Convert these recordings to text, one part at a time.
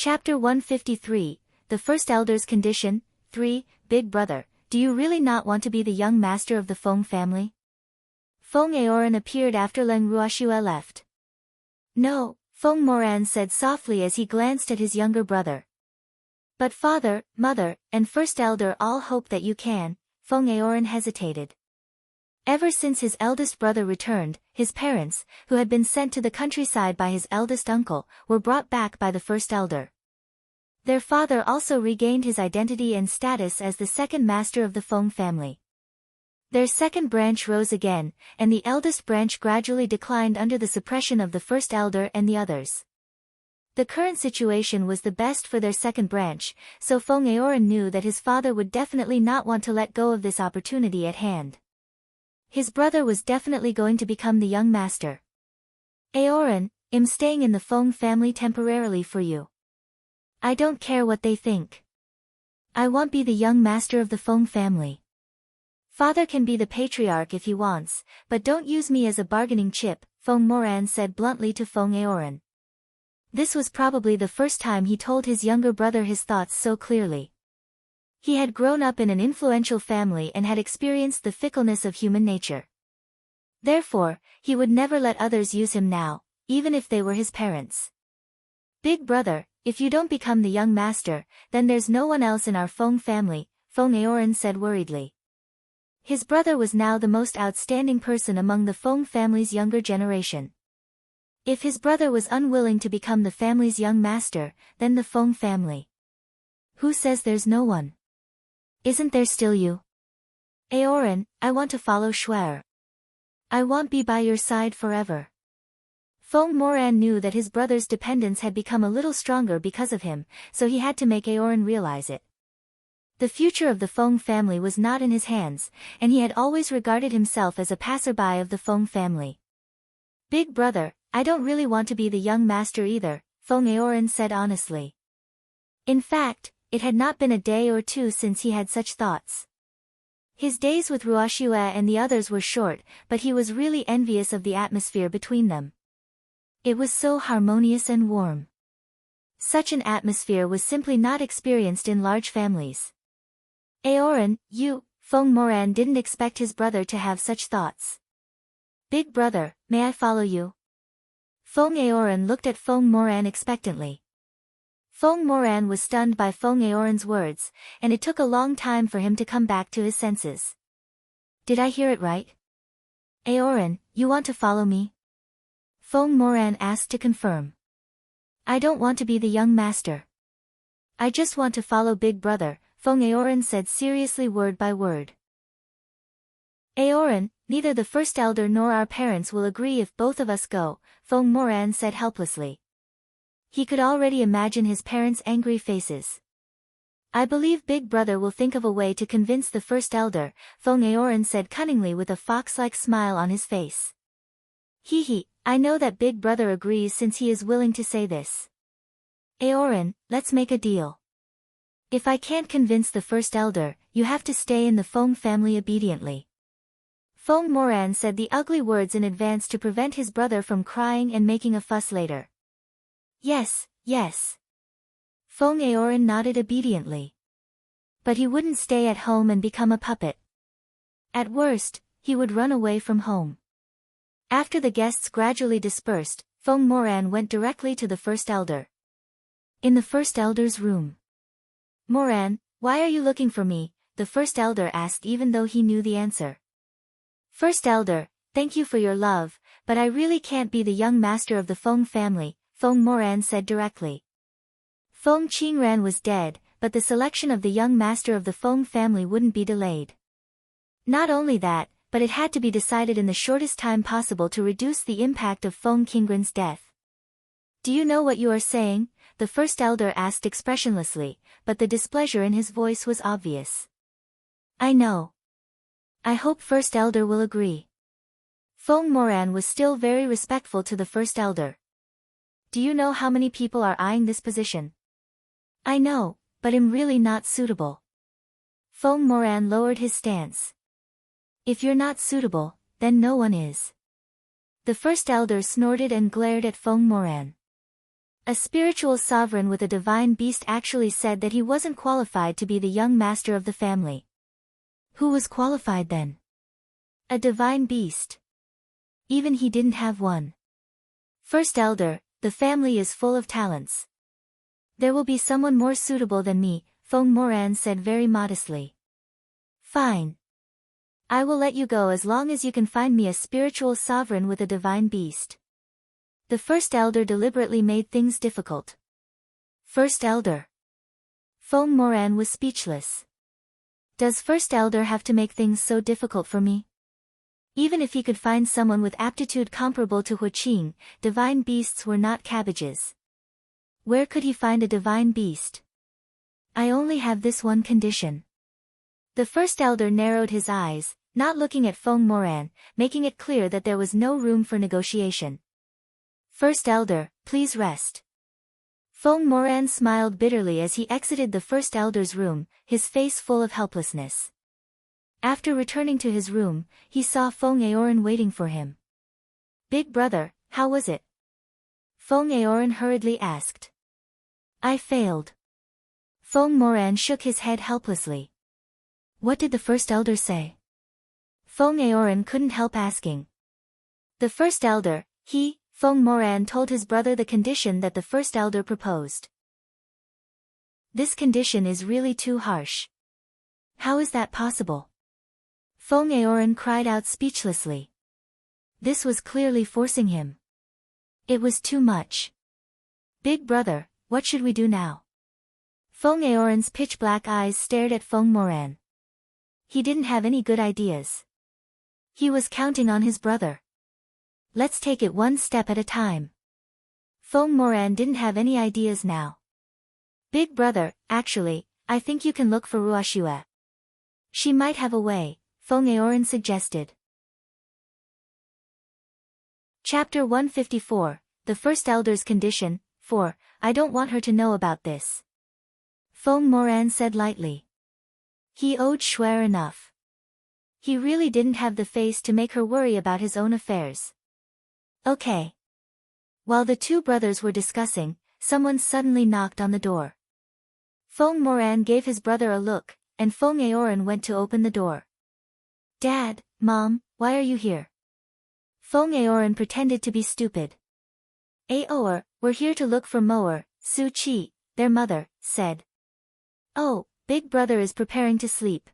Chapter 153, The First Elder's Condition, 3, Big Brother, do you really not want to be the young master of the Feng family? Feng Aoran appeared after Leng Ruoxue left. No, Feng Moran said softly as he glanced at his younger brother. But father, mother, and first elder all hope that you can. Feng Aoran hesitated. Ever since his eldest brother returned, his parents, who had been sent to the countryside by his eldest uncle, were brought back by the first elder. Their father also regained his identity and status as the second master of the Feng family. Their second branch rose again, and the eldest branch gradually declined under the suppression of the first elder and the others. The current situation was the best for their second branch, so Feng Aoran knew that his father would definitely not want to let go of this opportunity at hand. His brother was definitely going to become the young master. Aoran, I'm staying in the Feng family temporarily for you. I don't care what they think. I won't be the young master of the Feng family. Father can be the patriarch if he wants, but don't use me as a bargaining chip, Feng Moran said bluntly to Feng Aoran. This was probably the first time he told his younger brother his thoughts so clearly. He had grown up in an influential family and had experienced the fickleness of human nature. Therefore, he would never let others use him now, even if they were his parents. Big brother, if you don't become the young master, then there's no one else in our Feng family, Feng Aoran said worriedly. His brother was now the most outstanding person among the Feng family's younger generation. If his brother was unwilling to become the family's young master, then the Feng family. Who says there's no one? Isn't there still you? Aoran, I want to follow Shuer. I won't be by your side forever. Feng Moran knew that his brother's dependence had become a little stronger because of him, so he had to make Aoran realize it. The future of the Feng family was not in his hands, and he had always regarded himself as a passerby of the Feng family. Big brother, I don't really want to be the young master either, Feng Aoran said honestly. In fact, it had not been a day or two since he had such thoughts. His days with Ruoxue and the others were short, but he was really envious of the atmosphere between them. It was so harmonious and warm. Such an atmosphere was simply not experienced in large families. Aoran, Feng Moran didn't expect his brother to have such thoughts. Big brother, may I follow you? Feng Aoran looked at Feng Moran expectantly. Feng Moran was stunned by Feng Aoran's words, and it took a long time for him to come back to his senses. Did I hear it right? Aoran, you want to follow me? Feng Moran asked to confirm. I don't want to be the young master. I just want to follow Big Brother, Feng Aoran said seriously word by word. Aoran, neither the first elder nor our parents will agree if both of us go, Feng Moran said helplessly. He could already imagine his parents' angry faces. I believe Big Brother will think of a way to convince the first elder, Feng Aoran said cunningly with a fox-like smile on his face. Hee, I know that Big Brother agrees since he is willing to say this. Aoran, let's make a deal. If I can't convince the first elder, you have to stay in the Feng family obediently. Feng Moran said the ugly words in advance to prevent his brother from crying and making a fuss later. Yes. Feng Aoran nodded obediently. But he wouldn't stay at home and become a puppet. At worst, he would run away from home. After the guests gradually dispersed, Feng Moran went directly to the first elder. In the first elder's room. Moran, why are you looking for me? The first elder asked even though he knew the answer. First elder, thank you for your love, but I really can't be the young master of the Feng family, Feng Moran said directly. Feng Qingran was dead, but the selection of the young master of the Feng family wouldn't be delayed. Not only that, but it had to be decided in the shortest time possible to reduce the impact of Feng Qingran's death. Do you know what you are saying? The first elder asked expressionlessly, but the displeasure in his voice was obvious. I know. I hope first elder will agree. Feng Moran was still very respectful to the first elder. Do you know how many people are eyeing this position? I know, but I'm really not suitable. Feng Moran lowered his stance. If you're not suitable, then no one is. The first elder snorted and glared at Feng Moran. A spiritual sovereign with a divine beast actually said that he wasn't qualified to be the young master of the family. Who was qualified then? A divine beast. Even he didn't have one. First elder, the family is full of talents. There will be someone more suitable than me, Feng Moran said very modestly. Fine. I will let you go as long as you can find me a spiritual sovereign with a divine beast. The first elder deliberately made things difficult. First elder. Feng Moran was speechless. Does first elder have to make things so difficult for me? Even if he could find someone with aptitude comparable to Huaqing, divine beasts were not cabbages. Where could he find a divine beast? I only have this one condition. The first elder narrowed his eyes, not looking at Feng Moran, making it clear that there was no room for negotiation. First elder, please rest. Feng Moran smiled bitterly as he exited the first elder's room, his face full of helplessness. After returning to his room, he saw Feng Aoran waiting for him. Big brother, how was it? Feng Aoran hurriedly asked. I failed. Feng Moran shook his head helplessly. What did the first elder say? Feng Aoran couldn't help asking. The first elder, Feng Moran told his brother the condition that the first elder proposed. This condition is really too harsh. How is that possible? Feng Aoran cried out speechlessly. This was clearly forcing him. It was too much. Big brother, what should we do now? Feng Aoran's pitch-black eyes stared at Feng Moran. He didn't have any good ideas. He was counting on his brother. Let's take it one step at a time. Feng Moran didn't have any ideas now. Big brother, actually, I think you can look for Ruoxue. She might have a way, Feng Aoran suggested. Chapter 154, The First Elder's Condition, 4, I don't want her to know about this. Feng Moran said lightly. He owed Shuer enough. He really didn't have the face to make her worry about his own affairs. Okay. While the two brothers were discussing, someone suddenly knocked on the door. Feng Moran gave his brother a look, and Feng Aoran went to open the door. Dad, Mom, why are you here? Feng Aoran pretended to be stupid. Aor, we're here to look for Moer, Su Qi, their mother, said. Oh, big brother is preparing to sleep.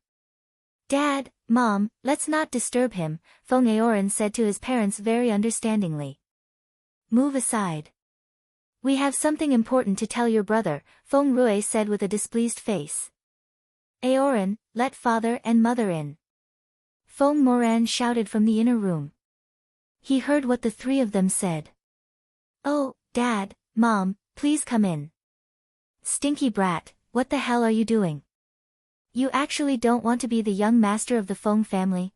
Dad, Mom, let's not disturb him, Feng Aoran said to his parents very understandingly. Move aside. We have something important to tell your brother, Feng Rui said with a displeased face. Aoran, let father and mother in. Feng Moran shouted from the inner room. He heard what the three of them said. Oh, Dad, Mom, please come in. Stinky brat, what the hell are you doing? You actually don't want to be the young master of the Feng family?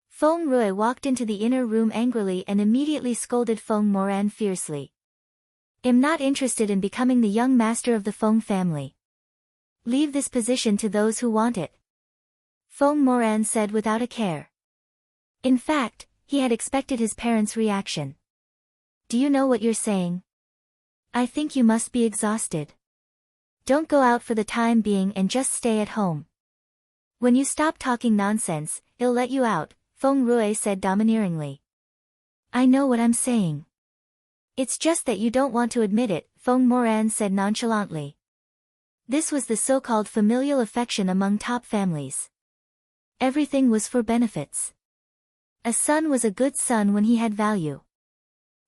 Feng Rui walked into the inner room angrily and immediately scolded Feng Moran fiercely. I'm not interested in becoming the young master of the Feng family. Leave this position to those who want it. Feng Moran said without a care. In fact, he had expected his parents' reaction. Do you know what you're saying? I think you must be exhausted. Don't go out for the time being and just stay at home. When you stop talking nonsense, I'll let you out, Feng Rui said domineeringly. I know what I'm saying. It's just that you don't want to admit it, Feng Moran said nonchalantly. This was the so-called familial affection among top families. Everything was for benefits. A son was a good son when he had value.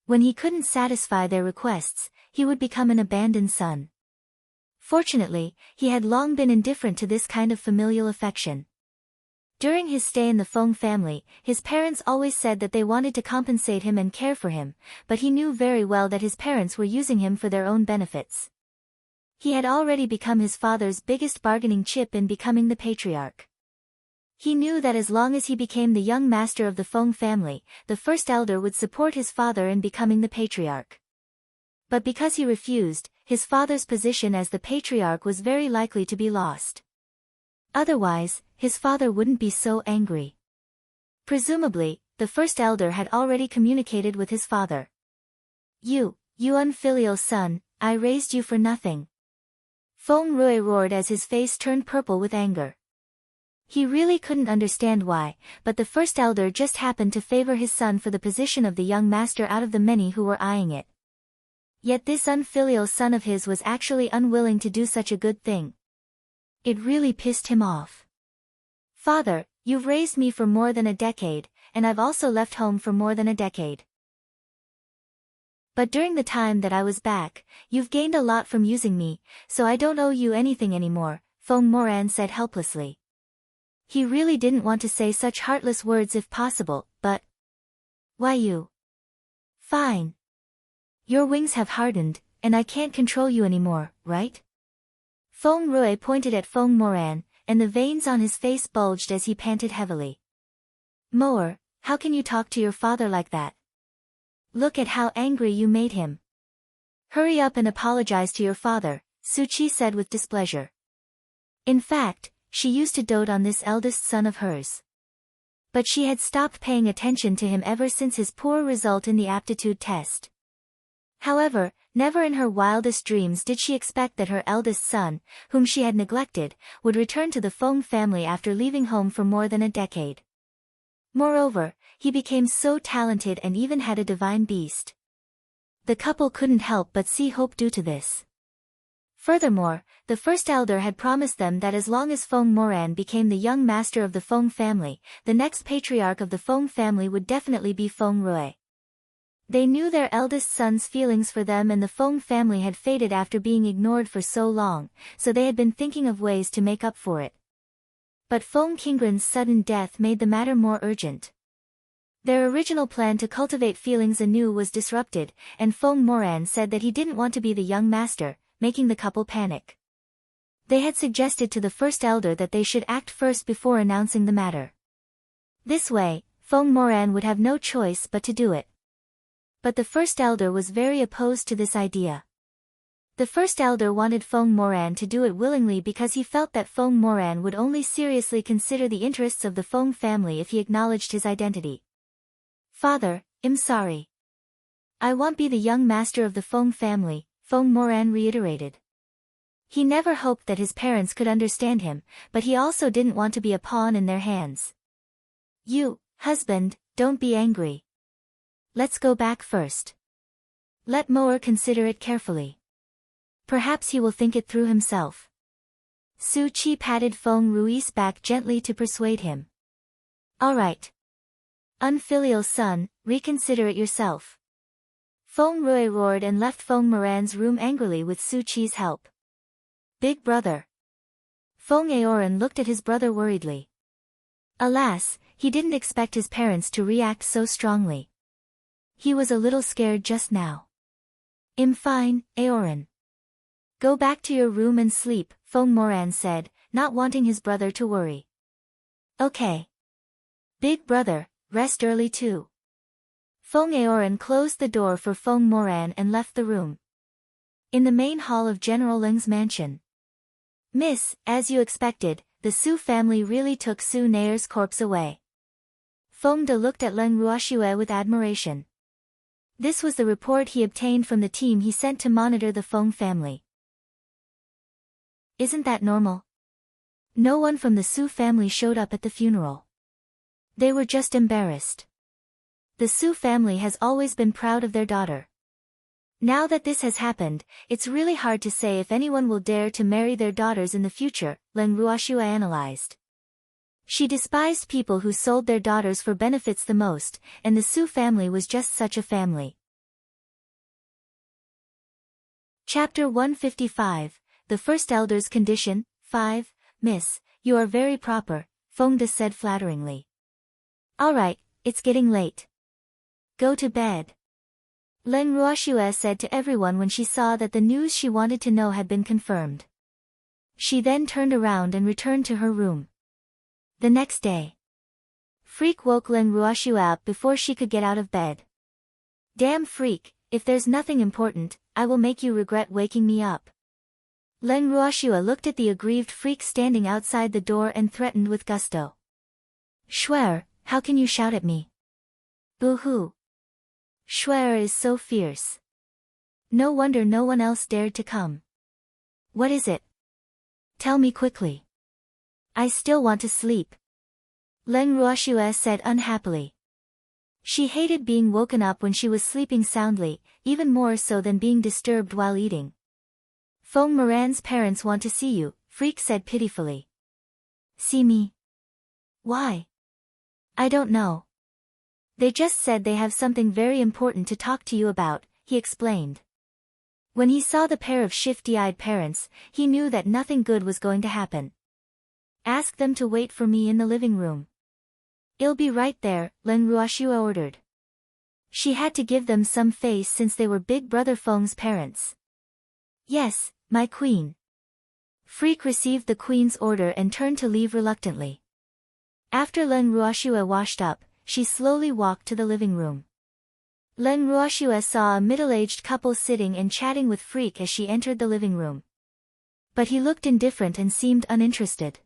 When he couldn't satisfy their requests, he would become an abandoned son. Fortunately, he had long been indifferent to this kind of familial affection. During his stay in the Feng family, his parents always said that they wanted to compensate him and care for him, but he knew very well that his parents were using him for their own benefits. He had already become his father's biggest bargaining chip in becoming the patriarch. He knew that as long as he became the young master of the Feng family, the first elder would support his father in becoming the patriarch. But because he refused, his father's position as the patriarch was very likely to be lost. Otherwise, his father wouldn't be so angry. Presumably, the first elder had already communicated with his father. You You unfilial son, I raised you for nothing. Feng Rui roared as his face turned purple with anger. He really couldn't understand why, but the first elder just happened to favor his son for the position of the young master out of the many who were eyeing it. Yet this unfilial son of his was actually unwilling to do such a good thing. It really pissed him off. Father, you've raised me for more than a decade, and I've also left home for more than a decade. But during the time that I was back, you've gained a lot from using me, so I don't owe you anything anymore, Feng Moran said helplessly. He really didn't want to say such heartless words if possible, but... Why you? Fine. Your wings have hardened, and I can't control you anymore, right? Feng Rui pointed at Feng Moran, and the veins on his face bulged as he panted heavily. Moer, how can you talk to your father like that? Look at how angry you made him. Hurry up and apologize to your father, Su Qi said with displeasure. In fact, she used to dote on this eldest son of hers. But she had stopped paying attention to him ever since his poor result in the aptitude test. However, never in her wildest dreams did she expect that her eldest son, whom she had neglected, would return to the Feng family after leaving home for more than a decade. Moreover, he became so talented and even had a divine beast. The couple couldn't help but see hope due to this. Furthermore, the first elder had promised them that as long as Feng Moran became the young master of the Feng family, the next patriarch of the Feng family would definitely be Feng Rui. They knew their eldest son's feelings for them and the Feng family had faded after being ignored for so long, so they had been thinking of ways to make up for it. But Feng Qingren's sudden death made the matter more urgent. Their original plan to cultivate feelings anew was disrupted, and Feng Moran said that he didn't want to be the young master, making the couple panic. They had suggested to the first elder that they should act first before announcing the matter. This way, Feng Moran would have no choice but to do it. But the first elder was very opposed to this idea. The first elder wanted Feng Moran to do it willingly because he felt that Feng Moran would only seriously consider the interests of the Feng family if he acknowledged his identity. Father, I'm sorry. I won't be the young master of the Feng family, Feng Moran reiterated. He never hoped that his parents could understand him, but he also didn't want to be a pawn in their hands. You, husband, don't be angry. Let's go back first. Let Moer consider it carefully. Perhaps he will think it through himself. Su Qi patted Feng Rui's back gently to persuade him. All right. Unfilial son, reconsider it yourself. Feng Rui roared and left Feng Moran's room angrily with Su Qi's help. Big brother. Feng Aoran looked at his brother worriedly. Alas, he didn't expect his parents to react so strongly. He was a little scared just now. I'm fine, Aoran. Go back to your room and sleep, Feng Moran said, not wanting his brother to worry. Okay. Big brother, rest early too. Feng Aoran closed the door for Feng Moran and left the room. In the main hall of General Ling's mansion. Miss, as you expected, the Su family really took Su Nair's corpse away. Feng De looked at Leng Ruoxue with admiration. This was the report he obtained from the team he sent to monitor the Feng family. Isn't that normal? No one from the Su family showed up at the funeral. They were just embarrassed. The Su family has always been proud of their daughter. Now that this has happened, it's really hard to say if anyone will dare to marry their daughters in the future, Leng Ruoxue analyzed. She despised people who sold their daughters for benefits the most, and the Su family was just such a family. Chapter 155, The First Elder's Condition, 5, Miss, you are very proper, Feng De said flatteringly. All right, it's getting late. Go to bed. Leng Ruoxue said to everyone when she saw that the news she wanted to know had been confirmed. She then turned around and returned to her room. The next day. Freak woke Leng Ruoxue up before she could get out of bed. Damn Freak, if there's nothing important, I will make you regret waking me up. Leng Ruoxue looked at the aggrieved Freak standing outside the door and threatened with gusto. Shuer, how can you shout at me? Boo-hoo. Shuer is so fierce. No wonder no one else dared to come. What is it? Tell me quickly. I still want to sleep. Leng Ruoxue said unhappily. She hated being woken up when she was sleeping soundly, even more so than being disturbed while eating. Feng Moran's parents want to see you, Freak said pitifully. See me? Why? I don't know. They just said they have something very important to talk to you about, he explained. When he saw the pair of shifty-eyed parents, he knew that nothing good was going to happen. Ask them to wait for me in the living room. I'll be right there, Leng Ruoxue ordered. She had to give them some face since they were Big Brother Feng's parents. Yes, my queen. Freak received the queen's order and turned to leave reluctantly. After Leng Ruoxue washed up, she slowly walked to the living room. Leng Ruoxue saw a middle-aged couple sitting and chatting with Freak as she entered the living room. But he looked indifferent and seemed uninterested.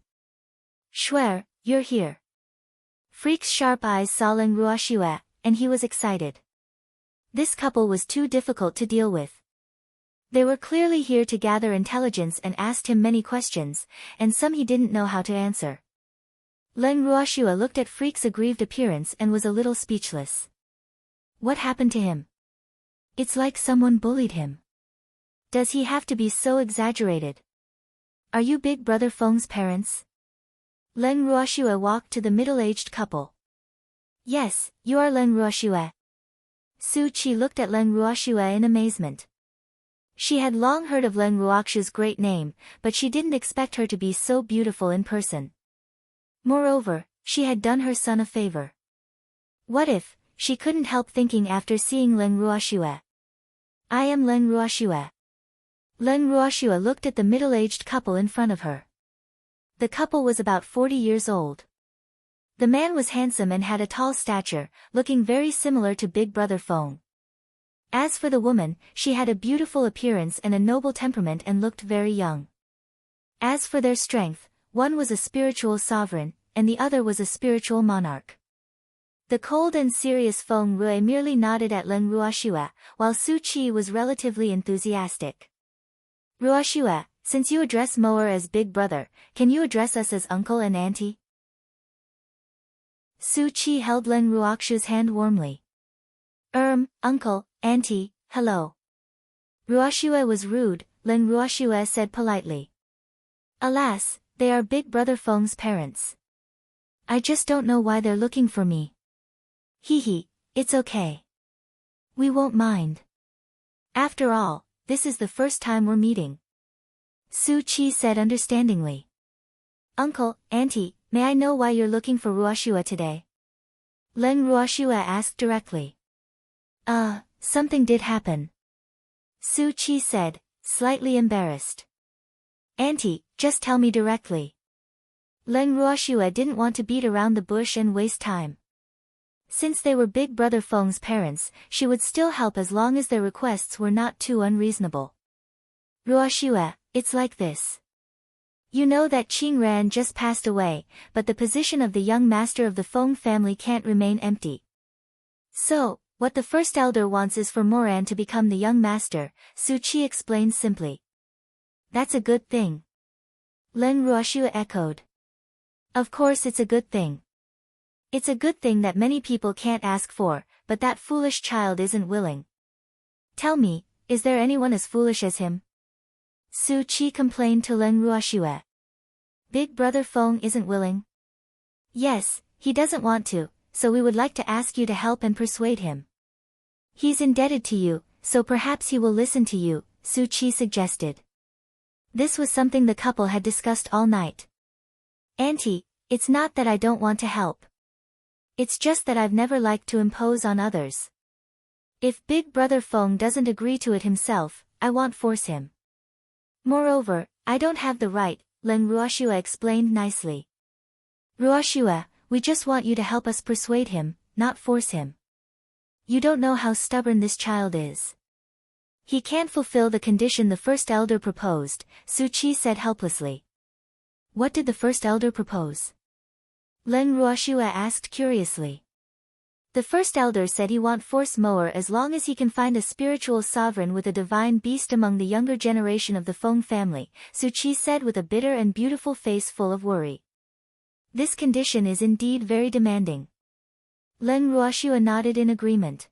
Shuer, you're here. Freak's sharp eyes saw Leng Ruoxue, and he was excited. This couple was too difficult to deal with. They were clearly here to gather intelligence and asked him many questions, and some he didn't know how to answer. Leng Ruoxue looked at Freak's aggrieved appearance and was a little speechless. What happened to him? It's like someone bullied him. Does he have to be so exaggerated? Are you Big Brother Feng's parents? Leng Ruoxue walked to the middle-aged couple. Yes, you are Leng Ruoxue. Su Qi looked at Leng Ruoxue in amazement. She had long heard of Leng Ruoxue's great name, but she didn't expect her to be so beautiful in person. Moreover, she had done her son a favor. What if, she couldn't help thinking after seeing Leng Ruoxue. I am Leng Ruoxue. Leng Ruoxue looked at the middle-aged couple in front of her. The couple was about 40 years old. The man was handsome and had a tall stature, looking very similar to Big Brother Feng. As for the woman, she had a beautiful appearance and a noble temperament and looked very young. As for their strength, one was a spiritual sovereign, and the other was a spiritual monarch. The cold and serious Feng Rui merely nodded at Leng Ruoxue, while Su Qi was relatively enthusiastic. Ruoxue, since you address Moer as Big Brother, can you address us as Uncle and Auntie? Su Qi held Leng Ruoxue's hand warmly. Uncle, Auntie, hello. Ruoxue was rude, Leng Ruoxue said politely. Alas, they are Big Brother Feng's parents. I just don't know why they're looking for me. Hee, it's okay. We won't mind. After all, this is the first time we're meeting. Su Qi said understandingly. Uncle, Auntie, may I know why you're looking for Ruoxue today? Leng Ruoxue asked directly. Something did happen. Su Qi said, slightly embarrassed. Auntie, just tell me directly. Leng Ruoxue didn't want to beat around the bush and waste time. Since they were Big Brother Feng's parents, she would still help as long as their requests were not too unreasonable. Ruoxue, it's like this. You know that Qing Ran just passed away, but the position of the young master of the Feng family can't remain empty. So, what the first elder wants is for Moran to become the young master, Su Qi explained simply. That's a good thing. Leng Ruoxue echoed. Of course it's a good thing. It's a good thing that many people can't ask for, but that foolish child isn't willing. Tell me, is there anyone as foolish as him? Su Qi complained to Leng Ruoxue. Big Brother Feng isn't willing? Yes, he doesn't want to, so we would like to ask you to help and persuade him. He's indebted to you, so perhaps he will listen to you, Su Qi suggested. This was something the couple had discussed all night. Auntie, it's not that I don't want to help. It's just that I've never liked to impose on others. If Big Brother Feng doesn't agree to it himself, I won't force him. Moreover, I don't have the right, Leng Ruoxue explained nicely. Ruoxue, we just want you to help us persuade him, not force him. You don't know how stubborn this child is. He can't fulfill the condition the first elder proposed, Su Qi said helplessly. What did the first elder propose? Leng Ruoxue asked curiously. The first elder said he won't force Moer as long as he can find a spiritual sovereign with a divine beast among the younger generation of the Feng family, Su Qi said with a bitter and beautiful face full of worry. This condition is indeed very demanding. Leng Ruoxua nodded in agreement.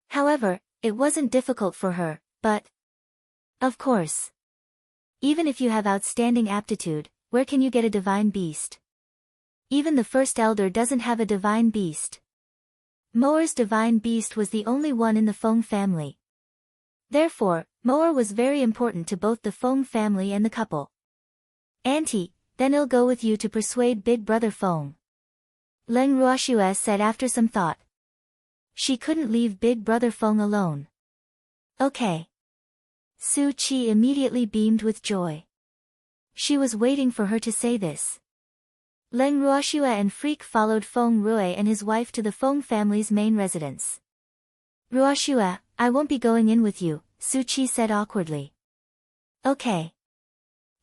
However, it wasn't difficult for her, but... Of course. Even if you have outstanding aptitude, where can you get a divine beast? Even the first elder doesn't have a divine beast. Moer's divine beast was the only one in the Feng family. Therefore, Moer was very important to both the Feng family and the couple. Auntie, then I'll go with you to persuade Big Brother Feng. Leng Ruoxua said after some thought. She couldn't leave Big Brother Feng alone. Okay. Su Qi immediately beamed with joy. She was waiting for her to say this. Leng Ruoxua and Freak followed Feng Rui and his wife to the Feng family's main residence. Ruoxua, I won't be going in with you, Su Qi said awkwardly. Okay.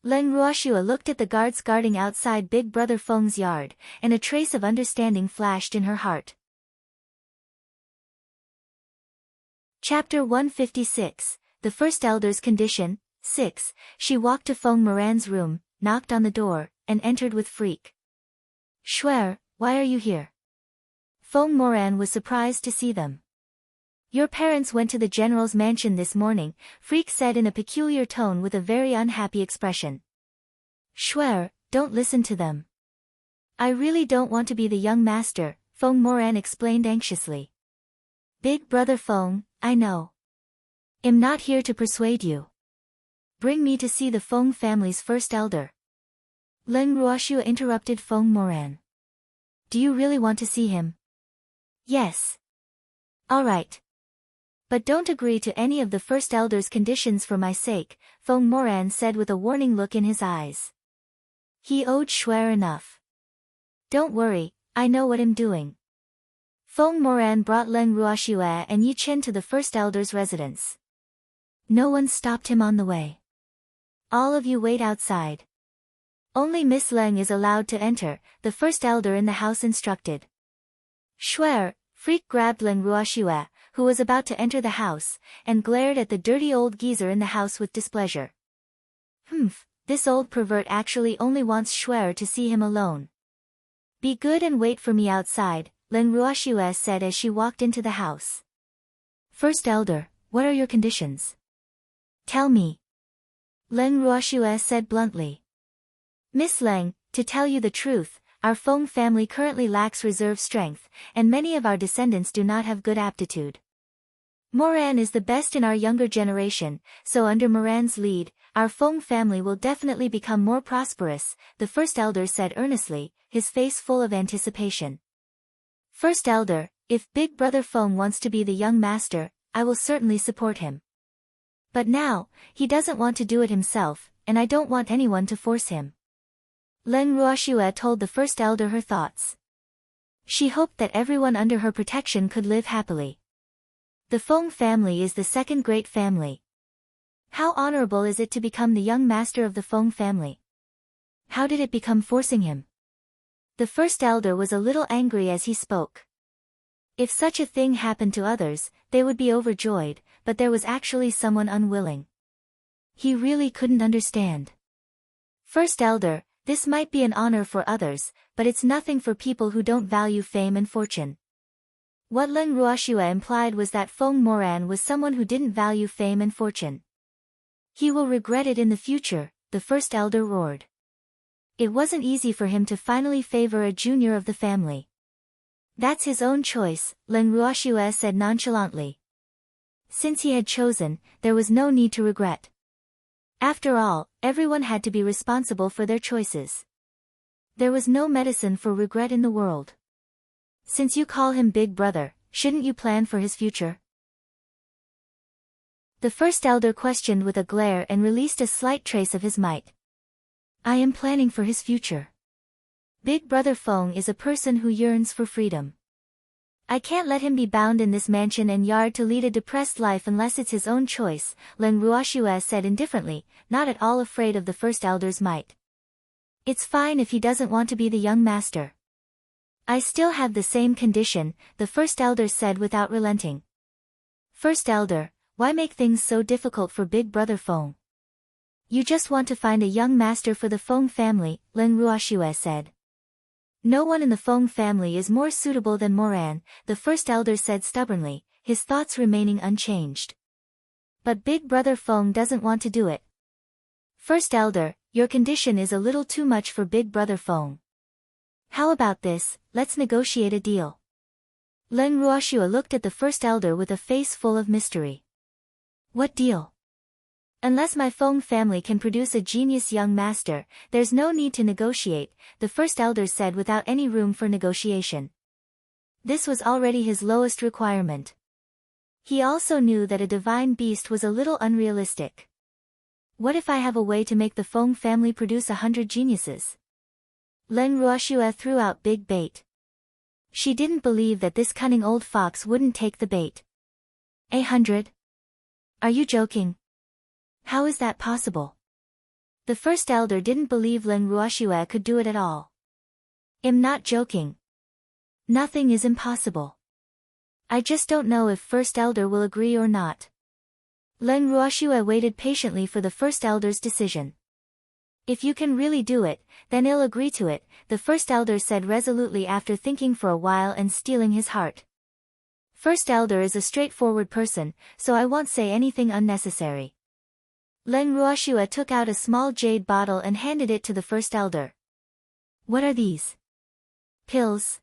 Leng Ruoxua looked at the guards guarding outside Big Brother Feng's yard, and a trace of understanding flashed in her heart. Chapter 156, The First Elder's Condition, 6. She walked to Feng Moran's room, knocked on the door, and entered with Freak. Shuer, why are you here? Feng Moran was surprised to see them. Your parents went to the general's mansion this morning, Freak said in a peculiar tone with a very unhappy expression. Shuer, don't listen to them. I really don't want to be the young master, Feng Moran explained anxiously. Big Brother Feng, I know. I'm not here to persuade you. Bring me to see the Feng family's first elder. Leng Ruoxua interrupted Feng Moran. Do you really want to see him? Yes. All right. But don't agree to any of the first elder's conditions for my sake, Feng Moran said with a warning look in his eyes. He owed Shuer enough. Don't worry, I know what I'm doing. Feng Moran brought Leng Ruoxua and Yi Chen to the first elder's residence. No one stopped him on the way. All of you wait outside. Only Miss Leng is allowed to enter, the first elder in the house instructed. Shuer, Freak grabbed Leng Ruoxua, who was about to enter the house, and glared at the dirty old geezer in the house with displeasure. This old pervert actually only wants Shuer to see him alone. Be good and wait for me outside, Leng Ruoxua said as she walked into the house. First elder, what are your conditions? Tell me. Leng Ruoxua said bluntly. Miss Leng, to tell you the truth, our Feng family currently lacks reserve strength, and many of our descendants do not have good aptitude. Moran is the best in our younger generation, so under Moran's lead, our Feng family will definitely become more prosperous, the first elder said earnestly, his face full of anticipation. First elder, if Big Brother Feng wants to be the young master, I will certainly support him. But now, he doesn't want to do it himself, and I don't want anyone to force him. Leng Ruoxua told the first elder her thoughts. She hoped that everyone under her protection could live happily. The Feng family is the second great family. How honorable is it to become the young master of the Feng family? How did it become forcing him? The first elder was a little angry as he spoke. If such a thing happened to others, they would be overjoyed, but there was actually someone unwilling. He really couldn't understand. First elder, this might be an honor for others, but it's nothing for people who don't value fame and fortune. What Leng Ruoxua implied was that Feng Moran was someone who didn't value fame and fortune. He will regret it in the future, the first elder roared. It wasn't easy for him to finally favor a junior of the family. That's his own choice, Leng Ruoxua said nonchalantly. Since he had chosen, there was no need to regret. After all, everyone had to be responsible for their choices. There was no medicine for regret in the world. Since you call him Big Brother, shouldn't you plan for his future? The first elder questioned with a glare and released a slight trace of his might. I am planning for his future. Big Brother Feng is a person who yearns for freedom. I can't let him be bound in this mansion and yard to lead a depressed life unless it's his own choice, Leng Ruoxua said indifferently, not at all afraid of the first elder's might. It's fine if he doesn't want to be the young master. I still have the same condition, the first elder said without relenting. First elder, why make things so difficult for big brother Feng? You just want to find a young master for the Feng family, Len Ruoxue said. No one in the Feng family is more suitable than Moran, the first elder said stubbornly, his thoughts remaining unchanged. But big brother Feng doesn't want to do it. First elder, your condition is a little too much for big brother Feng. How about this, let's negotiate a deal. Len Ruoxue looked at the first elder with a face full of mystery. What deal? Unless my Feng family can produce a genius young master, there's no need to negotiate, the first elder said without any room for negotiation. This was already his lowest requirement. He also knew that a divine beast was a little unrealistic. What if I have a way to make the Feng family produce 100 geniuses? Len Ruoxue threw out big bait. She didn't believe that this cunning old fox wouldn't take the bait. 100? Are you joking? How is that possible? The first elder didn't believe Len Ruoxue could do it at all. I'm not joking. Nothing is impossible. I just don't know if first elder will agree or not. Len Ruoxue waited patiently for the first elder's decision. If you can really do it, then I'll agree to it, the first elder said resolutely after thinking for a while and steeling his heart. First elder is a straightforward person, so I won't say anything unnecessary. Len Ruoxue took out a small jade bottle and handed it to the first elder. What are these? Pills.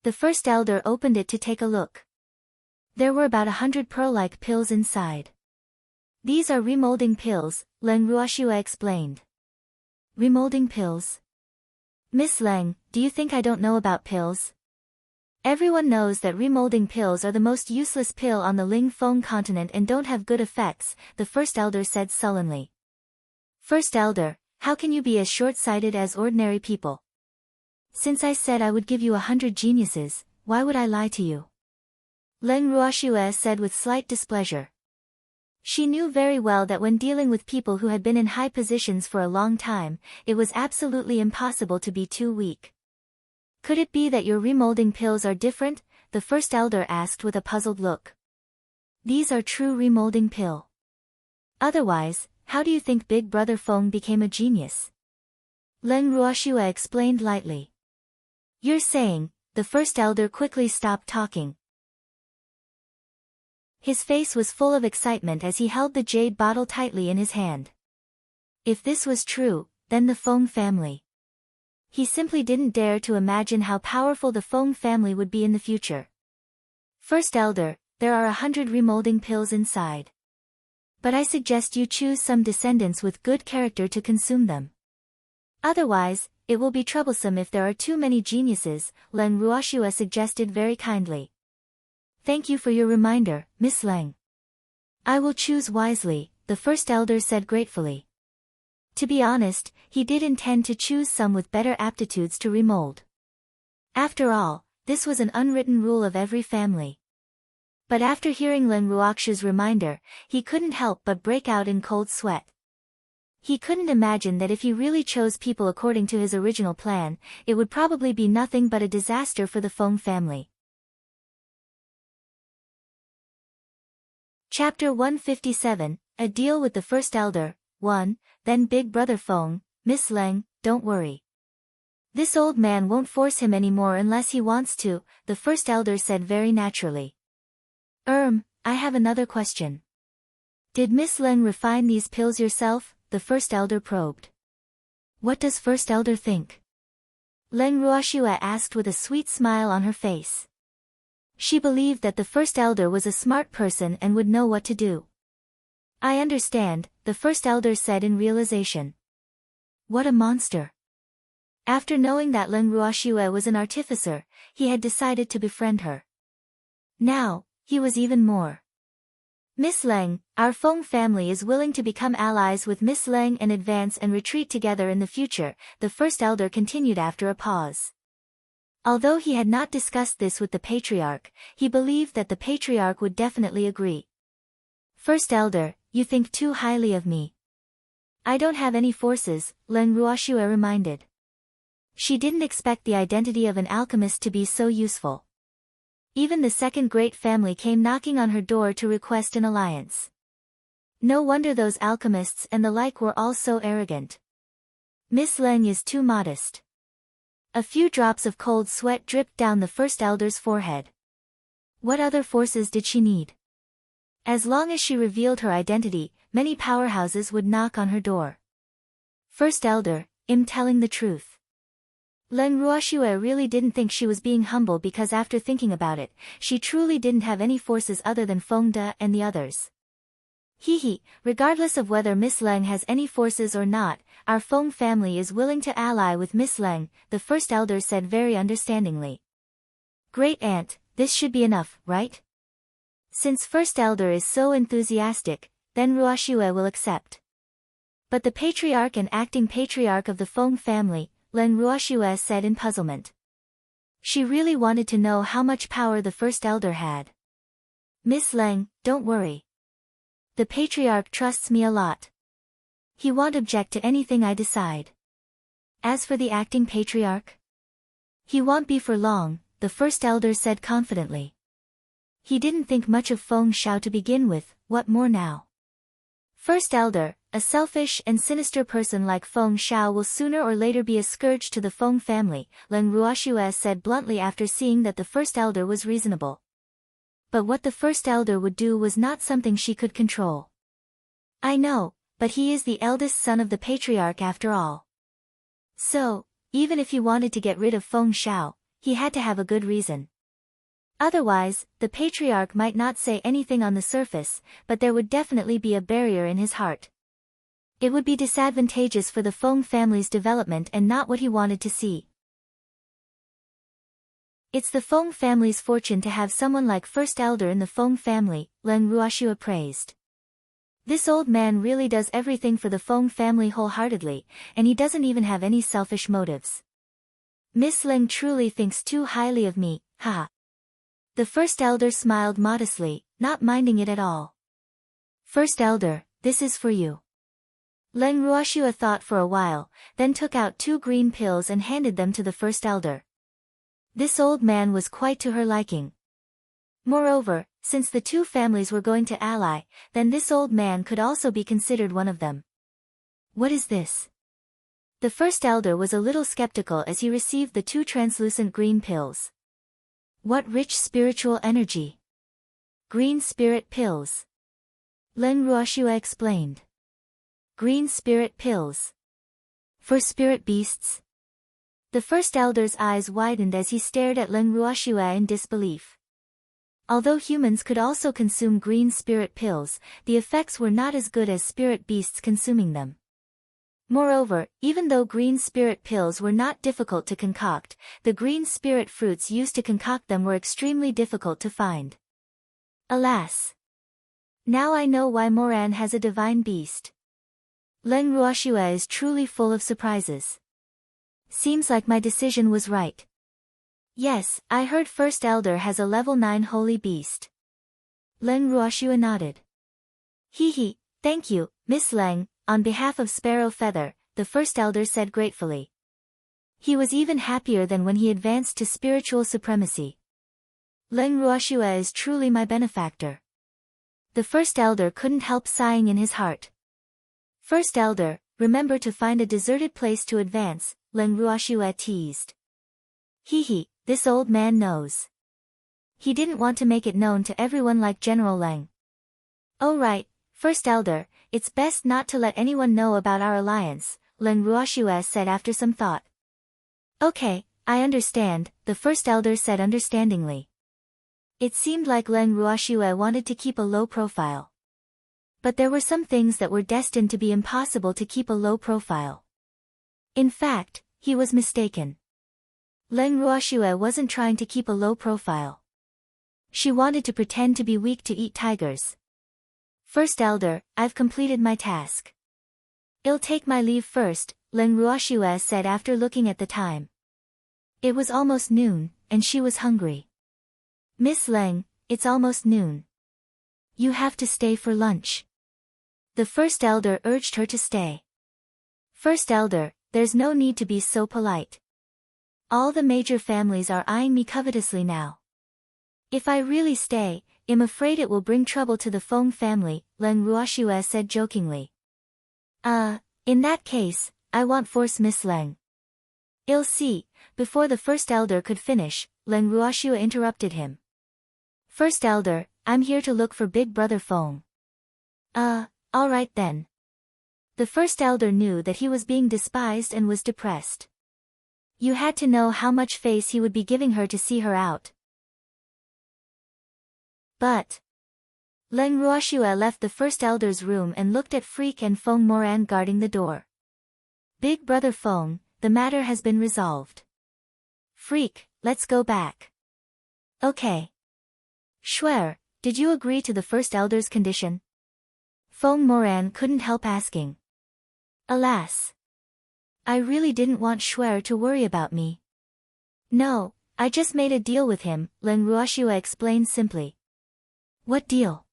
The first elder opened it to take a look. There were about 100 pearl-like pills inside. These are remolding pills, Len Ruoxue explained. Remolding pills? Miss Leng, do you think I don't know about pills? Everyone knows that remolding pills are the most useless pill on the Ling Feng continent and don't have good effects, the first elder said sullenly. First elder, how can you be as short-sighted as ordinary people? Since I said I would give you 100 geniuses, why would I lie to you? Len Ruoxue said with slight displeasure. She knew very well that when dealing with people who had been in high positions for a long time, it was absolutely impossible to be too weak. Could it be that your remolding pills are different? The first elder asked with a puzzled look. These are true remolding pill. Otherwise, how do you think Big Brother Feng became a genius? Len Ruoxue explained lightly. You're saying, the first elder quickly stopped talking. His face was full of excitement as he held the jade bottle tightly in his hand. If this was true, then the Feng family. He simply didn't dare to imagine how powerful the Feng family would be in the future. First elder, there are 100 remolding pills inside. But I suggest you choose some descendants with good character to consume them. Otherwise, it will be troublesome if there are too many geniuses, Len Ruoxue suggested very kindly. Thank you for your reminder, Miss Leng. I will choose wisely, the first elder said gratefully. To be honest, he did intend to choose some with better aptitudes to remold. After all, this was an unwritten rule of every family. But after hearing Len Ruoxue's reminder, he couldn't help but break out in cold sweat. He couldn't imagine that if he really chose people according to his original plan, it would probably be nothing but a disaster for the Feng family. Chapter 157, A Deal with the First Elder, 1, Then Big Brother Feng, Miss Leng, don't worry. This old man won't force him anymore unless he wants to, the first elder said very naturally. I have another question. Did Miss Leng refine these pills yourself? The first elder probed. What does first elder think? Len Ruoxue asked with a sweet smile on her face. She believed that the first elder was a smart person and would know what to do. I understand, the first elder said in realization. What a monster. After knowing that Len Ruoxue was an artificer, he had decided to befriend her. Now, he was even more. Miss Leng, our Feng family is willing to become allies with Miss Leng and advance and retreat together in the future, the first elder continued after a pause. Although he had not discussed this with the patriarch, he believed that the patriarch would definitely agree. First elder, you think too highly of me. I don't have any forces, Len Ruoxue reminded. She didn't expect the identity of an alchemist to be so useful. Even the second great family came knocking on her door to request an alliance. No wonder those alchemists and the like were all so arrogant. Miss Leng is too modest. A few drops of cold sweat dripped down the first elder's forehead. What other forces did she need? As long as she revealed her identity, many powerhouses would knock on her door. First elder, I'm telling the truth. Leng Ruoxue really didn't think she was being humble because after thinking about it, she truly didn't have any forces other than Feng De and the others. Regardless of whether Miss Leng has any forces or not, our Feng family is willing to ally with Miss Leng, the first elder said very understandingly. Great aunt, this should be enough, right? Since first elder is so enthusiastic, then Ruoxue will accept. But the patriarch and acting patriarch of the Feng family, Leng Ruoxue said in puzzlement. She really wanted to know how much power the first elder had. Miss Leng, don't worry. The patriarch trusts me a lot. He won't object to anything I decide. As for the acting patriarch, he won't be for long, the first elder said confidently. He didn't think much of Feng Shao to begin with, what more now? First elder, a selfish and sinister person like Feng Shao will sooner or later be a scourge to the Feng family, Leng Ruoxue said bluntly after seeing that the first elder was reasonable. But what the first elder would do was not something she could control. I know, but he is the eldest son of the patriarch after all. So, even if he wanted to get rid of Feng Shao, he had to have a good reason. Otherwise, the patriarch might not say anything on the surface, but there would definitely be a barrier in his heart. It would be disadvantageous for the Feng family's development and not what he wanted to see. It's the Feng family's fortune to have someone like first elder in the Feng family, Leng Ruoxue praised. This old man really does everything for the Feng family wholeheartedly, and he doesn't even have any selfish motives. Miss Leng truly thinks too highly of me, haha. The first elder smiled modestly, not minding it at all. First elder, this is for you. Leng Ruoxue thought for a while, then took out 2 green pills and handed them to the first elder. This old man was quite to her liking. Moreover, since the 2 families were going to ally, then this old man could also be considered one of them. What is this? The first elder was a little skeptical as he received the 2 translucent green pills. What rich spiritual energy! Green spirit pills. Leng Ruoxue explained. Green spirit pills. For spirit beasts? The first elder's eyes widened as he stared at Leng Ruoxue in disbelief. Although humans could also consume green spirit pills, the effects were not as good as spirit beasts consuming them. Moreover, even though green spirit pills were not difficult to concoct, the green spirit fruits used to concoct them were extremely difficult to find. Alas! Now I know why Moran has a divine beast. Leng Ruoxue is truly full of surprises. Seems like my decision was right. Yes, I heard First Elder has a level 9 holy beast. Leng Ruoxue nodded. Thank you, Miss Leng, on behalf of Sparrow Feather, the First Elder said gratefully. He was even happier than when he advanced to spiritual supremacy. Leng Ruoxue is truly my benefactor. The First Elder couldn't help sighing in his heart. First Elder, remember to find a deserted place to advance, Leng Ruoxue teased. This old man knows. He didn't want to make it known to everyone like General Leng. Oh right, First Elder, it's best not to let anyone know about our alliance, Leng Ruoxue said after some thought. Okay, I understand, the First Elder said understandingly. It seemed like Leng Ruoxue wanted to keep a low profile. But there were some things that were destined to be impossible to keep a low profile. In fact, he was mistaken. Leng Ruoxue wasn't trying to keep a low profile. She wanted to pretend to be weak to eat tigers. First Elder, I've completed my task. I'll take my leave first, Leng Ruoxue said after looking at the time. It was almost noon, and she was hungry. Miss Leng, it's almost noon. You have to stay for lunch. The First Elder urged her to stay. First Elder, there's no need to be so polite. All the major families are eyeing me covetously now. If I really stay, I'm afraid it will bring trouble to the Feng family, Leng Ruoxue said jokingly. In that case, I won't force Miss Leng. I'll see. Before the first elder could finish, Leng Ruoxue interrupted him. First elder, I'm here to look for Big Brother Feng. All right then. The first elder knew that he was being despised and was depressed. You had to know how much face he would be giving her to see her out. But Leng Ruoxue left the first elder's room and looked at Freak and Feng Moran guarding the door. Big Brother Feng, the matter has been resolved. Freak, let's go back. Okay. Shuer, did you agree to the first elder's condition? Feng Moran couldn't help asking. Alas. I really didn't want Shuer to worry about me. No, I just made a deal with him, Leng Ruoxue explained simply. What deal?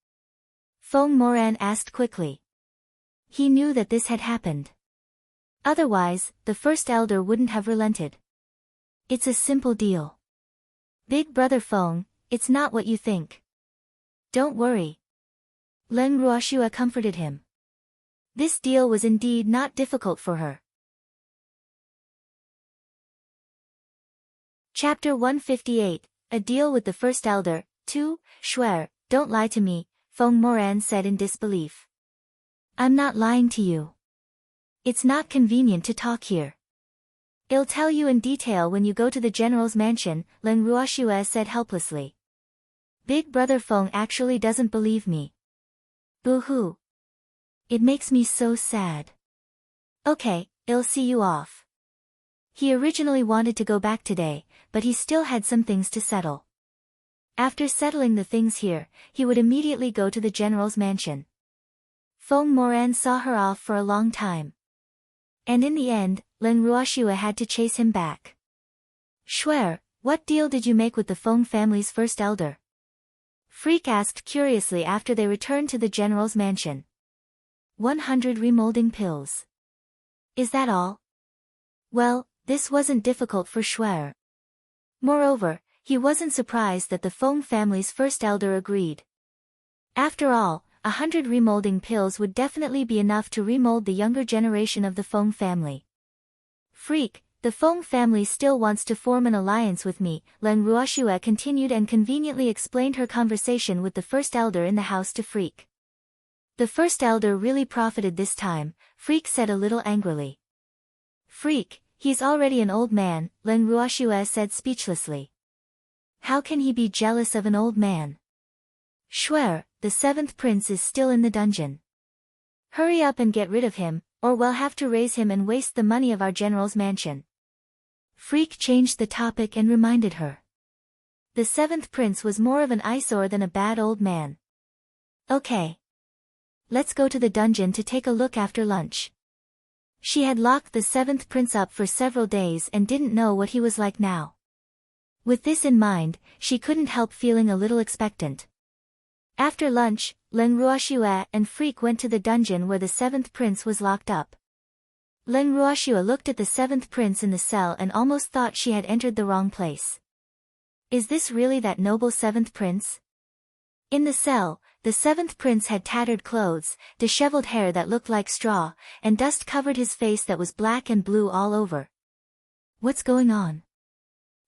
Feng Moran asked quickly. He knew that this had happened. Otherwise, the first elder wouldn't have relented. It's a simple deal. Big Brother Feng, it's not what you think. Don't worry. Leng Ruoxue comforted him. This deal was indeed not difficult for her. Chapter 158, A Deal with the First Elder, 2, Shuer, don't lie to me, Feng Moran said in disbelief. I'm not lying to you. It's not convenient to talk here. I'll tell you in detail when you go to the general's mansion, Leng Ruoxue said helplessly. Big Brother Feng actually doesn't believe me. Boo-hoo. It makes me so sad. Okay, I'll see you off. He originally wanted to go back today, but he still had some things to settle. After settling the things here, he would immediately go to the general's mansion. Feng Moran saw her off for a long time. And in the end, Leng Ruoxue had to chase him back. Shuer, what deal did you make with the Feng family's first elder? Freak asked curiously after they returned to the general's mansion. 100 remolding pills. Is that all? Well, this wasn't difficult for Shuer. Moreover, he wasn't surprised that the Feng family's first elder agreed. After all, 100 remolding pills would definitely be enough to remold the younger generation of the Feng family. Freak, the Feng family still wants to form an alliance with me, Leng Ruoxue continued and conveniently explained her conversation with the first elder in the house to Freak. The first elder really profited this time, Freak said a little angrily. Freak, he's already an old man, Leng Ruoxue said speechlessly. How can he be jealous of an old man? Shuer, the seventh prince is still in the dungeon. Hurry up and get rid of him, or we'll have to raise him and waste the money of our general's mansion. Freak changed the topic and reminded her. The seventh prince was more of an eyesore than a bad old man. Okay. Let's go to the dungeon to take a look after lunch. She had locked the seventh prince up for several days and didn't know what he was like now. With this in mind, she couldn't help feeling a little expectant. After lunch, Leng Ruoxue and Freak went to the dungeon where the seventh prince was locked up. Leng Ruoxue looked at the seventh prince in the cell and almost thought she had entered the wrong place. Is this really that noble seventh prince? In the cell, the seventh prince had tattered clothes, disheveled hair that looked like straw, and dust covered his face that was black and blue all over. What's going on?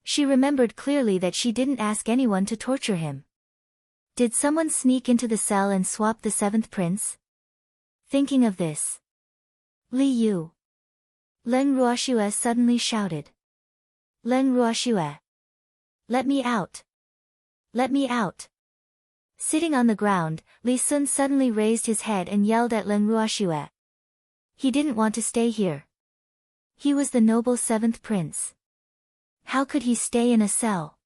She remembered clearly that she didn't ask anyone to torture him. Did someone sneak into the cell and swap the seventh prince? Thinking of this. Li Yu. Leng Ruoxue suddenly shouted. Leng Ruoxue. Let me out. Let me out. Sitting on the ground, Li Sun suddenly raised his head and yelled at Leng Ruoxue. He didn't want to stay here. He was the noble seventh prince. How could he stay in a cell?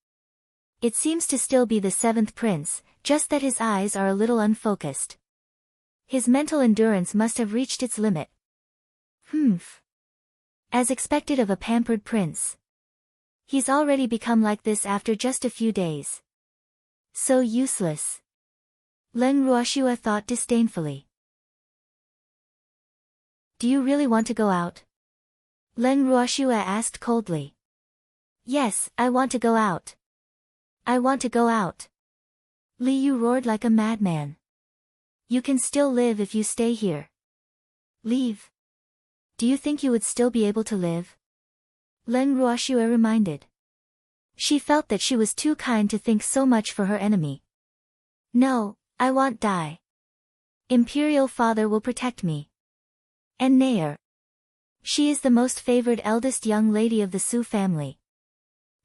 It seems to still be the seventh prince, just that his eyes are a little unfocused. His mental endurance must have reached its limit. Humph. As expected of a pampered prince. He's already become like this after just a few days. So useless. Leng Ruoxue thought disdainfully. Do you really want to go out? Leng Ruoxue asked coldly. Yes, I want to go out. I want to go out. Li Yu roared like a madman. You can still live if you stay here. Leave. Do you think you would still be able to live? Len Ruoxue reminded. She felt that she was too kind to think so much for her enemy. No, I won't die. Imperial father will protect me. And Nair. She is the most favored eldest young lady of the Su family.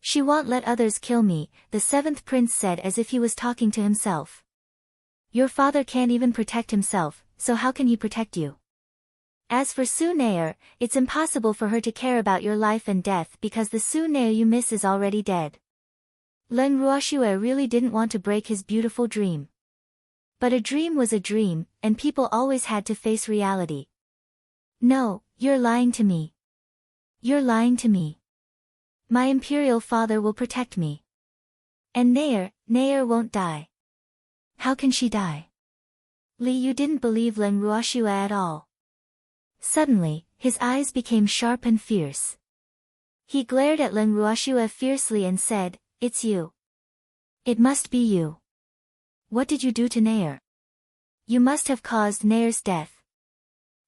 She won't let others kill me, the seventh prince said as if he was talking to himself. Your father can't even protect himself, so how can he protect you? As for Su Nair, it's impossible for her to care about your life and death because the Su Nair you miss is already dead. Len Ruoxue really didn't want to break his beautiful dream. But a dream was a dream, and people always had to face reality. No, you're lying to me. You're lying to me. My imperial father will protect me. And Nair won't die. How can she die? Li Yu didn't believe Len Ruoxue at all. Suddenly, his eyes became sharp and fierce. He glared at Len Ruoxue fiercely and said, "It's you. It must be you. What did you do to Nair? You must have caused Nair's death.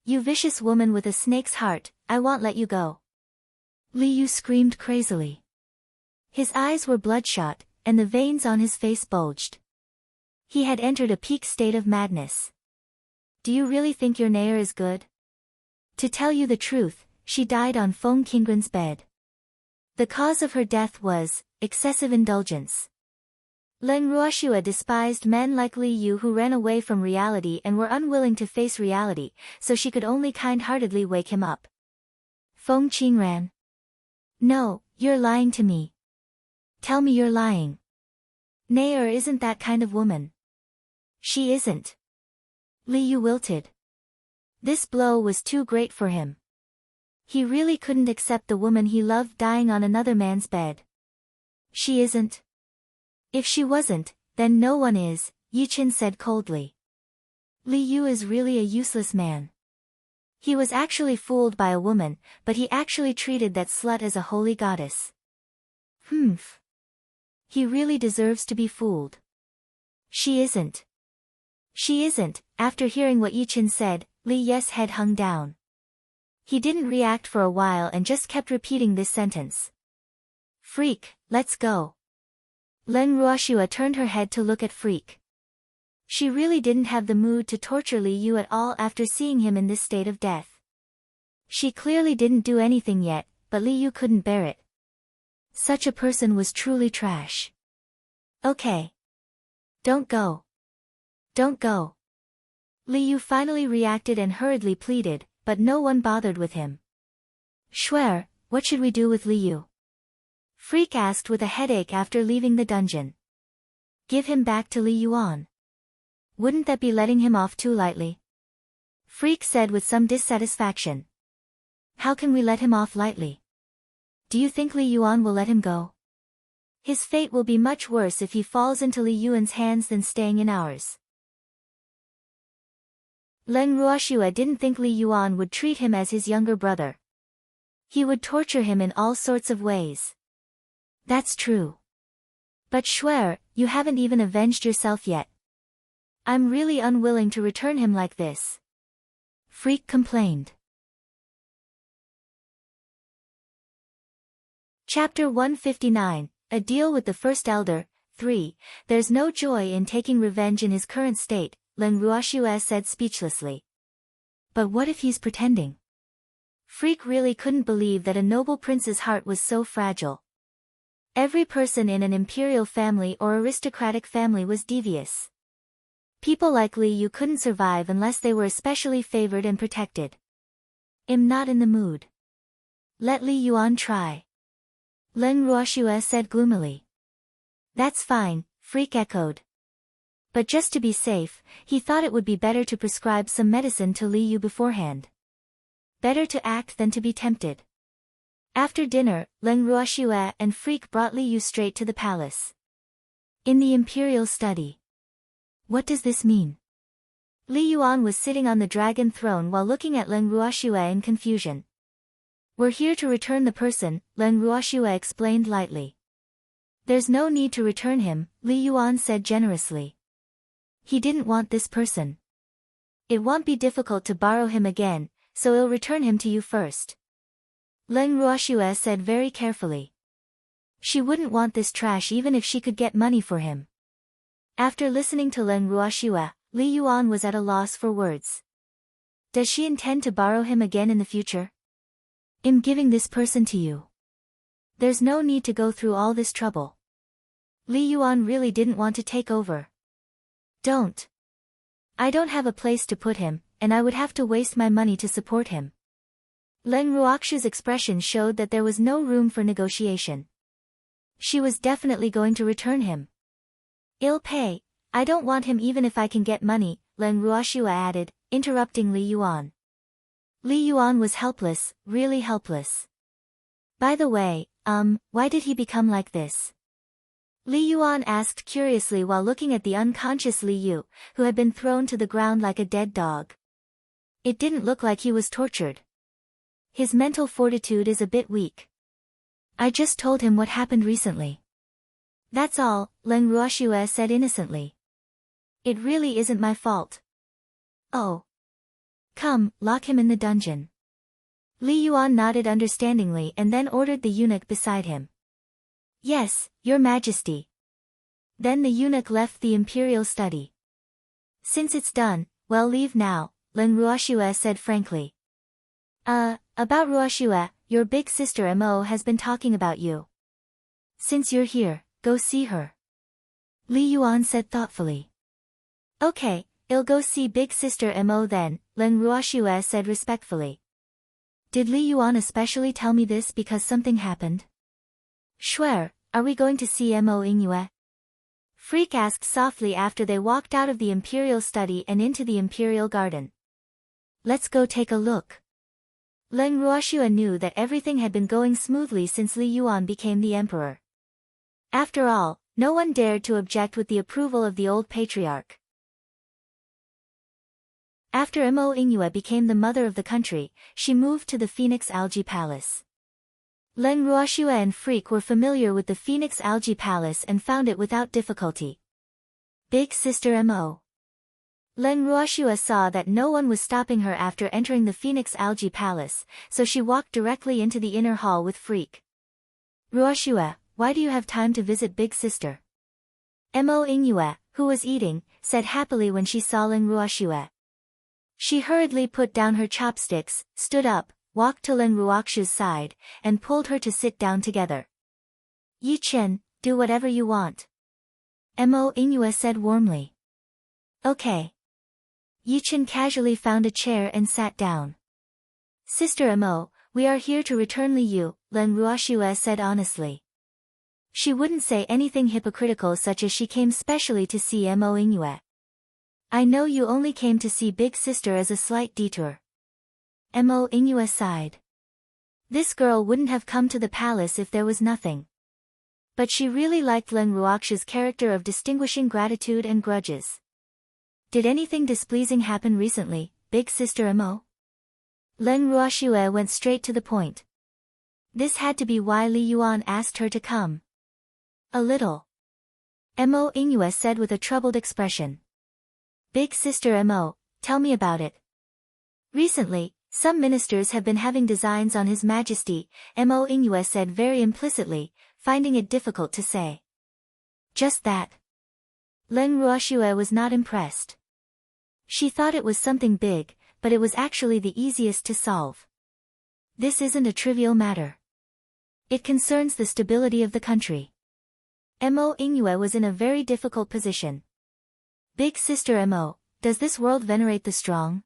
You vicious woman with a snake's heart, I won't let you go." Li Yu screamed crazily. His eyes were bloodshot, and the veins on his face bulged. He had entered a peak state of madness. Do you really think your Nair is good? To tell you the truth, she died on Feng Qingren's bed. The cause of her death was excessive indulgence. Len Ruoxue despised men like Li Yu who ran away from reality and were unwilling to face reality, so she could only kind-heartedly wake him up. Feng Qingren. No, you're lying to me. Tell me you're lying. Nair isn't that kind of woman. She isn't. Li Yu wilted. This blow was too great for him. He really couldn't accept the woman he loved dying on another man's bed. She isn't. If she wasn't, then no one is, Yiqin said coldly. Li Yu is really a useless man. He was actually fooled by a woman, but he actually treated that slut as a holy goddess. Humph. He really deserves to be fooled. She isn't. She isn't. After hearing what Yiqin said, Li Ye's head hung down. He didn't react for a while and just kept repeating this sentence. Freak, let's go. Len Ruoxue turned her head to look at Freak. She really didn't have the mood to torture Li Yu at all after seeing him in this state of death. She clearly didn't do anything yet, but Li Yu couldn't bear it. Such a person was truly trash. Okay. Don't go. Don't go. Li Yu finally reacted and hurriedly pleaded, but no one bothered with him. Shuer, what should we do with Li Yu? Freak asked with a headache after leaving the dungeon. Give him back to Li Yuan. Wouldn't that be letting him off too lightly? Freak said with some dissatisfaction. How can we let him off lightly? Do you think Li Yuan will let him go? His fate will be much worse if he falls into Li Yuan's hands than staying in ours. Len Ruoxue didn't think Li Yuan would treat him as his younger brother. He would torture him in all sorts of ways. That's true. But Shuer, you haven't even avenged yourself yet. I'm really unwilling to return him like this. Freak complained. Chapter 159, A Deal with the First Elder, 3. There's no joy in taking revenge in his current state, Len Ruoxue said speechlessly. But what if he's pretending? Freak really couldn't believe that a noble prince's heart was so fragile. Every person in an imperial family or aristocratic family was devious. People like Li Yu couldn't survive unless they were especially favored and protected. I'm not in the mood. Let Li Yuan try. Len Ruoxue said gloomily. That's fine, Freak echoed. But just to be safe, he thought it would be better to prescribe some medicine to Li Yu beforehand. Better to act than to be tempted. After dinner, Len Ruoxue and Freak brought Li Yu straight to the palace. In the imperial study. What does this mean? Li Yuan was sitting on the dragon throne while looking at Len Ruoxue in confusion. We're here to return the person, Len Ruoxue explained lightly. There's no need to return him, Li Yuan said generously. He didn't want this person. It won't be difficult to borrow him again, so I'll return him to you first. Len Ruoxue said very carefully. She wouldn't want this trash even if she could get money for him. After listening to Len Ruoxue, Li Yuan was at a loss for words. Does she intend to borrow him again in the future? I'm giving this person to you. There's no need to go through all this trouble. Li Yuan really didn't want to take over. Don't. I don't have a place to put him, and I would have to waste my money to support him. Len Ruoxue's expression showed that there was no room for negotiation. She was definitely going to return him. I'll pay. I don't want him even if I can get money, Len Ruoxue added, interrupting Li Yuan. Li Yuan was helpless, really helpless. By the way, why did he become like this? Li Yuan asked curiously while looking at the unconscious Li Yu, who had been thrown to the ground like a dead dog. It didn't look like he was tortured. His mental fortitude is a bit weak. I just told him what happened recently. That's all, Len Ruoxue said innocently. It really isn't my fault. Oh. Come, lock him in the dungeon. Li Yuan nodded understandingly and then ordered the eunuch beside him. Yes, Your Majesty. Then the eunuch left the imperial study. Since it's done, well, leave now, Len Ruoxue said frankly. About Ruoxue, your big sister Mo has been talking about you. Since you're here, go see her. Li Yuan said thoughtfully. Okay, I'll go see big sister Mo then, Len Ruoxue said respectfully. Did Li Yuan especially tell me this because something happened? Shuer, are we going to see Mo Ingyue? Freak asked softly after they walked out of the imperial study and into the imperial garden. Let's go take a look. Len Ruoxue knew that everything had been going smoothly since Li Yuan became the emperor. After all, no one dared to object with the approval of the old patriarch. After Mo Ingyue became the mother of the country, she moved to the Phoenix Algae Palace. Len Ruoxue and Freak were familiar with the Phoenix Algae Palace and found it without difficulty. Big Sister Mo. Len Ruoxue saw that no one was stopping her after entering the Phoenix Algae Palace, so she walked directly into the inner hall with Freak. Ruoxue, why do you have time to visit Big Sister? Mo Ingyue, who was eating, said happily when she saw Len Ruoxue. She hurriedly put down her chopsticks, stood up, walked to Len Ruoxue's side, and pulled her to sit down together. Yi Chen, do whatever you want. Mo Ingyue said warmly. Okay. Yi Chen casually found a chair and sat down. Sister Mo, we are here to return Li Yu, Len Ruoxue said honestly. She wouldn't say anything hypocritical such as she came specially to see Mo Ingyue. I know you only came to see Big Sister as a slight detour. Mo Ingyue sighed. This girl wouldn't have come to the palace if there was nothing. But she really liked Len Ruoxue's character of distinguishing gratitude and grudges. Did anything displeasing happen recently, Big Sister Mo? Len Ruoxue went straight to the point. This had to be why Li Yuan asked her to come. A little. Mo Ingyue said with a troubled expression. Big Sister Mo, tell me about it. Recently, some ministers have been having designs on His Majesty, Mo Ingyue said very implicitly, finding it difficult to say. Just that. Len Ruoxue was not impressed. She thought it was something big, but it was actually the easiest to solve. This isn't a trivial matter. It concerns the stability of the country. Mo Ingyue was in a very difficult position. Big Sister Mo, does this world venerate the strong?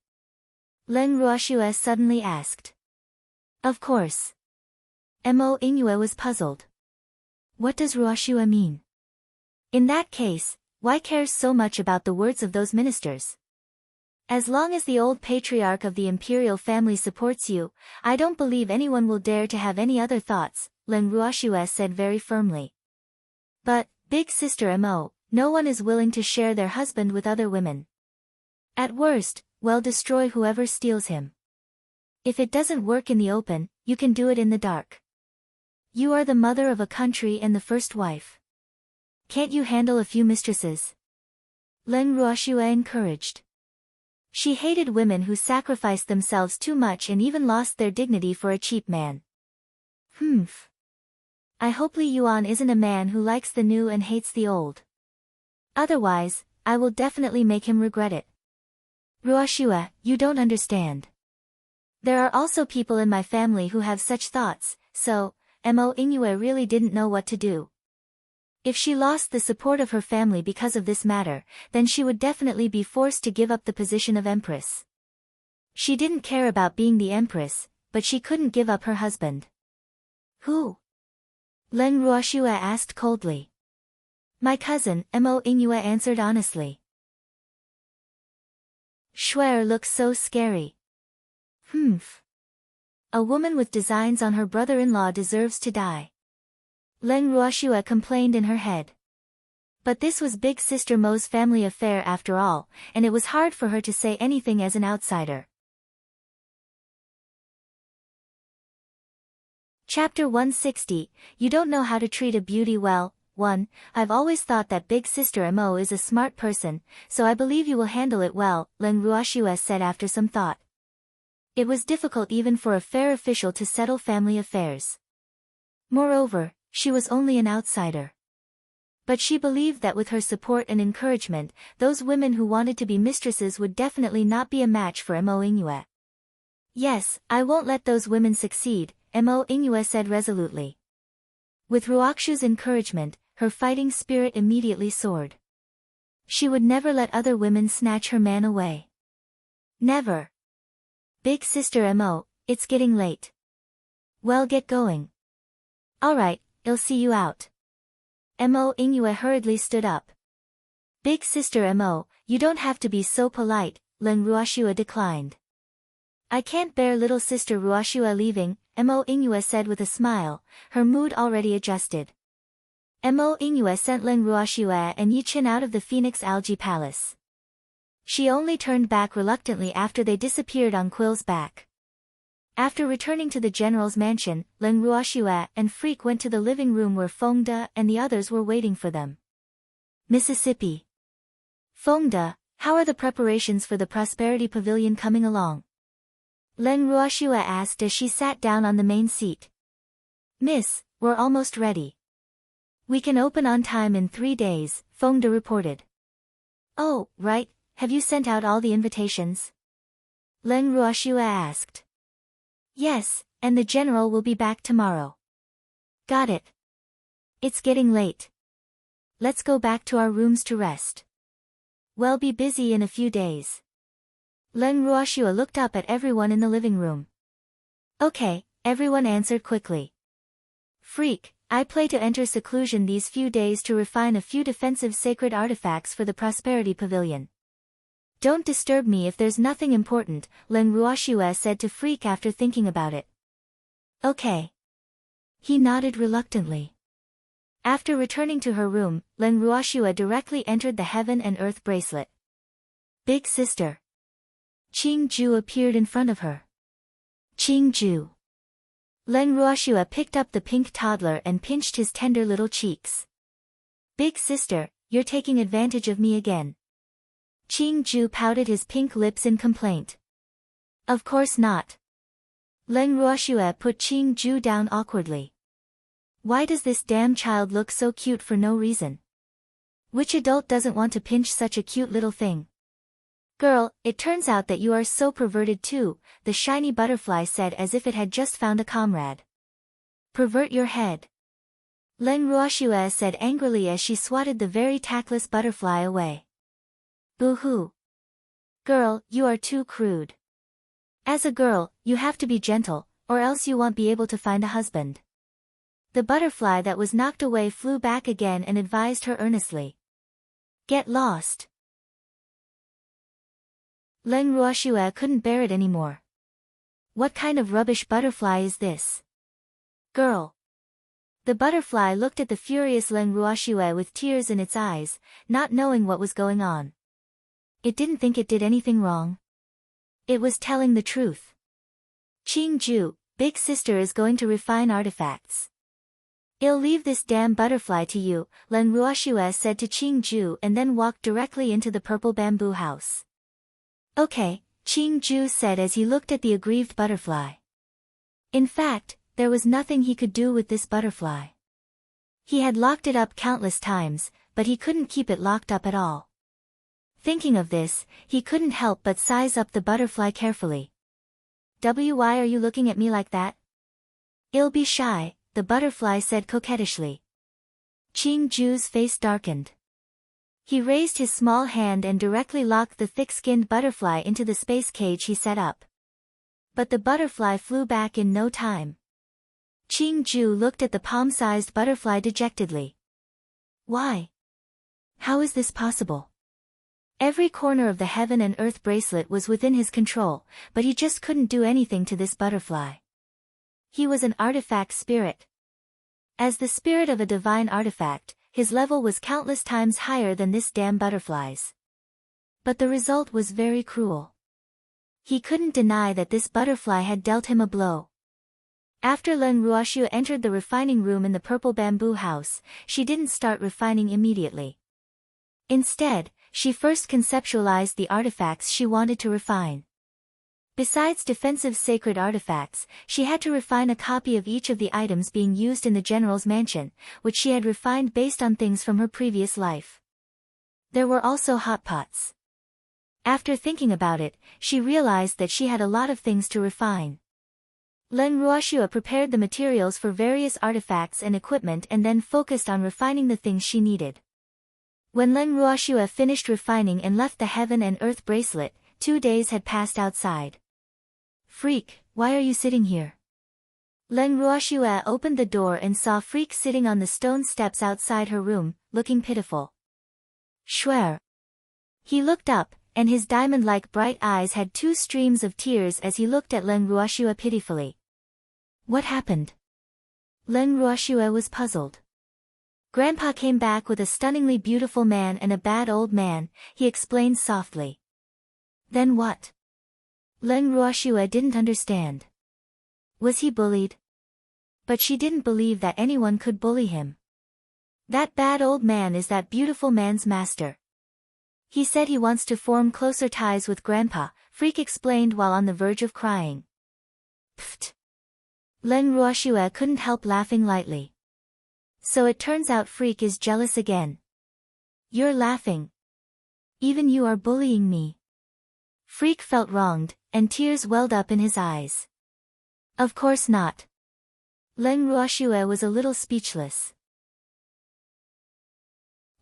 Len Ruoxue suddenly asked. Of course. Mo Ingyue was puzzled. What does Ruoxue mean? In that case, why cares so much about the words of those ministers? As long as the old patriarch of the imperial family supports you, I don't believe anyone will dare to have any other thoughts, Len Ruoxue said very firmly. But, Big Sister Mo, no one is willing to share their husband with other women. At worst, well, destroy whoever steals him. If it doesn't work in the open, you can do it in the dark. You are the mother of a country and the first wife. Can't you handle a few mistresses? Leng Ruoxue encouraged. She hated women who sacrificed themselves too much and even lost their dignity for a cheap man. Humph. I hope Li Yuan isn't a man who likes the new and hates the old. Otherwise, I will definitely make him regret it. Ruoxue, you don't understand. There are also people in my family who have such thoughts, so, Mo Ingyue really didn't know what to do. If she lost the support of her family because of this matter, then she would definitely be forced to give up the position of empress. She didn't care about being the empress, but she couldn't give up her husband. Who? Leng Ruoxue asked coldly. My cousin, Mo Ingyue answered honestly. Shuer looks so scary. Humph. A woman with designs on her brother-in-law deserves to die. Leng Ruoxue complained in her head. But this was Big Sister Mo's family affair after all, and it was hard for her to say anything as an outsider. Chapter 160, You Don't Know How to Treat a Beauty Well. 1. I've always thought that Big Sister Mo is a smart person, so I believe you will handle it well, Leng Ruoxue said after some thought. It was difficult even for a fair official to settle family affairs. Moreover, she was only an outsider. But she believed that with her support and encouragement, those women who wanted to be mistresses would definitely not be a match for Mo Ingyue. Yes, I won't let those women succeed, Mo Ingyue said resolutely. With Ruoxue's encouragement, her fighting spirit immediately soared. She would never let other women snatch her man away. Never. Big Sister Mo, it's getting late. Well, get going. Alright, I'll see you out. Mo Ingyue hurriedly stood up. Big Sister Mo, you don't have to be so polite, Leng Ruoxue declined. I can't bear little sister Ruoxue leaving, Mo Ingyue said with a smile, her mood already adjusted. Mo Ingyue sent Leng Ruoxue and Yi Qin out of the Phoenix Algae Palace. She only turned back reluctantly after they disappeared on Quill's back. After returning to the general's mansion, Leng Ruoxue and Freak went to the living room where Fengde and the others were waiting for them. Mississippi. Fengde, how are the preparations for the Prosperity Pavilion coming along? Leng Ruoxue asked as she sat down on the main seat. Miss, we're almost ready. We can open on time in 3 days, Fengde reported. Oh, right, have you sent out all the invitations? Leng Ruoxue asked. Yes, and the general will be back tomorrow. Got it. It's getting late. Let's go back to our rooms to rest. We'll be busy in a few days. Leng Ruoxue looked up at everyone in the living room. Okay, everyone answered quickly. Freak, I plan to enter seclusion these few days to refine a few defensive sacred artifacts for the Prosperity Pavilion. Don't disturb me if there's nothing important, Leng Ruoxue said to Freak after thinking about it. Okay. He nodded reluctantly. After returning to her room, Leng Ruoxue directly entered the Heaven and Earth bracelet. Big Sister. Qing Ju appeared in front of her. Qing Ju. Leng Ruoxue picked up the pink toddler and pinched his tender little cheeks. Big Sister, you're taking advantage of me again. Qing Ju pouted his pink lips in complaint. Of course not. Leng Ruoxue put Qing Ju down awkwardly. Why does this damn child look so cute for no reason? Which adult doesn't want to pinch such a cute little thing? Girl, it turns out that you are so perverted too, the shiny butterfly said as if it had just found a comrade. Pervert your head. Leng Ruoxue said angrily as she swatted the very tactless butterfly away. Boo-hoo. Girl, you are too crude. As a girl, you have to be gentle, or else you won't be able to find a husband. The butterfly that was knocked away flew back again and advised her earnestly. Get lost. Leng Ruoxue couldn't bear it anymore. What kind of rubbish butterfly is this? Girl. The butterfly looked at the furious Leng Ruoxue with tears in its eyes, not knowing what was going on. It didn't think it did anything wrong. It was telling the truth. Qingju, big sister is going to refine artifacts. I'll leave this damn butterfly to you, Len Ruoxue said to Qingju and then walked directly into the purple bamboo house. Okay, Qingju said as he looked at the aggrieved butterfly. In fact, there was nothing he could do with this butterfly. He had locked it up countless times, but he couldn't keep it locked up at all. Thinking of this, he couldn't help but size up the butterfly carefully. Why are you looking at me like that? I'll be shy, the butterfly said coquettishly. Qingju's face darkened. He raised his small hand and directly locked the thick-skinned butterfly into the space cage he set up. But the butterfly flew back in no time. Qingju looked at the palm-sized butterfly dejectedly. Why? How is this possible? Every corner of the heaven and earth bracelet was within his control, but he just couldn't do anything to this butterfly. He was an artifact spirit. As the spirit of a divine artifact, his level was countless times higher than this damn butterfly's. But the result was very cruel. He couldn't deny that this butterfly had dealt him a blow. After Len Ruoxue entered the refining room in the purple bamboo house, she didn't start refining immediately. Instead, she first conceptualized the artifacts she wanted to refine. Besides defensive sacred artifacts, she had to refine a copy of each of the items being used in the general's mansion, which she had refined based on things from her previous life. There were also hot pots. After thinking about it, she realized that she had a lot of things to refine. Len Ruoxue prepared the materials for various artifacts and equipment and then focused on refining the things she needed. When Len Ruoxue finished refining and left the heaven and earth bracelet, 2 days had passed outside. Freak, why are you sitting here? Len Ruoxue opened the door and saw Freak sitting on the stone steps outside her room, looking pitiful. Schwer. He looked up, and his diamond-like bright eyes had 2 streams of tears as he looked at Len Ruoxue pitifully. What happened? Len Ruoxue was puzzled. Grandpa came back with a stunningly beautiful man and a bad old man, he explained softly. Then what? Len Ruoxue didn't understand. Was he bullied? But she didn't believe that anyone could bully him. That bad old man is that beautiful man's master. He said he wants to form closer ties with Grandpa, Freak explained while on the verge of crying. Pfft. Len Ruoxue couldn't help laughing lightly. So it turns out Freak is jealous again. You're laughing. Even you are bullying me. Freak felt wronged, and tears welled up in his eyes. Of course not. Len Ruoxue was a little speechless.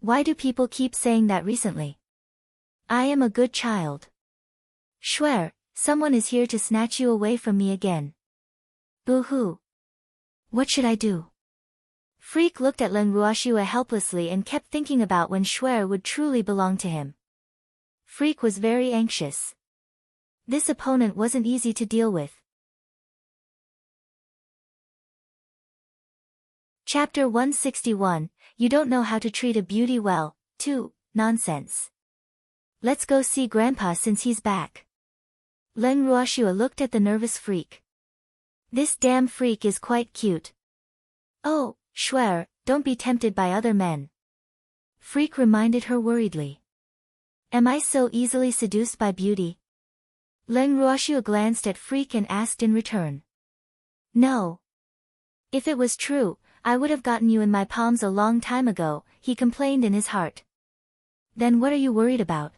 Why do people keep saying that recently? I am a good child. Schwer, someone is here to snatch you away from me again. Boo-hoo. What should I do? Freak looked at Len Ruoxue helplessly and kept thinking about when Schwer would truly belong to him. Freak was very anxious. This opponent wasn't easy to deal with. Chapter 161, You Don't Know How to Treat a Beauty Well, 2, Nonsense. Let's go see Grandpa since he's back. Len Ruoxue looked at the nervous Freak. This damn Freak is quite cute. Oh, Schwer, don't be tempted by other men. Freak reminded her worriedly. Am I so easily seduced by beauty? Len Ruoxue glanced at Freak and asked in return. No. If it was true, I would have gotten you in my palms a long time ago, he complained in his heart. Then what are you worried about?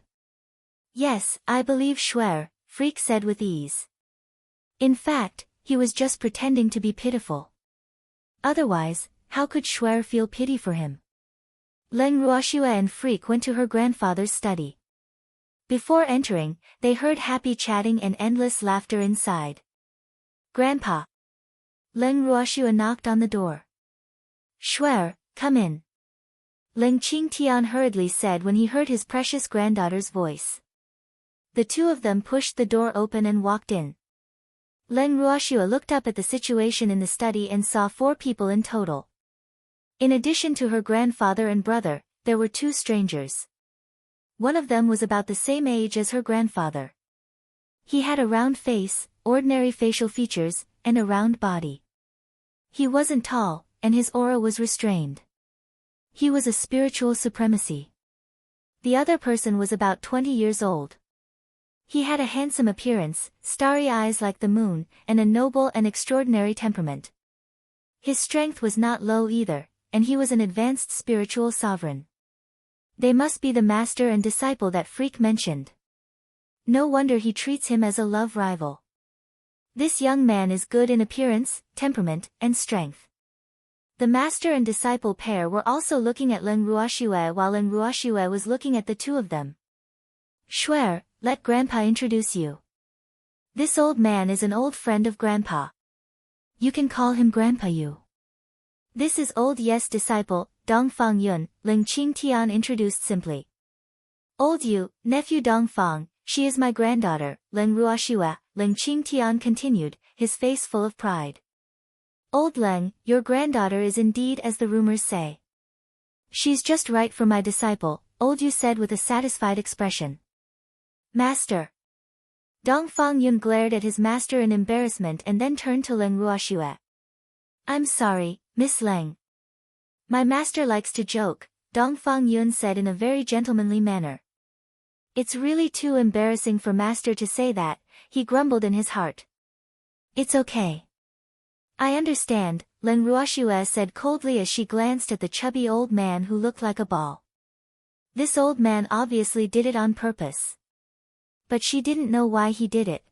Yes, I believe Schwer, Freak said with ease. In fact, he was just pretending to be pitiful. Otherwise, how could Schwer feel pity for him? Len Ruoxue and Freak went to her grandfather's study. Before entering, they heard happy chatting and endless laughter inside. Grandpa. Len Ruoxue knocked on the door. Schwer, come in. Len Qingtian hurriedly said when he heard his precious granddaughter's voice. The two of them pushed the door open and walked in. Len Ruoxue looked up at the situation in the study and saw 4 people in total. In addition to her grandfather and brother, there were 2 strangers. One of them was about the same age as her grandfather. He had a round face, ordinary facial features, and a round body. He wasn't tall, and his aura was restrained. He was a spiritual supremacy. The other person was about 20 years old. He had a handsome appearance, starry eyes like the moon, and a noble and extraordinary temperament. His strength was not low either, and he was an advanced spiritual sovereign. They must be the master and disciple that Freak mentioned. No wonder he treats him as a love rival. This young man is good in appearance, temperament, and strength. The master and disciple pair were also looking at Leng Ruoxue while Leng Ruoxue was looking at the two of them. Shuer, let Grandpa introduce you. This old man is an old friend of Grandpa. You can call him Grandpa Yu. This is old Ye's disciple, Dongfang Yun, Ling Qingtian introduced simply. Old Yu, nephew Dongfang, she is my granddaughter, Leng Ruoxue, Ling Qingtian continued, his face full of pride. Old Leng, your granddaughter is indeed as the rumors say. She's just right for my disciple, Old Yu said with a satisfied expression. Master. Dongfang Yun glared at his master in embarrassment and then turned to Leng Ruoxue. I'm sorry, Miss Leng. My master likes to joke, Dongfang Yun said in a very gentlemanly manner. It's really too embarrassing for master to say that, he grumbled in his heart. It's okay. I understand, Leng Ruoxue said coldly as she glanced at the chubby old man who looked like a ball. This old man obviously did it on purpose. But she didn't know why he did it.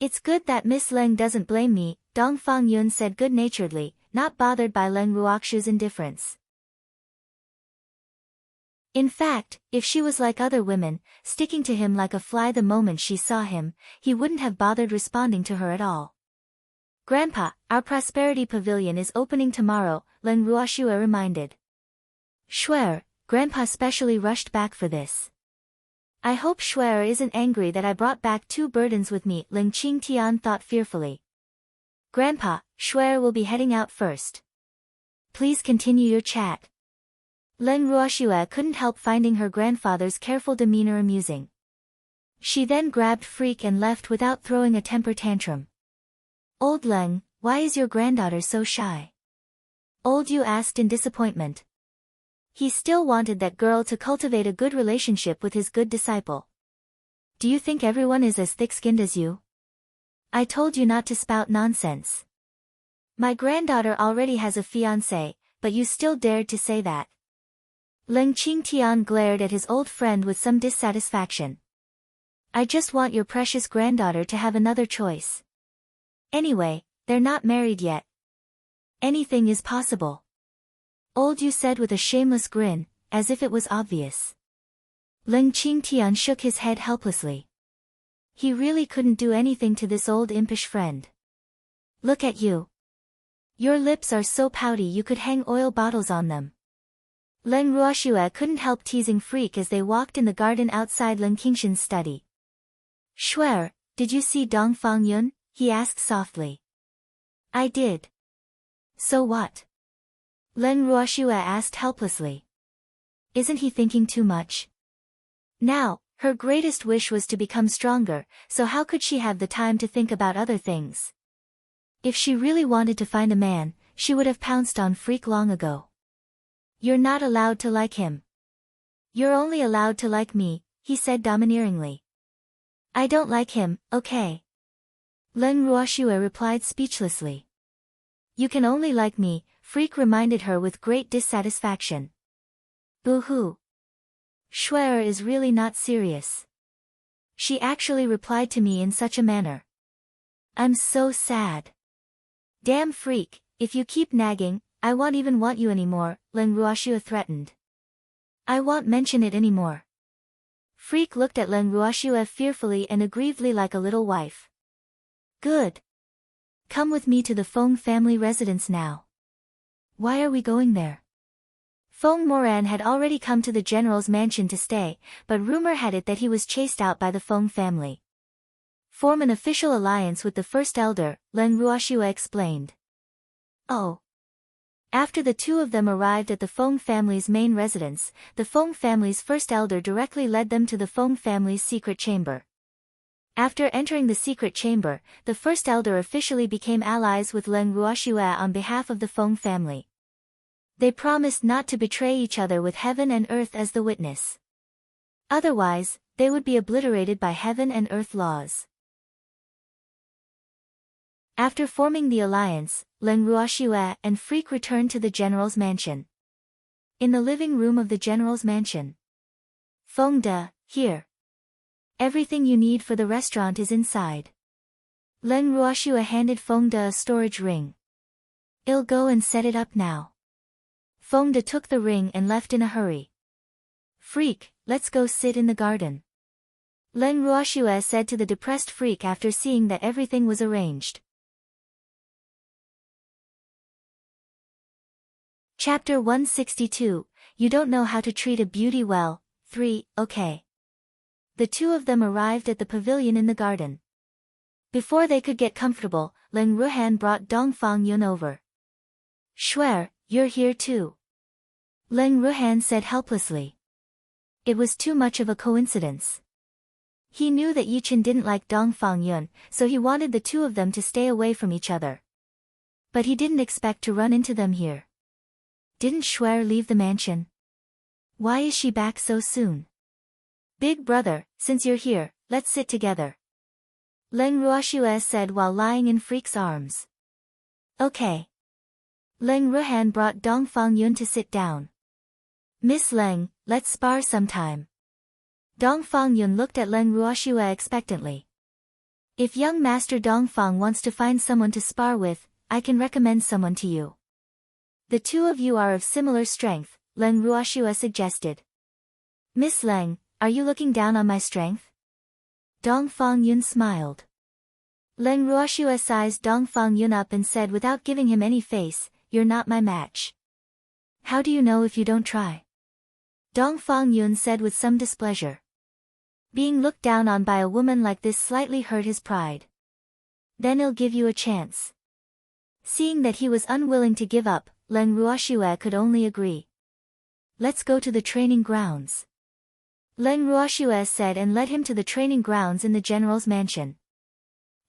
It's good that Miss Leng doesn't blame me, Dongfang Yun said good-naturedly, not bothered by Leng Ruoxue's indifference. In fact, if she was like other women, sticking to him like a fly the moment she saw him, he wouldn't have bothered responding to her at all. Grandpa, our prosperity pavilion is opening tomorrow, Leng Ruoxue reminded. Shuer, Grandpa specially rushed back for this. I hope Shuer isn't angry that I brought back 2 burdens with me, Ling Qingtian thought fearfully. Grandpa, Shuer will be heading out first. Please continue your chat. Leng Ruoxue couldn't help finding her grandfather's careful demeanor amusing. She then grabbed Freak and left without throwing a temper tantrum. Old Leng, why is your granddaughter so shy? Old Yu asked in disappointment. He still wanted that girl to cultivate a good relationship with his good disciple. Do you think everyone is as thick-skinned as you? I told you not to spout nonsense. My granddaughter already has a fiancé, but you still dared to say that. Leng Qingtian glared at his old friend with some dissatisfaction. I just want your precious granddaughter to have another choice. Anyway, they're not married yet. Anything is possible. Old Yu said with a shameless grin, as if it was obvious. Leng Qingtian shook his head helplessly. He really couldn't do anything to this old impish friend. Look at you. Your lips are so pouty you could hang oil bottles on them. Leng Ruoxue couldn't help teasing Freak as they walked in the garden outside Leng Qingshan's study. Shuer, did you see Dongfang Yun? He asked softly. I did. So what? Leng Ruoxue asked helplessly. Isn't he thinking too much? Now, her greatest wish was to become stronger, so how could she have the time to think about other things? If she really wanted to find a man, she would have pounced on Freak long ago. You're not allowed to like him. You're only allowed to like me, he said domineeringly. I don't like him, okay. Leng Ruoxue replied speechlessly. You can only like me, Freak reminded her with great dissatisfaction. Boo-hoo. Shuer is really not serious. She actually replied to me in such a manner. I'm so sad. Damn Freak, if you keep nagging, I won't even want you anymore, Leng Ruoxue threatened. I won't mention it anymore. Freak looked at Leng Ruoxue fearfully and aggrievedly like a little wife. Good. Come with me to the Feng family residence now. Why are we going there? Feng Moran had already come to the general's mansion to stay, but rumor had it that he was chased out by the Feng family. Form an official alliance with the first elder, Leng Ruoxue explained. Oh. After the two of them arrived at the Feng family's main residence, the Feng family's first elder directly led them to the Feng family's secret chamber. After entering the secret chamber, the first elder officially became allies with Leng Ruoxue on behalf of the Feng family. They promised not to betray each other with heaven and earth as the witness. Otherwise, they would be obliterated by heaven and earth laws. After forming the alliance, Leng Ruoxue and Freak returned to the general's mansion. In the living room of the general's mansion. Feng De, here. Everything you need for the restaurant is inside. Leng Ruoxue handed Feng De a storage ring. I'll go and set it up now. Feng De took the ring and left in a hurry. Freak, let's go sit in the garden. Leng Ruoxue said to the depressed Freak after seeing that everything was arranged. Chapter 162, You Don't Know How to Treat a Beauty Well, 3, okay. The two of them arrived at the pavilion in the garden. Before they could get comfortable, Leng Ruhan brought Dongfang Yun over. Shuer, you're here too. Leng Ruhan said helplessly. It was too much of a coincidence. He knew that Yichen didn't like Dongfang Yun, so he wanted the two of them to stay away from each other. But he didn't expect to run into them here. Didn't Shuer leave the mansion? Why is she back so soon? Big brother, since you're here, let's sit together. Leng Ruoxue said while lying in Freak's arms. Okay. Leng Ruhan brought Dongfang Yun to sit down. Miss Leng, let's spar sometime. Dongfang Yun looked at Leng Ruoxue expectantly. If young Master Dongfang wants to find someone to spar with, I can recommend someone to you. The two of you are of similar strength, Leng Ruoxue suggested. Miss Leng, are you looking down on my strength? Dongfang Yun smiled. Leng Ruoxue sized Dongfang Yun up and said without giving him any face, you're not my match. How do you know if you don't try? Dongfang Yun said with some displeasure. Being looked down on by a woman like this slightly hurt his pride. Then I'll give you a chance. Seeing that he was unwilling to give up, Leng Ruoxue could only agree. Let's go to the training grounds. Leng Ruoxue said and led him to the training grounds in the general's mansion.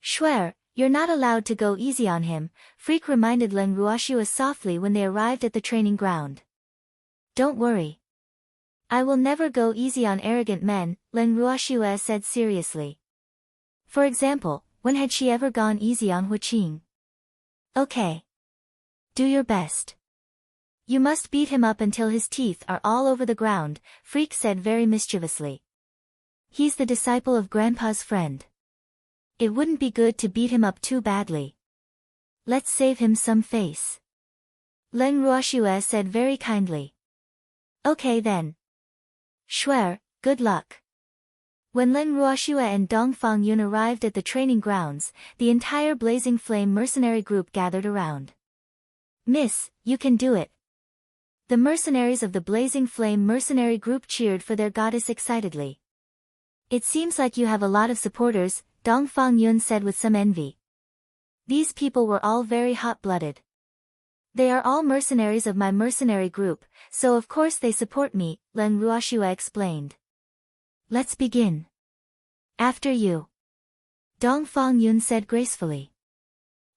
Shuer, you're not allowed to go easy on him, Freak reminded Leng Ruoxue softly when they arrived at the training ground. Don't worry. I will never go easy on arrogant men, Leng Ruoxue said seriously. For example, when had she ever gone easy on Huqing? Okay. Do your best. You must beat him up until his teeth are all over the ground, Freak said very mischievously. He's the disciple of Grandpa's friend. It wouldn't be good to beat him up too badly. Let's save him some face. Leng Ruoxue said very kindly. Okay then. Shuer, good luck. When Leng Ruoxue and Dongfang Yun arrived at the training grounds, the entire Blazing Flame mercenary group gathered around. Miss, you can do it. The mercenaries of the Blazing Flame mercenary group cheered for their goddess excitedly. It seems like you have a lot of supporters, Dongfang Yun said with some envy. These people were all very hot-blooded. They are all mercenaries of my mercenary group, so of course they support me, Leng Ruoxue explained. Let's begin. After you. Dongfang Yun said gracefully.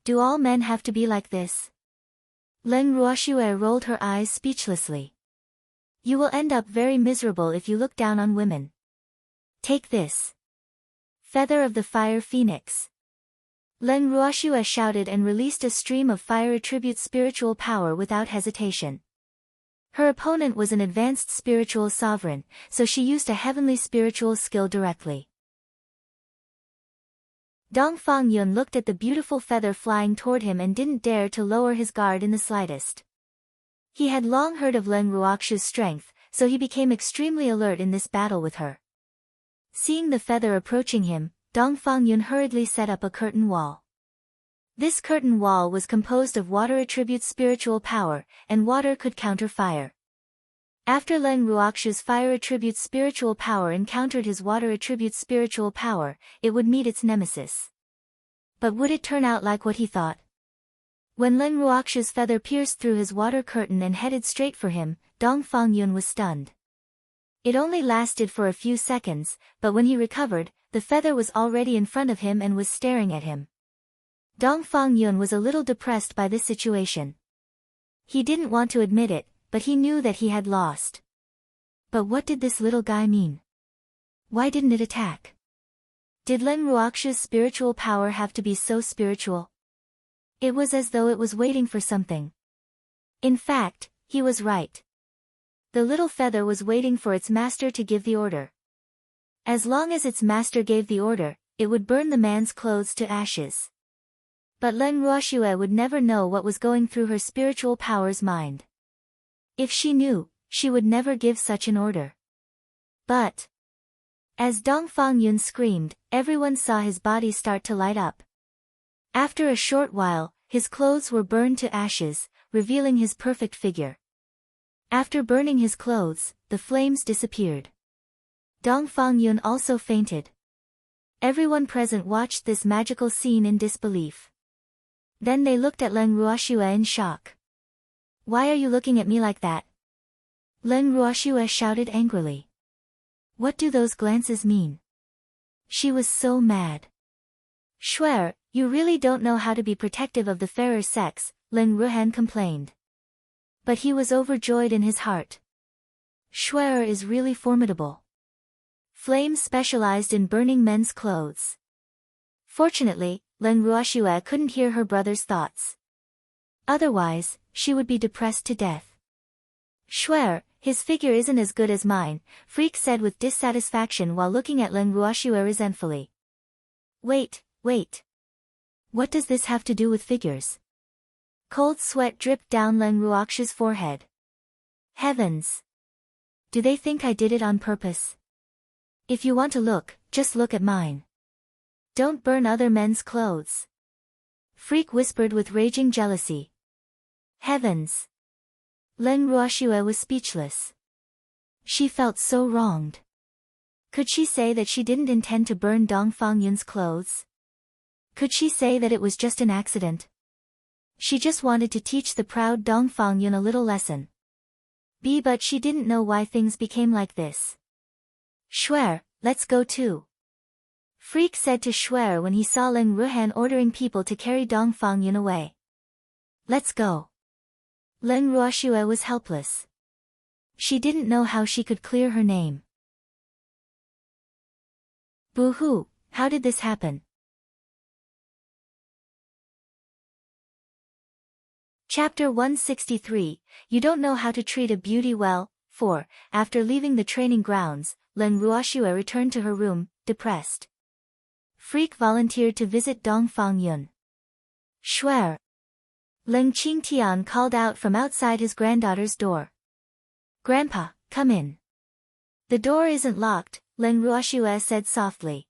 Do all men have to be like this? Leng Ruoxue rolled her eyes speechlessly. You will end up very miserable if you look down on women. Take this. Feather of the Fire Phoenix. Leng Ruoxue shouted and released a stream of fire attribute spiritual power without hesitation. Her opponent was an advanced spiritual sovereign, so she used a heavenly spiritual skill directly. Dongfang Yun looked at the beautiful feather flying toward him and didn't dare to lower his guard in the slightest. He had long heard of Leng Ruoxue's strength, so he became extremely alert in this battle with her. Seeing the feather approaching him, Dongfang Yun hurriedly set up a curtain wall. This curtain wall was composed of water attribute spiritual power, and water could counter fire. After Leng Ruoxue's fire attribute spiritual power encountered his water attribute spiritual power, it would meet its nemesis. But would it turn out like what he thought? When Leng Ruoxue's feather pierced through his water curtain and headed straight for him, Dongfang Yun was stunned. It only lasted for a few seconds, but when he recovered, the feather was already in front of him and was staring at him. Dongfang Yun was a little depressed by this situation. He didn't want to admit it, but he knew that he had lost. But what did this little guy mean? Why didn't it attack? Did Leng Ruoxu's spiritual power have to be so spiritual? It was as though it was waiting for something. In fact, he was right. The little feather was waiting for its master to give the order. As long as its master gave the order, it would burn the man's clothes to ashes. But Leng Ruoxue would never know what was going through her spiritual power's mind. If she knew, she would never give such an order. But as Dongfang Yun screamed, everyone saw his body start to light up. After a short while, his clothes were burned to ashes, revealing his perfect figure. After burning his clothes, the flames disappeared. Dongfang Yun also fainted. Everyone present watched this magical scene in disbelief. Then they looked at Leng Ruoxue in shock. "Why are you looking at me like that?" Leng Ruoxue shouted angrily. "What do those glances mean?" She was so mad. "Shuer, you really don't know how to be protective of the fairer sex," Leng Ruhan complained. But he was overjoyed in his heart. Shuer is really formidable. Flame specialized in burning men's clothes. Fortunately, Leng Ruoxue couldn't hear her brother's thoughts. Otherwise, she would be depressed to death. "Shuer, his figure isn't as good as mine," Freak said with dissatisfaction while looking at Leng Ruoxue resentfully. Wait. What does this have to do with figures?" Cold sweat dripped down Leng Ruoxue's forehead. Heavens! Do they think I did it on purpose? If you want to look, just look at mine. Don't burn other men's clothes. Freak whispered with raging jealousy. Heavens! Leng Ruoxue was speechless. She felt so wronged. Could she say that she didn't intend to burn Dongfang Yun's clothes? Could she say that it was just an accident? She just wanted to teach the proud Dongfang Yun a little lesson. But she didn't know why things became like this. "Shuer, let's go too." Freak said to Shuer when he saw Leng Ruhan ordering people to carry Dongfang Yun away. "Let's go." Leng Ruoxue was helpless. She didn't know how she could clear her name. Boo-hoo, how did this happen? Chapter 163, You Don't Know How to Treat a Beauty Well. 4. After leaving the training grounds, Leng Ruoxue returned to her room, depressed. Freak volunteered to visit Dongfang Yun. "Shuer!" Leng Qingtian called out from outside his granddaughter's door. "Grandpa, come in." "The door isn't locked," Leng Ruoxue said softly.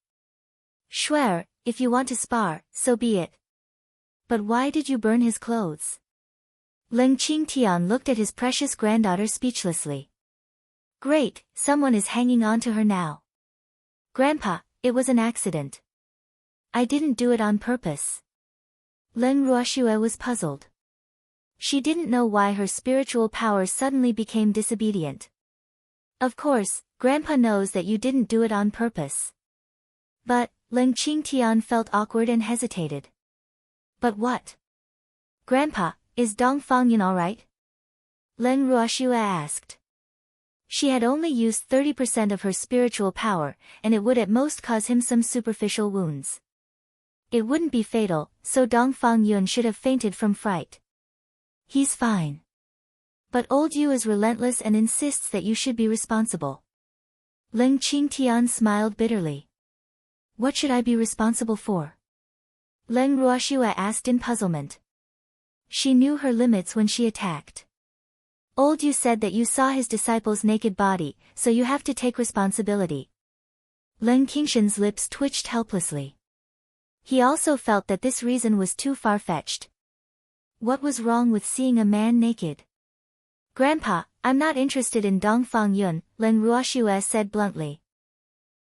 "Shuer, if you want to spar, so be it. But why did you burn his clothes?" Leng Qingtian looked at his precious granddaughter speechlessly. "Great, someone is hanging on to her now." "Grandpa, it was an accident. I didn't do it on purpose." Leng Ruoxue was puzzled. She didn't know why her spiritual power suddenly became disobedient. "Of course, Grandpa knows that you didn't do it on purpose." But Leng Qingtian felt awkward and hesitated. "But what?" "Grandpa, is Dongfang Yun alright?" Leng Ruoxue asked. She had only used 30% of her spiritual power, and it would at most cause him some superficial wounds. It wouldn't be fatal, so Dongfang Yun should have fainted from fright. "He's fine. But old Yu is relentless and insists that you should be responsible." Leng Qingtian smiled bitterly. "What should I be responsible for?" Leng Ruoxue asked in puzzlement. She knew her limits when she attacked. "Old Yu said that you saw his disciple's naked body, so you have to take responsibility." Leng Qingshan's lips twitched helplessly. He also felt that this reason was too far-fetched. What was wrong with seeing a man naked? "Grandpa, I'm not interested in Dongfang Yun," Leng Ruoxue said bluntly.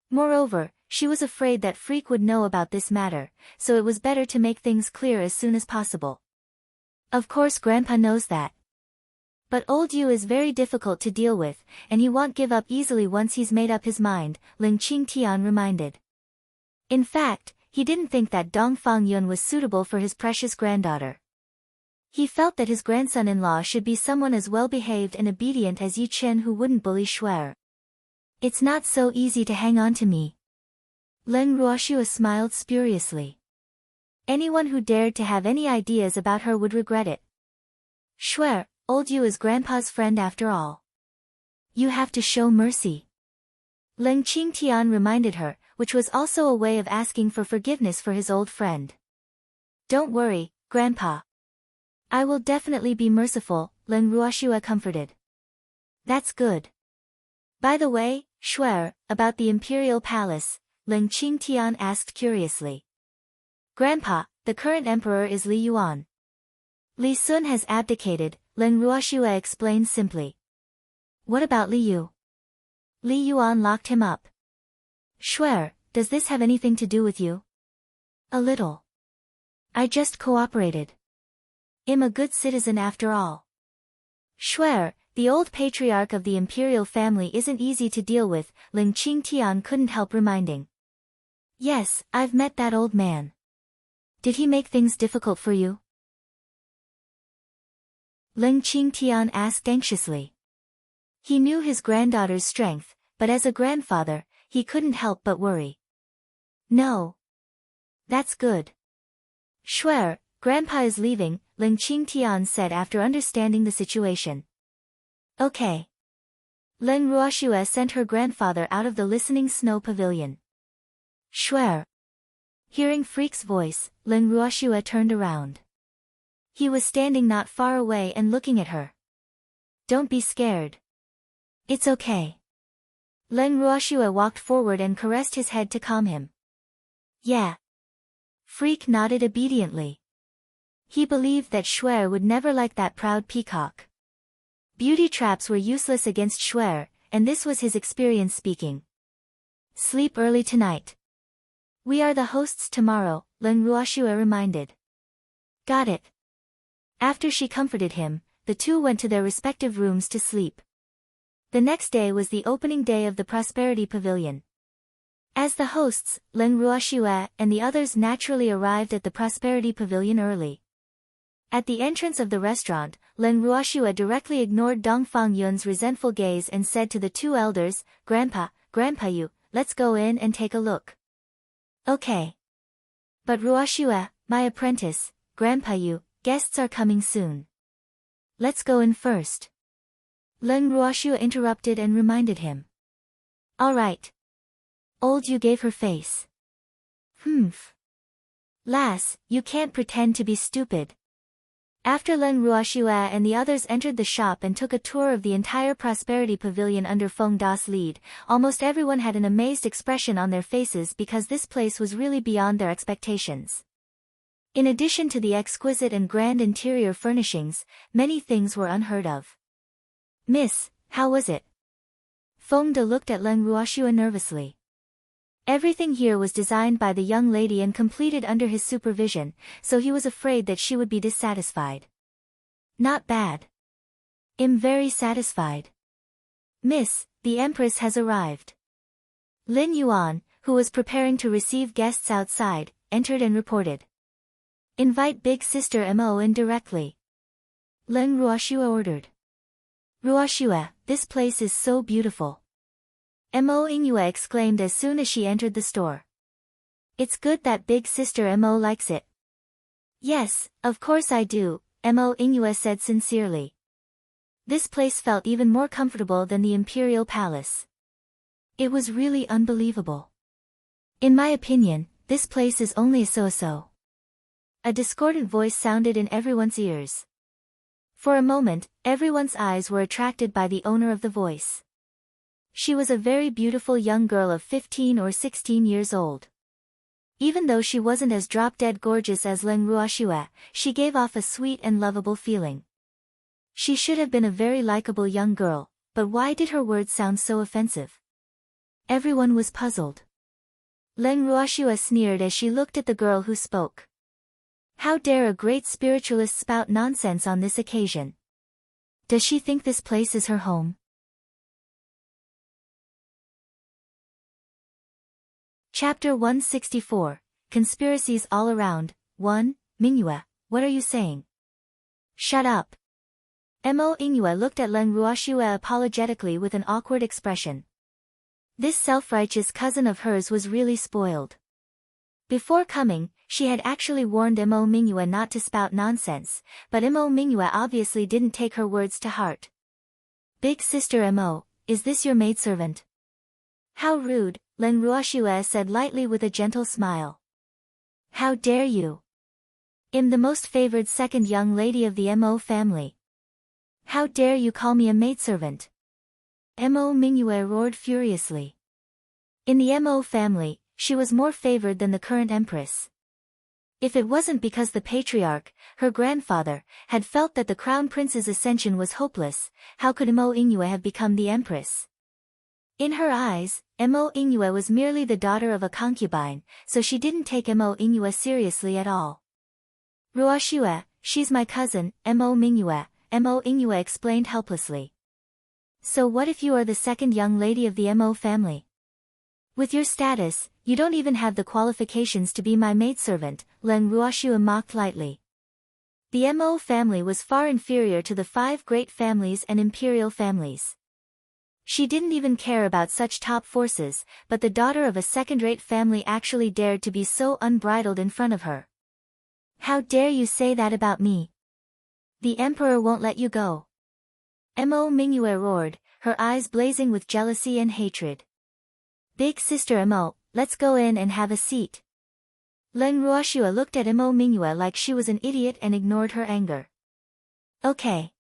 Moreover, she was afraid that Freak would know about this matter, so it was better to make things clear as soon as possible. "Of course Grandpa knows that. But old Yu is very difficult to deal with, and he won't give up easily once he's made up his mind," Leng Qingtian reminded. In fact, he didn't think that Dongfang Yun was suitable for his precious granddaughter. He felt that his grandson-in-law should be someone as well-behaved and obedient as Yi Chen, who wouldn't bully Shuer. It's not so easy to hang on to me. Leng Ruoxue smiled spuriously. Anyone who dared to have any ideas about her would regret it. Shuer, old Yu is grandpa's friend after all. You have to show mercy. Leng Qingtian reminded her, which was also a way of asking for forgiveness for his old friend. Don't worry, Grandpa. I will definitely be merciful, Leng Ruoxue comforted. That's good. By the way, Shuer, about the imperial palace, Leng Qingtian asked curiously. Grandpa, the current emperor is Li Yuan. Li Sun has abdicated, Leng Ruoxue explained simply. What about Li Yu? Li Yuan locked him up. Shuer, does this have anything to do with you? A little. I just cooperated. I'm a good citizen after all. Shuer, the old patriarch of the imperial family, isn't easy to deal with, Leng Qingtian couldn't help reminding. Yes, I've met that old man. Did he make things difficult for you? Leng Qingtian asked anxiously. He knew his granddaughter's strength, but as a grandfather, he couldn't help but worry. No. That's good. Shuer, Grandpa is leaving, Leng Qingtian said after understanding the situation. Okay. Leng Ruoxue sent her grandfather out of the listening snow pavilion. Shuer. Hearing Freak's voice, Leng Ruoxue turned around. He was standing not far away and looking at her. Don't be scared. It's okay. Leng Ruoxue walked forward and caressed his head to calm him. Yeah. Freak nodded obediently. He believed that Shuer would never like that proud peacock. Beauty traps were useless against Shuer, and this was his experience speaking. Sleep early tonight. We are the hosts tomorrow, Leng Ruoxue reminded. Got it. After she comforted him, the two went to their respective rooms to sleep. The next day was the opening day of the Prosperity Pavilion. As the hosts, Leng Ruoxue and the others naturally arrived at the Prosperity Pavilion early. At the entrance of the restaurant, Leng Ruoxue directly ignored Dongfang Yun's resentful gaze and said to the two elders, Grandpa Yu, let's go in and take a look. Okay. But Ruoxue, my apprentice, Grandpa Yu, guests are coming soon. Let's go in first. Leng Ruoxue interrupted and reminded him. All right. Old Yu gave her face. Humph. Lass, you can't pretend to be stupid. After Leng Ruoxue and the others entered the shop and took a tour of the entire Prosperity Pavilion under Feng Da's lead, almost everyone had an amazed expression on their faces because this place was really beyond their expectations. In addition to the exquisite and grand interior furnishings, many things were unheard of. Miss, how was it? Feng Da looked at Leng Ruoxue nervously. Everything here was designed by the young lady and completed under his supervision, so he was afraid that she would be dissatisfied. Not bad. I'm very satisfied. Miss, the Empress has arrived. Lin Yuan, who was preparing to receive guests outside, entered and reported. Invite big sister Mo in directly. Leng Ruoxue ordered. Ruoxue, this place is so beautiful. Mo Ingyue exclaimed as soon as she entered the store. It's good that big sister Mo likes it. Yes, of course I do, Mo Ingyue said sincerely. This place felt even more comfortable than the Imperial Palace. It was really unbelievable. In my opinion, this place is only a so-so. A discordant voice sounded in everyone's ears. For a moment, everyone's eyes were attracted by the owner of the voice. She was a very beautiful young girl of 15 or 16 years old. Even though she wasn't as drop-dead gorgeous as Leng Ruoxue, she gave off a sweet and lovable feeling. She should have been a very likable young girl, but why did her words sound so offensive? Everyone was puzzled. Leng Ruoxue sneered as she looked at the girl who spoke. How dare a great spiritualist spout nonsense on this occasion? Does she think this place is her home? Chapter 164, Conspiracies All Around. 1. Mingyue, what are you saying? Shut up. Mo Ingyue looked at Leng Ruoxue apologetically with an awkward expression. This self-righteous cousin of hers was really spoiled. Before coming, she had actually warned Mo Mingyue not to spout nonsense, but Mo Mingyue obviously didn't take her words to heart. Big sister Mo, is this your maidservant? How rude, Leng Ruoxue said lightly with a gentle smile. How dare you? I'm the most favored second young lady of the Mo family. How dare you call me a maidservant? Mo Mingyue roared furiously. In the Mo family, she was more favored than the current empress. If it wasn't because the patriarch, her grandfather, had felt that the crown prince's ascension was hopeless, how could Mo Ingyue have become the empress? In her eyes, Mo Ingyue was merely the daughter of a concubine, so she didn't take Mo Ingyue seriously at all. Ruoxue, she's my cousin, Mo Mingyue, Mo Ingyue explained helplessly. So what if you are the second young lady of the Mo family? With your status, you don't even have the qualifications to be my maidservant, Leng Ruoxue mocked lightly. The Mo family was far inferior to the 5 great families and imperial families. She didn't even care about such top forces, but the daughter of a second-rate family actually dared to be so unbridled in front of her. How dare you say that about me? The emperor won't let you go. Mo Mingyue roared, her eyes blazing with jealousy and hatred. Big sister Mo, let's go in and have a seat. Leng Ruoxue looked at Mo Mingyue like she was an idiot and ignored her anger. Okay.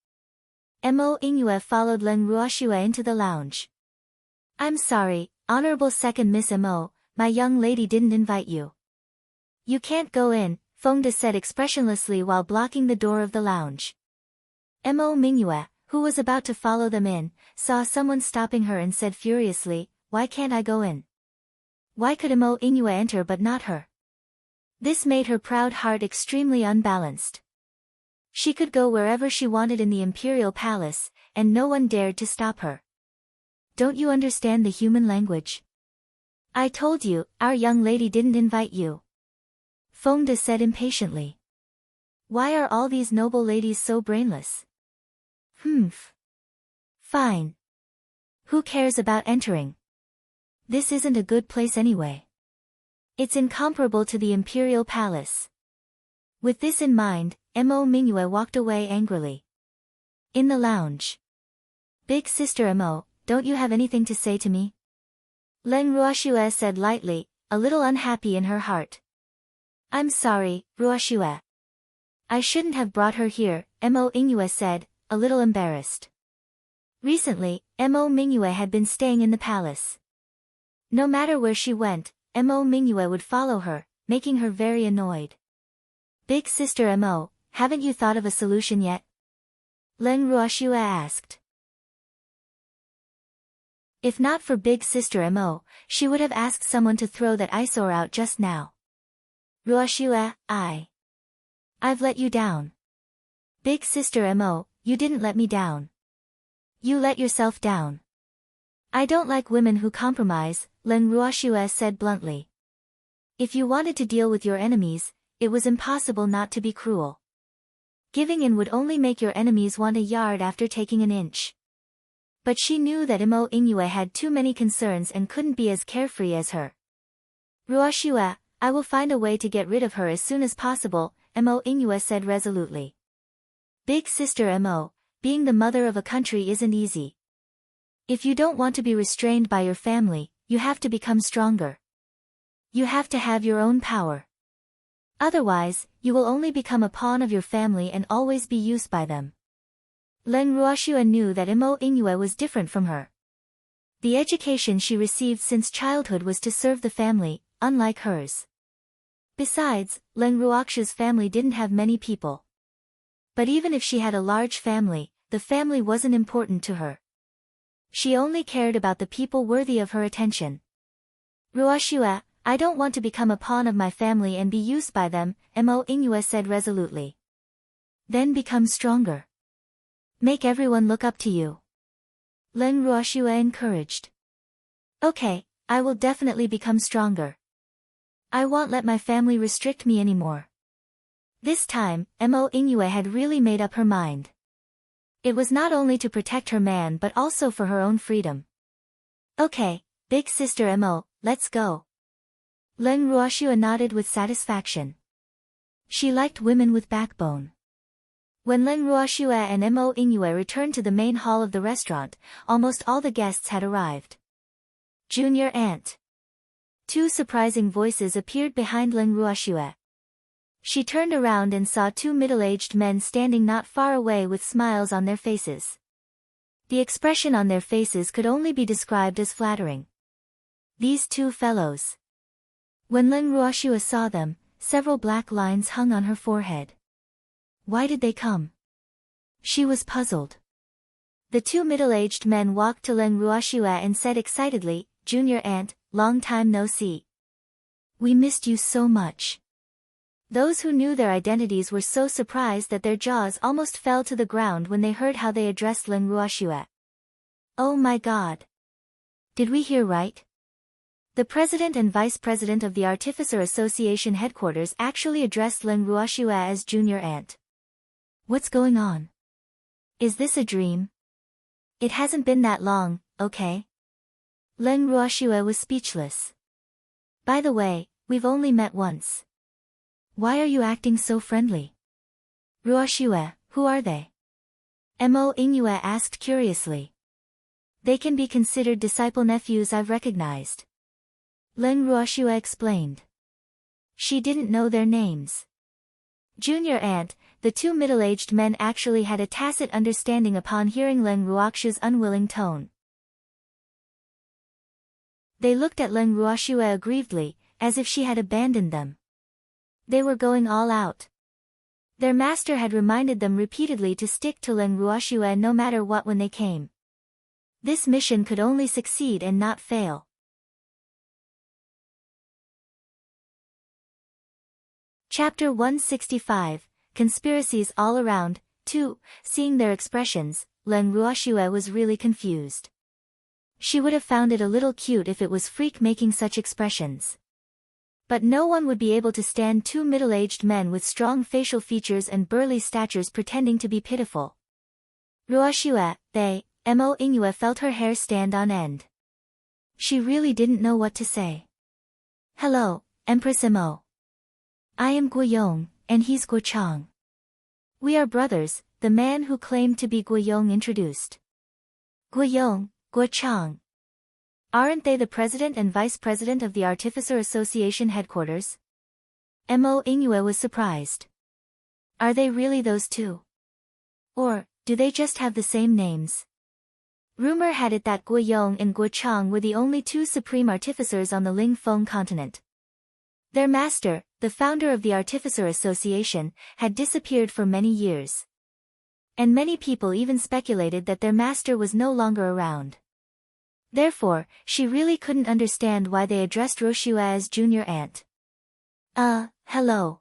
Mo Ingyue followed Leng Ruoxue into the lounge. I'm sorry, Honorable Second Miss Mo, my young lady didn't invite you. You can't go in, Fengde said expressionlessly while blocking the door of the lounge. Mo Mingyue, who was about to follow them in, saw someone stopping her and said furiously, why can't I go in? Why could Mo Ingyue enter but not her? This made her proud heart extremely unbalanced. She could go wherever she wanted in the imperial palace, and no one dared to stop her. Don't you understand the human language? I told you, our young lady didn't invite you. Fengde said impatiently. Why are all these noble ladies so brainless? Humph. Fine. Who cares about entering? This isn't a good place anyway. It's incomparable to the imperial palace. With this in mind, Mo Mingyue walked away angrily. In the lounge. Big sister Mo, don't you have anything to say to me? Leng Ruoxue said lightly, a little unhappy in her heart. I'm sorry, Ruoxue. I shouldn't have brought her here, Mo Ingyue said, a little embarrassed. Recently, Mo Mingyue had been staying in the palace. No matter where she went, Mo Mingyue would follow her, making her very annoyed. Big sister Mo, haven't you thought of a solution yet? Leng Ruoxue asked. If not for big sister Mo, she would have asked someone to throw that eyesore out just now. Ruoxue, I've let you down. Big sister Mo, you didn't let me down. You let yourself down. I don't like women who compromise, Leng Ruoxue said bluntly. If you wanted to deal with your enemies, it was impossible not to be cruel. Giving in would only make your enemies want a yard after taking an inch. But she knew that Mo Ingyue had too many concerns and couldn't be as carefree as her. Ruoxue, I will find a way to get rid of her as soon as possible, Mo Ingyue said resolutely. Big sister Mo, being the mother of a country isn't easy. If you don't want to be restrained by your family, you have to become stronger. You have to have your own power. Otherwise, you will only become a pawn of your family and always be used by them. Leng Ruoxue knew that Mo Ingyue was different from her. The education she received since childhood was to serve the family, unlike hers. Besides, Leng Ruoxue's family didn't have many people. But even if she had a large family, the family wasn't important to her. She only cared about the people worthy of her attention. Ruoxue, I don't want to become a pawn of my family and be used by them, Mo Ingyue said resolutely. Then become stronger. Make everyone look up to you. Leng Ruoxue encouraged. Okay, I will definitely become stronger. I won't let my family restrict me anymore. This time, Mo Inoue had really made up her mind. It was not only to protect her man but also for her own freedom. Okay, big sister Mo, let's go. Leng Ruoxue nodded with satisfaction. She liked women with backbone. When Leng Ruoxue and Mo Inoue returned to the main hall of the restaurant, almost all the guests had arrived. Junior aunt. Two surprising voices appeared behind Leng Ruoxue. She turned around and saw two middle-aged men standing not far away with smiles on their faces. The expression on their faces could only be described as flattering. These two fellows. When Leng Ruoxue saw them, several black lines hung on her forehead. Why did they come? She was puzzled. The two middle-aged men walked to Leng Ruoxue and said excitedly, "Junior aunt, long time no see. We missed you so much." Those who knew their identities were so surprised that their jaws almost fell to the ground when they heard how they addressed Leng Ruoxue. Oh my God! Did we hear right? The president and vice president of the Artificer Association headquarters actually addressed Leng Ruoxue as junior aunt. What's going on? Is this a dream? It hasn't been that long, okay? Leng Ruoxue was speechless. By the way, we've only met once. Why are you acting so friendly? Ruoxue, who are they? Mo Inoue asked curiously. They can be considered disciple nephews I've recognized. Leng Ruoxue explained. She didn't know their names. Junior aunt, the two middle-aged men actually had a tacit understanding upon hearing Leng Ruoxue's unwilling tone. They looked at Leng Ruoxue aggrievedly, as if she had abandoned them. They were going all out. Their master had reminded them repeatedly to stick to Leng Ruoxue no matter what when they came. This mission could only succeed and not fail. Chapter 165, Conspiracies All Around, 2. Seeing their expressions, Leng Ruoxue was really confused. She would have found it a little cute if it was Freak making such expressions. But no one would be able to stand two middle-aged men with strong facial features and burly statures pretending to be pitiful. Ruoxue, Mo Inoue felt her hair stand on end. She really didn't know what to say. Hello, Empress Mo. I am Guoyong, and he's Guochang. We are brothers, the man who claimed to be Guoyong introduced. Guoyong, Guochang. Aren't they the president and vice president of the Artificer Association headquarters? Mo Inoue was surprised. Are they really those two? Or, do they just have the same names? Rumor had it that Guoyong and Guochang were the only two supreme artificers on the Ling Feng continent. Their master, the founder of the Artificer Association, had disappeared for many years. And many people even speculated that their master was no longer around. Therefore, she really couldn't understand why they addressed Ruoxue as junior aunt. Hello.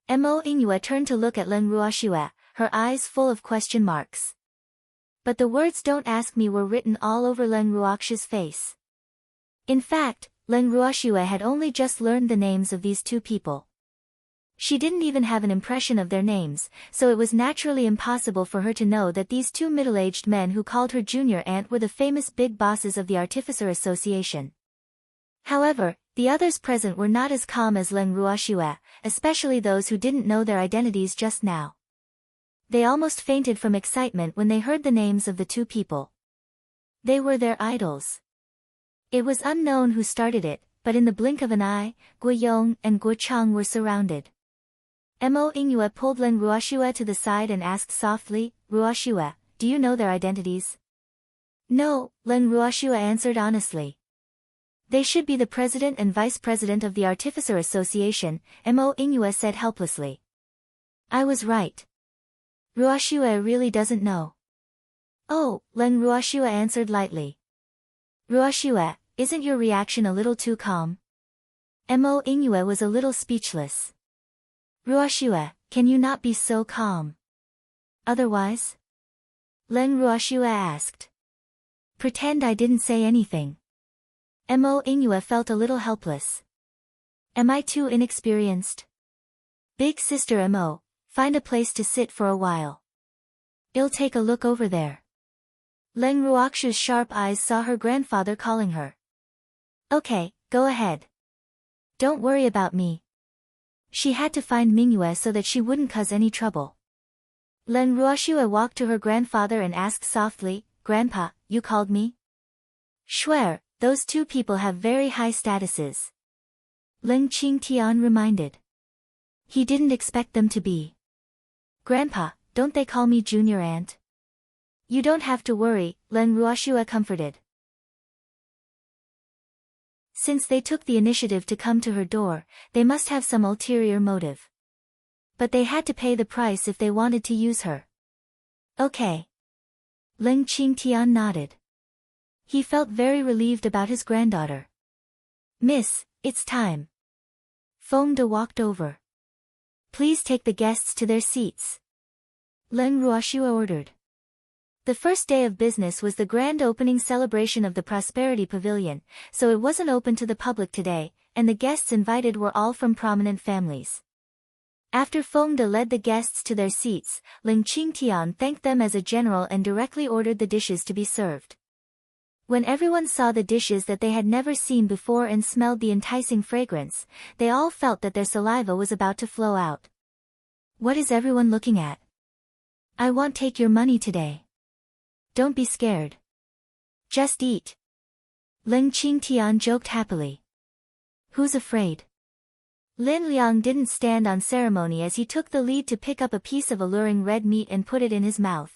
Mo Inoue turned to look at Leng Ruoxue, her eyes full of question marks. But the words "don't ask me" were written all over Leng Ruoxue's face. In fact, Leng Ruoxue had only just learned the names of these two people. She didn't even have an impression of their names, so it was naturally impossible for her to know that these two middle-aged men who called her junior aunt were the famous big bosses of the Artificer Association. However, the others present were not as calm as Leng Ruoxue, especially those who didn't know their identities just now. They almost fainted from excitement when they heard the names of the two people. They were their idols. It was unknown who started it, but in the blink of an eye, Guoyong and Guochang were surrounded. Mo Inoue pulled Leng Ruoxue to the side and asked softly, "Ruoxue, do you know their identities?" "No," Leng Ruoxue answered honestly. "They should be the president and vice president of the Artificer Association," Mo Inoue said helplessly. "I was right. Ruoxue really doesn't know." "Oh," Leng Ruoxue answered lightly. "Ruoxue, isn't your reaction a little too calm?" Mo Inoue was a little speechless. "Ruoxue, can you not be so calm? Otherwise?" Leng Ruoxue asked. "Pretend I didn't say anything." Mo Inoue felt a little helpless. Am I too inexperienced? Big sister Mo, find a place to sit for a while. I'll take a look over there. Leng Ruoxu's sharp eyes saw her grandfather calling her. Okay, go ahead. Don't worry about me. She had to find Mingyue so that she wouldn't cause any trouble. Leng Ruoxue walked to her grandfather and asked softly, Grandpa, you called me? Swear, those two people have very high statuses. Leng Qingtian reminded. He didn't expect them to be. Grandpa, don't they call me junior aunt? You don't have to worry, Leng Ruoxue comforted. Since they took the initiative to come to her door, they must have some ulterior motive. But they had to pay the price if they wanted to use her. Okay. Leng Qingtian nodded. He felt very relieved about his granddaughter. Miss, it's time. Feng De walked over. Please take the guests to their seats. Leng Ruoxue ordered. The first day of business was the grand opening celebration of the Prosperity Pavilion, so it wasn't open to the public today, and the guests invited were all from prominent families. After Feng De led the guests to their seats, Leng Qingtian thanked them as a general and directly ordered the dishes to be served. When everyone saw the dishes that they had never seen before and smelled the enticing fragrance, they all felt that their saliva was about to flow out. What is everyone looking at? I won't take your money today. Don't be scared. Just eat. Leng Qingtian joked happily. Who's afraid? Lin Liang didn't stand on ceremony as he took the lead to pick up a piece of alluring red meat and put it in his mouth.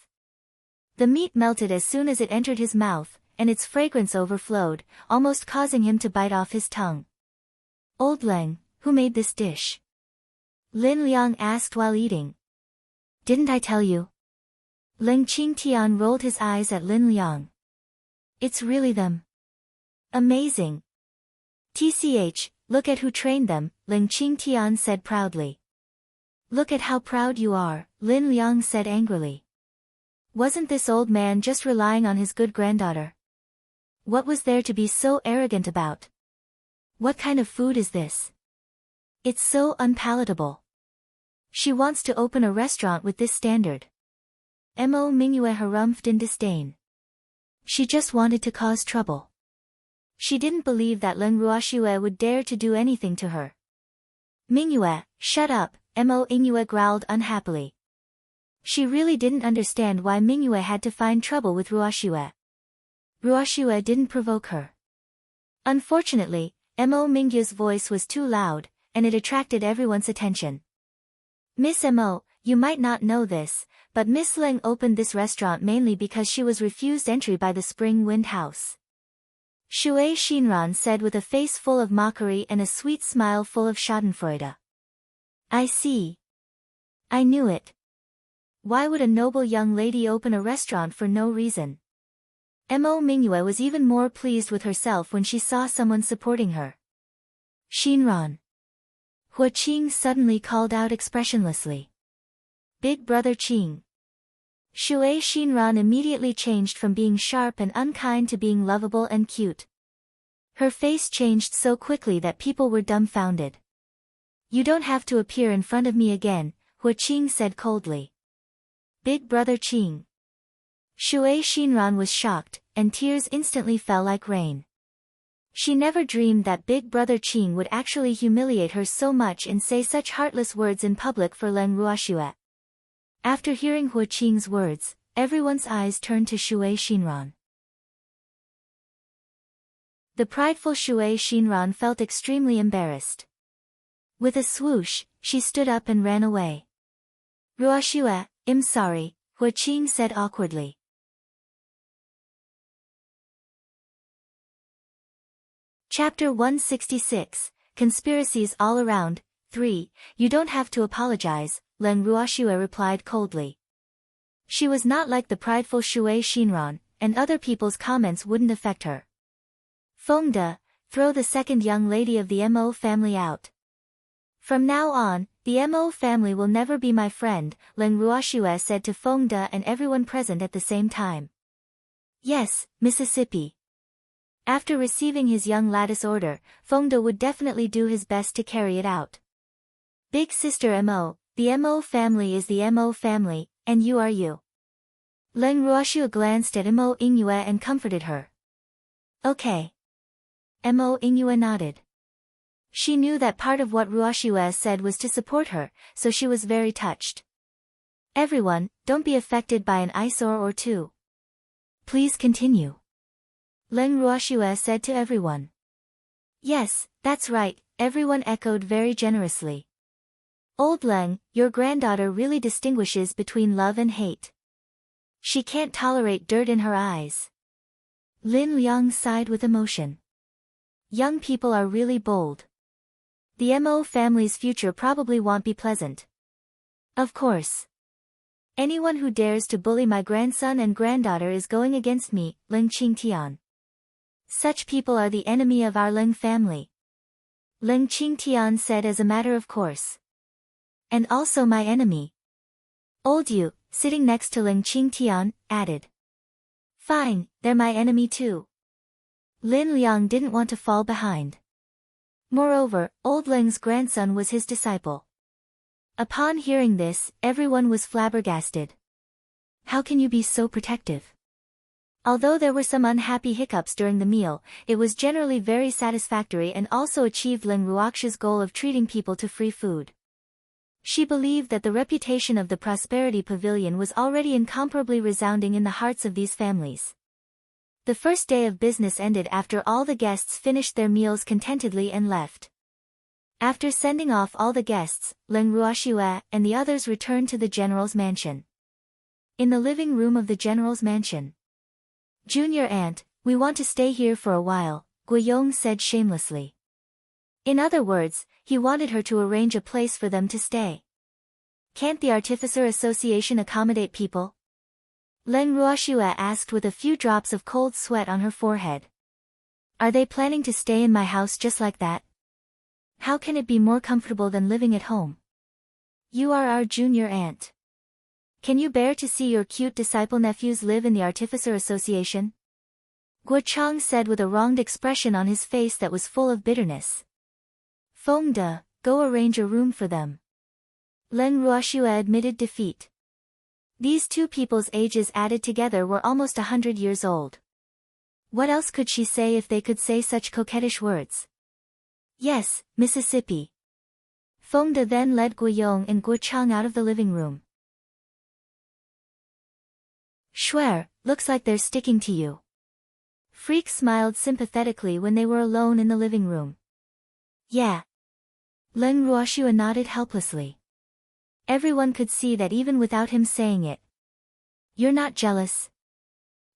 The meat melted as soon as it entered his mouth, and its fragrance overflowed, almost causing him to bite off his tongue. Old Leng, who made this dish? Lin Liang asked while eating. Didn't I tell you? Leng Qingtian rolled his eyes at Lin Liang. It's really them. Amazing. TCH, look at who trained them, Leng Qingtian said proudly. Look at how proud you are, Lin Liang said angrily. Wasn't this old man just relying on his good granddaughter? What was there to be so arrogant about? What kind of food is this? It's so unpalatable. She wants to open a restaurant with this standard. Mo Mingyue harumphed in disdain. She just wanted to cause trouble. She didn't believe that Leng Ruoxue would dare to do anything to her. Mingyue, shut up, Mo Mingyue growled unhappily. She really didn't understand why Mingyue had to find trouble with Ruoxue. Ruoxue didn't provoke her. Unfortunately, Mo Mingyue's voice was too loud, and it attracted everyone's attention. Miss Mo, you might not know this, but Miss Leng opened this restaurant mainly because she was refused entry by the Spring Wind House. Shui Xinran said with a face full of mockery and a sweet smile full of schadenfreude. I see. I knew it. Why would a noble young lady open a restaurant for no reason? Mo Mingyue was even more pleased with herself when she saw someone supporting her. Xinran. Hua Qing suddenly called out expressionlessly. Big brother Qing. Shui Xinran immediately changed from being sharp and unkind to being lovable and cute. Her face changed so quickly that people were dumbfounded. You don't have to appear in front of me again, Hua Qing said coldly. Big brother Qing. Shui Xinran was shocked, and tears instantly fell like rain. She never dreamed that Big brother Qing would actually humiliate her so much and say such heartless words in public for Leng Ruoxue. After hearing Hua Qing's words, everyone's eyes turned to Shui Xinran. The prideful Shui Xinran felt extremely embarrassed. With a swoosh, she stood up and ran away. Ruoxue, I'm sorry, Hua Qing said awkwardly. Chapter 166, Conspiracies All Around, 3, You don't have to apologize, Leng Ruoxue replied coldly. She was not like the prideful Shui Xinran, and other people's comments wouldn't affect her. Feng De, throw the second young lady of the Mo family out. From now on, the Mo family will never be my friend, Leng Ruoxue said to Feng De and everyone present at the same time. Yes, Mississippi. After receiving his young lattice order, Fengde would definitely do his best to carry it out. Big sister Mo, the Mo family is the Mo family, and you are you. Leng Ruoxue glanced at Mo Ingyue and comforted her. Okay. Mo Ingyue nodded. She knew that part of what Ruoxue said was to support her, so she was very touched. Everyone, don't be affected by an eyesore or two. Please continue. Leng Ruoxue said to everyone. Yes, that's right, everyone echoed very generously. Old Leng, your granddaughter really distinguishes between love and hate. She can't tolerate dirt in her eyes. Lin Liang sighed with emotion. Young people are really bold. The Mo family's future probably won't be pleasant. Of course. Anyone who dares to bully my grandson and granddaughter is going against me, Leng Qingtian. Such people are the enemy of our Leng family. Leng Qingtian said as a matter of course. And also my enemy. Old Yu, sitting next to Leng Qingtian, added. Fine, they're my enemy too. Lin Liang didn't want to fall behind. Moreover, old Leng's grandson was his disciple. Upon hearing this, everyone was flabbergasted. How can you be so protective? Although there were some unhappy hiccups during the meal, it was generally very satisfactory and also achieved Leng Ruoxue's goal of treating people to free food. She believed that the reputation of the Prosperity Pavilion was already incomparably resounding in the hearts of these families. The first day of business ended after all the guests finished their meals contentedly and left. After sending off all the guests, Leng Ruoxue and the others returned to the general's mansion. In the living room of the general's mansion. Junior aunt, we want to stay here for a while, Guiyong said shamelessly. In other words, he wanted her to arrange a place for them to stay. Can't the Artificer Association accommodate people? Leng Ruoxue asked with a few drops of cold sweat on her forehead. Are they planning to stay in my house just like that? How can it be more comfortable than living at home? You are our junior aunt. Can you bear to see your cute disciple nephews live in the Artificer Association? Guo Chang said with a wronged expression on his face that was full of bitterness. Fengde, go arrange a room for them. Leng Ruoxue admitted defeat. These two people's ages added together were almost 100 years old. What else could she say if they could say such coquettish words? Yes, Mississippi. Fengde then led Guiyong and Guo Chang out of the living room. Shuer, looks like they're sticking to you. Freak smiled sympathetically when they were alone in the living room. Yeah. Leng Ruoxue nodded helplessly. Everyone could see that even without him saying it. You're not jealous?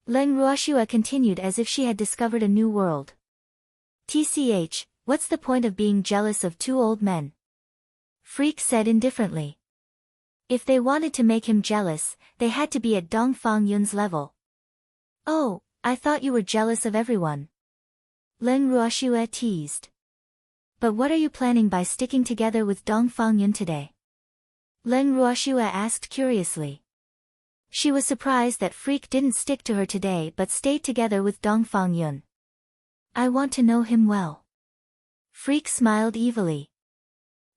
Leng Ruoxue continued as if she had discovered a new world. TCH, what's the point of being jealous of two old men? Freak said indifferently. If they wanted to make him jealous, they had to be at Dongfang Yun's level. Oh, I thought you were jealous of everyone. Leng Ruoxue teased. But what are you planning by sticking together with Dongfang Yun today? Leng Ruoxue asked curiously. She was surprised that Freak didn't stick to her today but stayed together with Dongfang Yun. I want to know him well. Freak smiled evilly.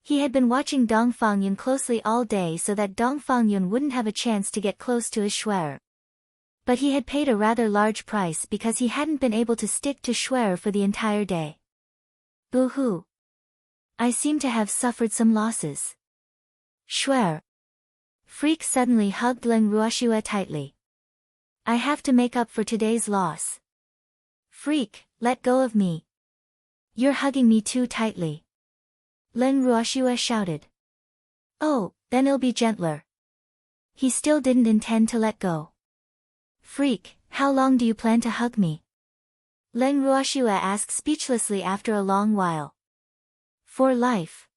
He had been watching Dongfang Yun closely all day so that Dongfang Yun wouldn't have a chance to get close to his Shuer. But he had paid a rather large price because he hadn't been able to stick to Shuer for the entire day. Boo-hoo. I seem to have suffered some losses. Shuer. Freak suddenly hugged Leng Ruoxue tightly. I have to make up for today's loss. Freak, let go of me. You're hugging me too tightly. Leng Ruoxue shouted. Oh, then it'll be gentler. He still didn't intend to let go. Freak, how long do you plan to hug me? Leng Ruoxue asked speechlessly after a long while. For life.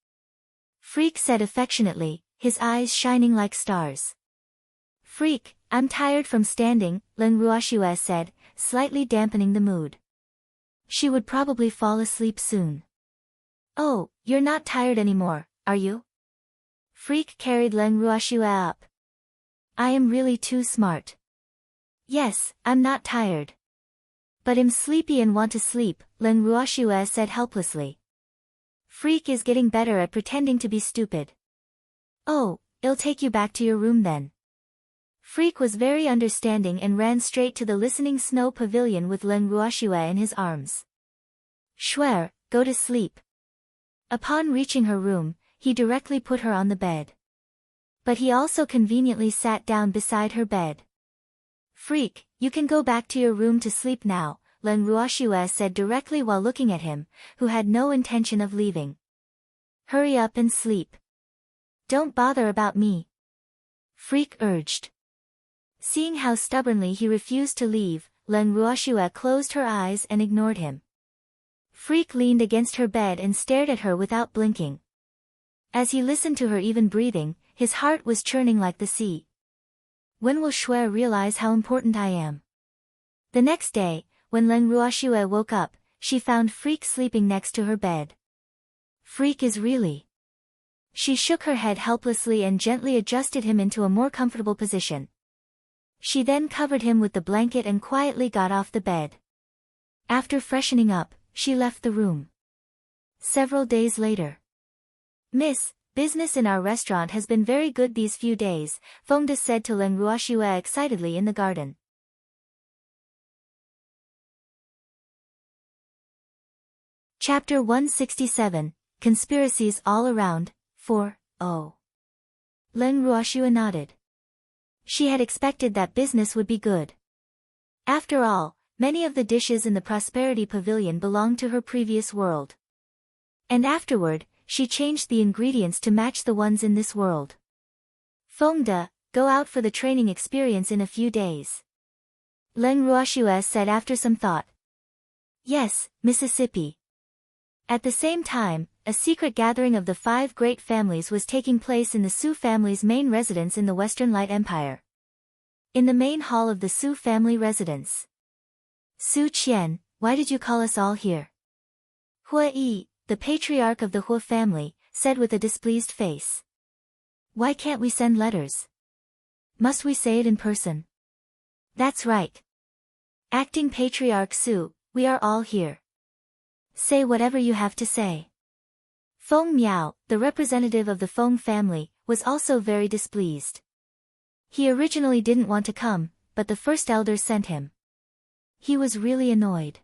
Freak said affectionately, his eyes shining like stars. Freak, I'm tired from standing, Leng Ruoxue said, slightly dampening the mood. She would probably fall asleep soon. Oh, you're not tired anymore, are you? Freak carried Leng Ruoxue up. I am really too smart. Yes, I'm not tired. But I'm sleepy and want to sleep, Leng Ruoxue said helplessly. Freak is getting better at pretending to be stupid. Oh, I'll take you back to your room then. Freak was very understanding and ran straight to the listening snow pavilion with Leng Ruoxue in his arms. Shuer, go to sleep. Upon reaching her room, he directly put her on the bed. But he also conveniently sat down beside her bed. Freak, you can go back to your room to sleep now, Leng Ruoxue said directly while looking at him, who had no intention of leaving. Hurry up and sleep. Don't bother about me. Freak urged. Seeing how stubbornly he refused to leave, Leng Ruoxue closed her eyes and ignored him. Freak leaned against her bed and stared at her without blinking. As he listened to her even breathing, his heart was churning like the sea. When will Shuer realize how important I am? The next day, when Leng Ruoxue woke up, she found Freak sleeping next to her bed. Freak is really... She shook her head helplessly and gently adjusted him into a more comfortable position. She then covered him with the blanket and quietly got off the bed. After freshening up, she left the room. Several days later. Miss, business in our restaurant has been very good these few days, Fengde said to Leng Ruoxue excitedly in the garden. Chapter 167, Conspiracies All Around, 4:0. Leng Ruoxue nodded. She had expected that business would be good. After all, many of the dishes in the Prosperity Pavilion belonged to her previous world. And afterward, she changed the ingredients to match the ones in this world. Fengde, go out for the training experience in a few days. Leng Ruoxue said after some thought. Yes, Mississippi. At the same time, a secret gathering of the 5 great families was taking place in the Su family's main residence in the Western Light Empire. In the main hall of the Su family residence. Su Qian, why did you call us all here? Hua Yi, the patriarch of the Hua family, said with a displeased face. Why can't we send letters? Must we say it in person? That's right. Acting Patriarch Su, we are all here. Say whatever you have to say. Feng Miao, the representative of the Feng family, was also very displeased. He originally didn't want to come, but the first elders sent him. He was really annoyed.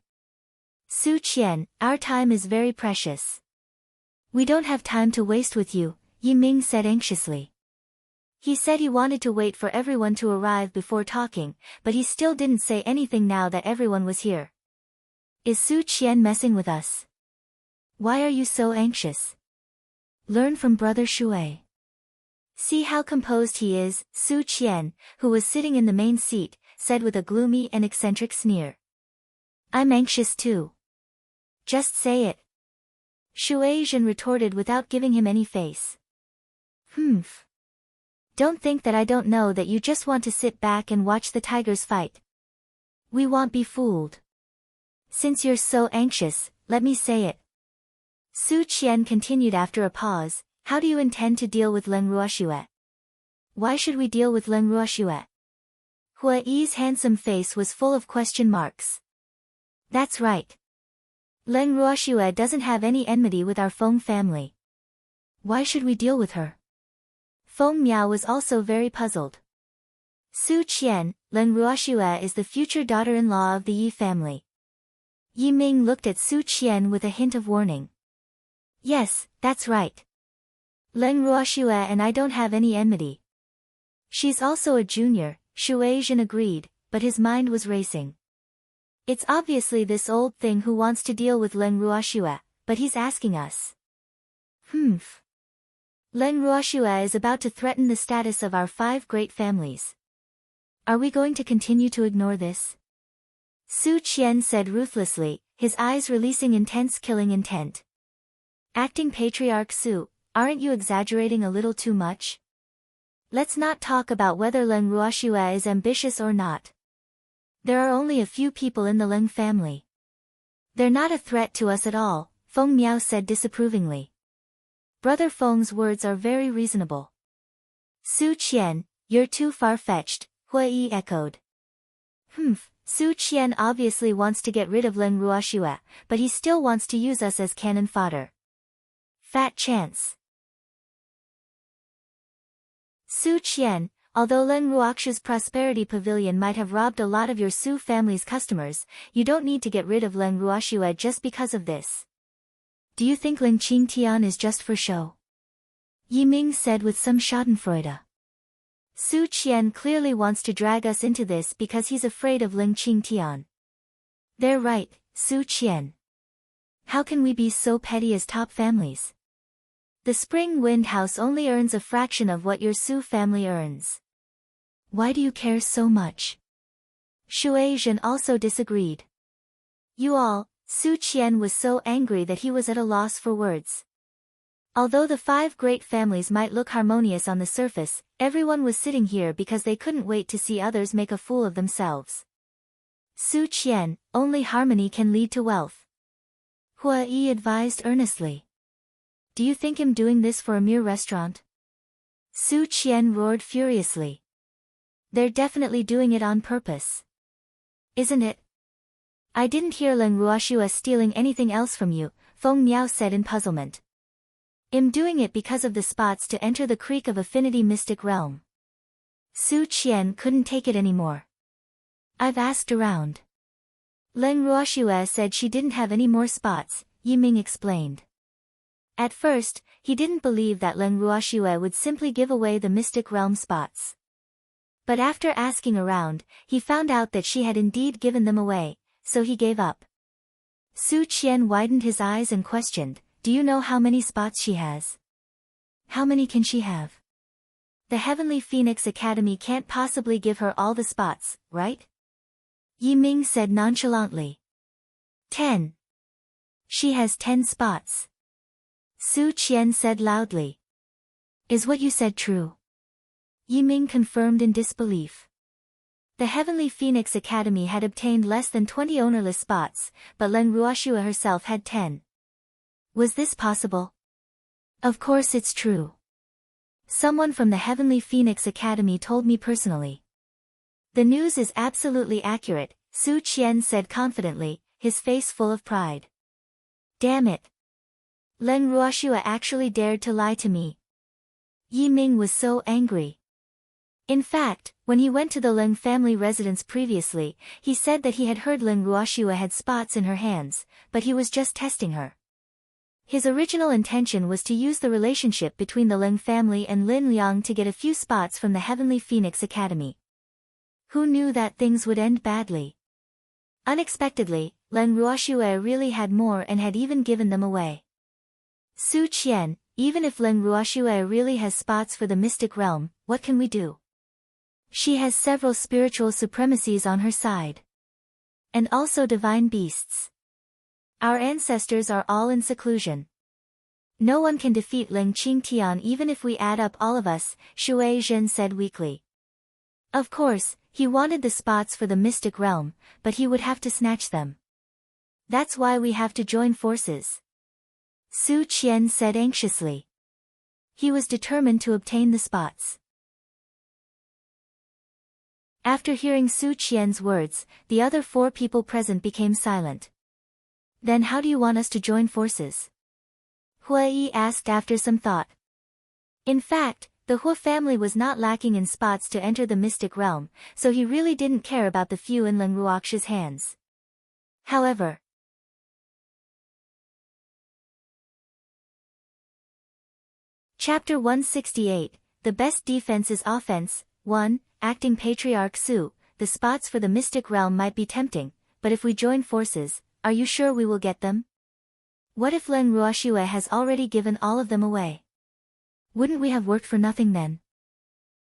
Su Qian, our time is very precious. We don't have time to waste with you, Yi Ming said anxiously. He said he wanted to wait for everyone to arrive before talking, but he still didn't say anything now that everyone was here. Is Su Qian messing with us? Why are you so anxious? Learn from Brother Shui. See how composed he is, Su Qian, who was sitting in the main seat, said with a gloomy and eccentric sneer. I'm anxious too. Just say it. Shui Zhen retorted without giving him any face. Humph. Don't think that I don't know that you just want to sit back and watch the tigers fight. We won't be fooled. Since you're so anxious, let me say it. Su Qian continued after a pause, how do you intend to deal with Leng Ruoxue? Why should we deal with Leng Ruoxue? Hua Yi's handsome face was full of question marks. That's right. Leng Ruoxue doesn't have any enmity with our Feng family. Why should we deal with her? Feng Miao was also very puzzled. Su Qian, Leng Ruoxue is the future daughter-in-law of the Yi family. Yi Ming looked at Su Qian with a hint of warning. Yes, that's right. Leng Ruoxue and I don't have any enmity. She's also a junior, Shui Zhen agreed, but his mind was racing. It's obviously this old thing who wants to deal with Leng Ruoxue, but he's asking us. Humph. Leng Ruoxue is about to threaten the status of our 5 great families. Are we going to continue to ignore this? Su Qian said ruthlessly, his eyes releasing intense killing intent. Acting Patriarch Su, aren't you exaggerating a little too much? Let's not talk about whether Leng Ruoxue is ambitious or not. There are only a few people in the Leng family. They're not a threat to us at all, Feng Miao said disapprovingly. Brother Feng's words are very reasonable. Su Qian, you're too far-fetched, Hua Yi echoed. Humph, Su Qian obviously wants to get rid of Leng Ruoxue, but he still wants to use us as cannon fodder. Fat chance. Su Qian, although Leng Ruoxue's prosperity pavilion might have robbed a lot of your Su family's customers, you don't need to get rid of Leng Ruoxue just because of this. Do you think Ling Qingtian is just for show? Yi Ming said with some schadenfreude. Su Qian clearly wants to drag us into this because he's afraid of Ling Qingtian. They're right, Su Qian. How can we be so petty as top families? The Spring Wind House only earns a fraction of what your Su family earns. Why do you care so much? Shui Zhen also disagreed. You all, Su Qian was so angry that he was at a loss for words. Although the 5 great families might look harmonious on the surface, everyone was sitting here because they couldn't wait to see others make a fool of themselves. Su Qian, only harmony can lead to wealth. Hua Yi advised earnestly. Do you think him doing this for a mere restaurant? Su Qian roared furiously. They're definitely doing it on purpose. Isn't it? I didn't hear Leng Ruoxue stealing anything else from you, Feng Miao said in puzzlement. I'm doing it because of the spots to enter the Creek of Affinity Mystic Realm. Su Qian couldn't take it anymore. I've asked around. Leng Ruoxue said she didn't have any more spots, Yi Ming explained. At first, he didn't believe that Leng Ruoxue would simply give away the Mystic Realm spots. But after asking around, he found out that she had indeed given them away, so he gave up. Su Qian widened his eyes and questioned, do you know how many spots she has? How many can she have? The Heavenly Phoenix Academy can't possibly give her all the spots, right? Yi Ming said nonchalantly. 10. She has 10 spots. Su Qian said loudly. Is what you said true? Yi Ming confirmed in disbelief. The Heavenly Phoenix Academy had obtained less than 20 ownerless spots, but Leng Ruoxue herself had 10. Was this possible? Of course it's true. Someone from the Heavenly Phoenix Academy told me personally. The news is absolutely accurate, Su Qian said confidently, his face full of pride. Damn it. Leng Ruoxue actually dared to lie to me. Yi Ming was so angry. In fact, when he went to the Leng family residence previously, he said that he had heard Leng Ruoxue had spots in her hands, but he was just testing her. His original intention was to use the relationship between the Leng family and Lin Liang to get a few spots from the Heavenly Phoenix Academy. Who knew that things would end badly? Unexpectedly, Leng Ruoxue really had more and had even given them away. Su Qian, even if Leng Ruoxue really has spots for the Mystic Realm, what can we do? She has several spiritual supremacies on her side. And also divine beasts. Our ancestors are all in seclusion. No one can defeat Ling Qingtian even if we add up all of us, Shui Zhen said weakly. Of course, he wanted the spots for the Mystic Realm, but he would have to snatch them. That's why we have to join forces. Su Qian said anxiously. He was determined to obtain the spots. After hearing Su Qian's words, the other 4 people present became silent. Then how do you want us to join forces? Hua Yi asked after some thought. In fact, the Hua family was not lacking in spots to enter the Mystic Realm, so he really didn't care about the few in Leng Ruoxue's hands. However, Chapter 168, The Best Defense is Offense, 1, Acting Patriarch Su, the spots for the Mystic Realm might be tempting, but if we join forces, are you sure we will get them? What if Leng Ruoxue has already given all of them away? Wouldn't we have worked for nothing then?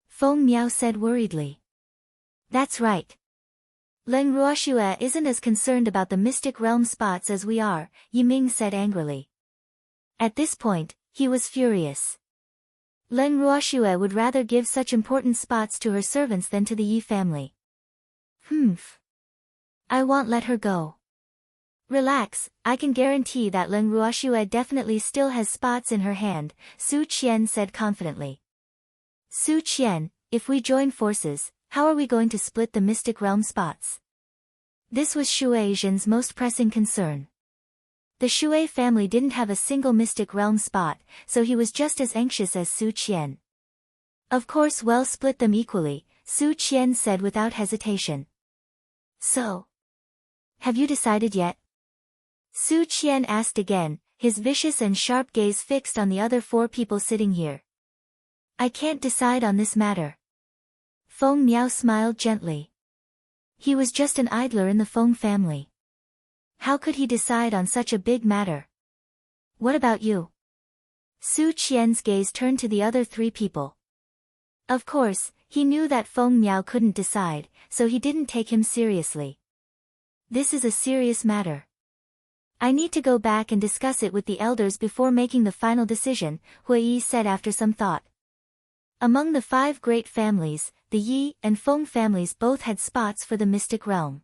Feng Miao said worriedly. That's right. Leng Ruoxue isn't as concerned about the Mystic Realm spots as we are, Yi Ming said angrily. At this point, he was furious. Leng Ruoxue would rather give such important spots to her servants than to the Yi family. I won't let her go. Relax, I can guarantee that Leng Ruoxue definitely still has spots in her hand, Su Qian said confidently. Su Qian, if we join forces, how are we going to split the Mystic Realm spots? This was Shui Zhen's most pressing concern. The Shui family didn't have a single mystic realm spot, so he was just as anxious as Su Qian. Of course, we'll split them equally, Su Qian said without hesitation. So, have you decided yet? Su Qian asked again, his vicious and sharp gaze fixed on the other 4 people sitting here. I can't decide on this matter. Feng Miao smiled gently. He was just an idler in the Feng family. How could he decide on such a big matter? What about you? Su Qian's gaze turned to the other 3 people. Of course, he knew that Feng Miao couldn't decide, so he didn't take him seriously. This is a serious matter. I need to go back and discuss it with the elders before making the final decision, Hui Yi said after some thought. Among the 5 great families, the Yi and Feng families both had spots for the mystic realm.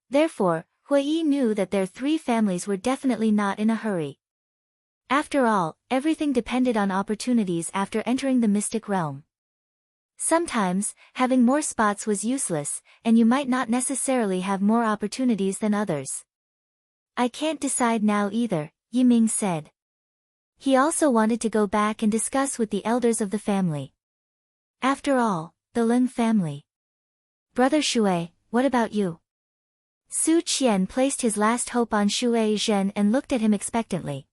Therefore, Hui Yi knew that their 3 families were definitely not in a hurry. After all, everything depended on opportunities after entering the mystic realm. Sometimes, having more spots was useless, and you might not necessarily have more opportunities than others. I can't decide now either, Yiming said. He also wanted to go back and discuss with the elders of the family. After all, the Lin family. Brother Shui, what about you? Su Qian placed his last hope on Shui Zhen and looked at him expectantly.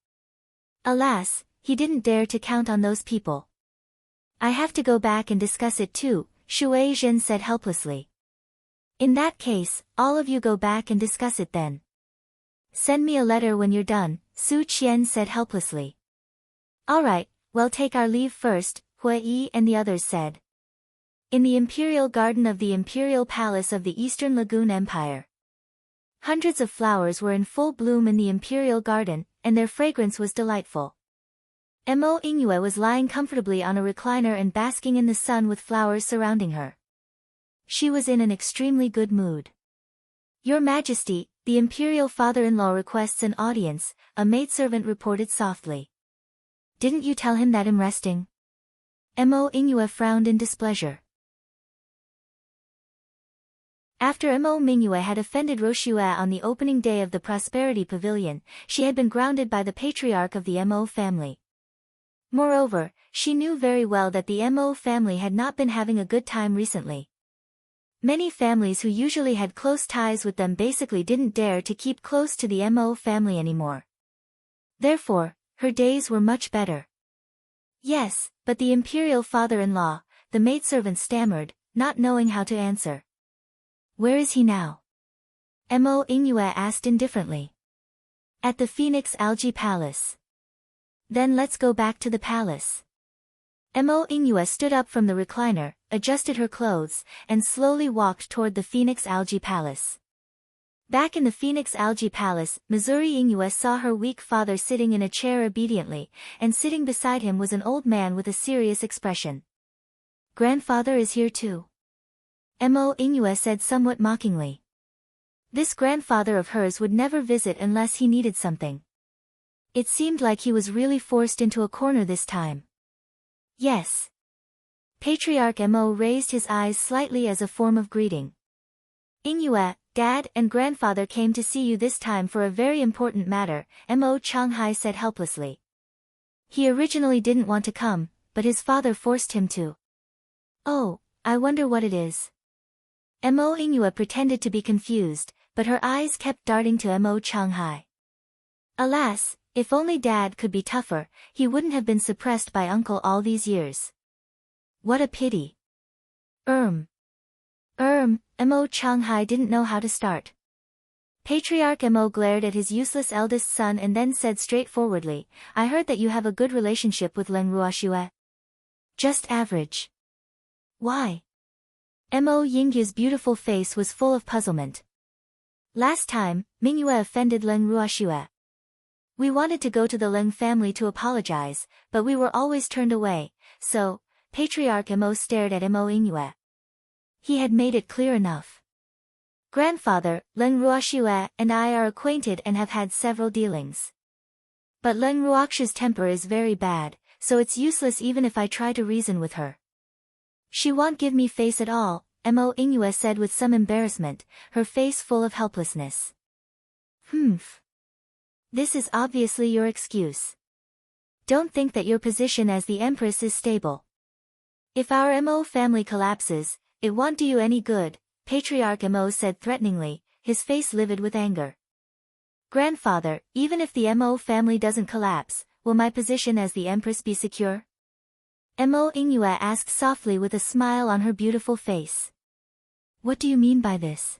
Alas, he didn't dare to count on those people. I have to go back and discuss it too, Shui Zhen said helplessly. In that case, all of you go back and discuss it then. Send me a letter when you're done, Su Qian said helplessly. All right, we'll take our leave first, Hui Yi and the others said. In the Imperial Garden of the Imperial Palace of the Eastern Lagoon Empire. Hundreds of flowers were in full bloom in the Imperial Garden, and their fragrance was delightful. Mo Yingyue was lying comfortably on a recliner and basking in the sun with flowers surrounding her. She was in an extremely good mood. Your Majesty, the Imperial father-in-law requests an audience, a maidservant reported softly. Didn't you tell him that I'm resting? Mo Yingyue frowned in displeasure. After Mo Mingyue had offended Roshue on the opening day of the Prosperity Pavilion, she had been grounded by the patriarch of the Mo family. Moreover, she knew very well that the Mo family had not been having a good time recently. Many families who usually had close ties with them basically didn't dare to keep close to the Mo family anymore. Therefore, her days were much better. Yes, but the imperial father-in-law, the maidservant stammered, not knowing how to answer. Where is he now? Mo Yingyue asked indifferently. At the Phoenix Algae Palace. Then let's go back to the palace. Mo Yingyue stood up from the recliner, adjusted her clothes, and slowly walked toward the Phoenix Algae Palace. Back in the Phoenix Algae Palace, Missouri Yingyue saw her weak father sitting in a chair obediently, and sitting beside him was an old man with a serious expression. Grandfather is here too. Mo Yingyue said somewhat mockingly. This grandfather of hers would never visit unless he needed something. It seemed like he was really forced into a corner this time. Yes. Patriarch Mo raised his eyes slightly as a form of greeting. Yingyue, Dad and Grandfather came to see you this time for a very important matter, Mo Changhai said helplessly. He originally didn't want to come, but his father forced him to. Oh, I wonder what it is. Mo Yingyue pretended to be confused, but her eyes kept darting to Mo Changhai. Alas, if only Dad could be tougher, he wouldn't have been suppressed by Uncle all these years. What a pity. Mo Changhai didn't know how to start. Patriarch Mo glared at his useless eldest son and then said straightforwardly, I heard that you have a good relationship with Leng Ruoxue. Just average. Why? Mo Yingyue's beautiful face was full of puzzlement. Last time, Mingyue offended Leng Ruoxue. We wanted to go to the Leng family to apologize, but we were always turned away, so, Patriarch Mo stared at Mo Yingyue. He had made it clear enough. Grandfather, Leng Ruoxue and I are acquainted and have had several dealings. But Leng Ruoxue's temper is very bad, so it's useless even if I try to reason with her. She won't give me face at all, Mo Ingyue said with some embarrassment, her face full of helplessness. Humph. This is obviously your excuse. Don't think that your position as the Empress is stable. If our Mo family collapses, it won't do you any good, Patriarch Mo said threateningly, his face livid with anger. Grandfather, even if the Mo family doesn't collapse, will my position as the Empress be secure? Mo Ingyue asked softly with a smile on her beautiful face. What do you mean by this?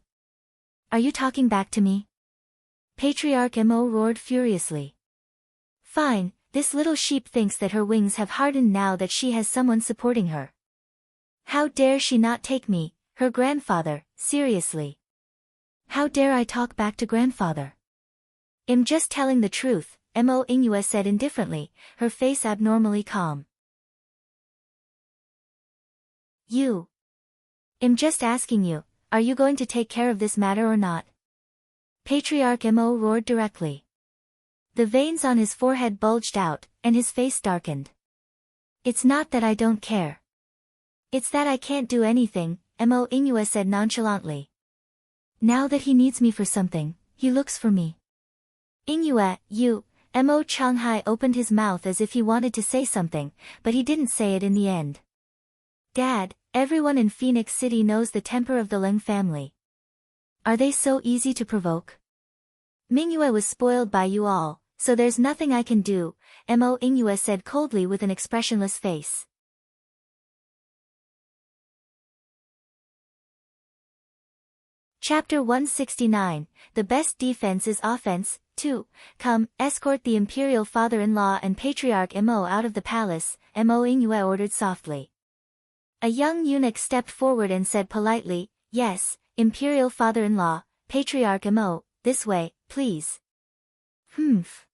Are you talking back to me? Patriarch Mo roared furiously. Fine, this little sheep thinks that her wings have hardened now that she has someone supporting her. How dare she not take me, her grandfather, seriously? How dare I talk back to grandfather? I'm just telling the truth, Mo Ingyue said indifferently, her face abnormally calm. I'm just asking you, are you going to take care of this matter or not? Patriarch Mo roared directly. The veins on his forehead bulged out, and his face darkened. It's not that I don't care. It's that I can't do anything, Mo Ingyue said nonchalantly. Now that he needs me for something, he looks for me. Ingyue, you, Mo Changhai opened his mouth as if he wanted to say something, but he didn't say it in the end. Dad, everyone in Phoenix City knows the temper of the Leng family. Are they so easy to provoke? Mingyue was spoiled by you all, so there's nothing I can do, Mo Ingyue said coldly with an expressionless face. Chapter 169, The Best Defense is Offense, 2. Come, escort the imperial father-in-law and Patriarch Mo out of the palace, Mo Ingyue ordered softly. A young eunuch stepped forward and said politely, Yes, imperial father-in-law, Patriarch Mo, this way, please. Humph.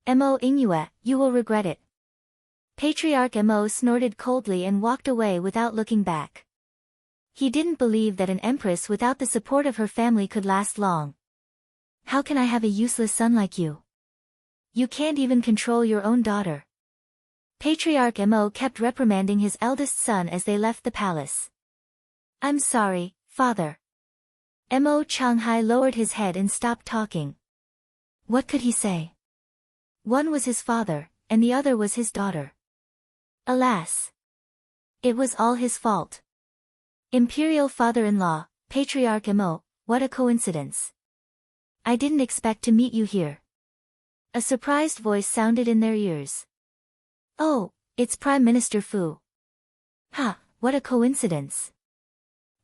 Mo Ingyue, you will regret it. Patriarch Mo snorted coldly and walked away without looking back. He didn't believe that an empress without the support of her family could last long. How can I have a useless son like you? You can't even control your own daughter. Patriarch Mo kept reprimanding his eldest son as they left the palace. I'm sorry, father. Mo Changhai lowered his head and stopped talking. What could he say? One was his father, and the other was his daughter. Alas! It was all his fault. Imperial father-in-law, Patriarch Mo, what a coincidence. I didn't expect to meet you here. A surprised voice sounded in their ears. Oh, it's Prime Minister Fu. Ha, what a coincidence.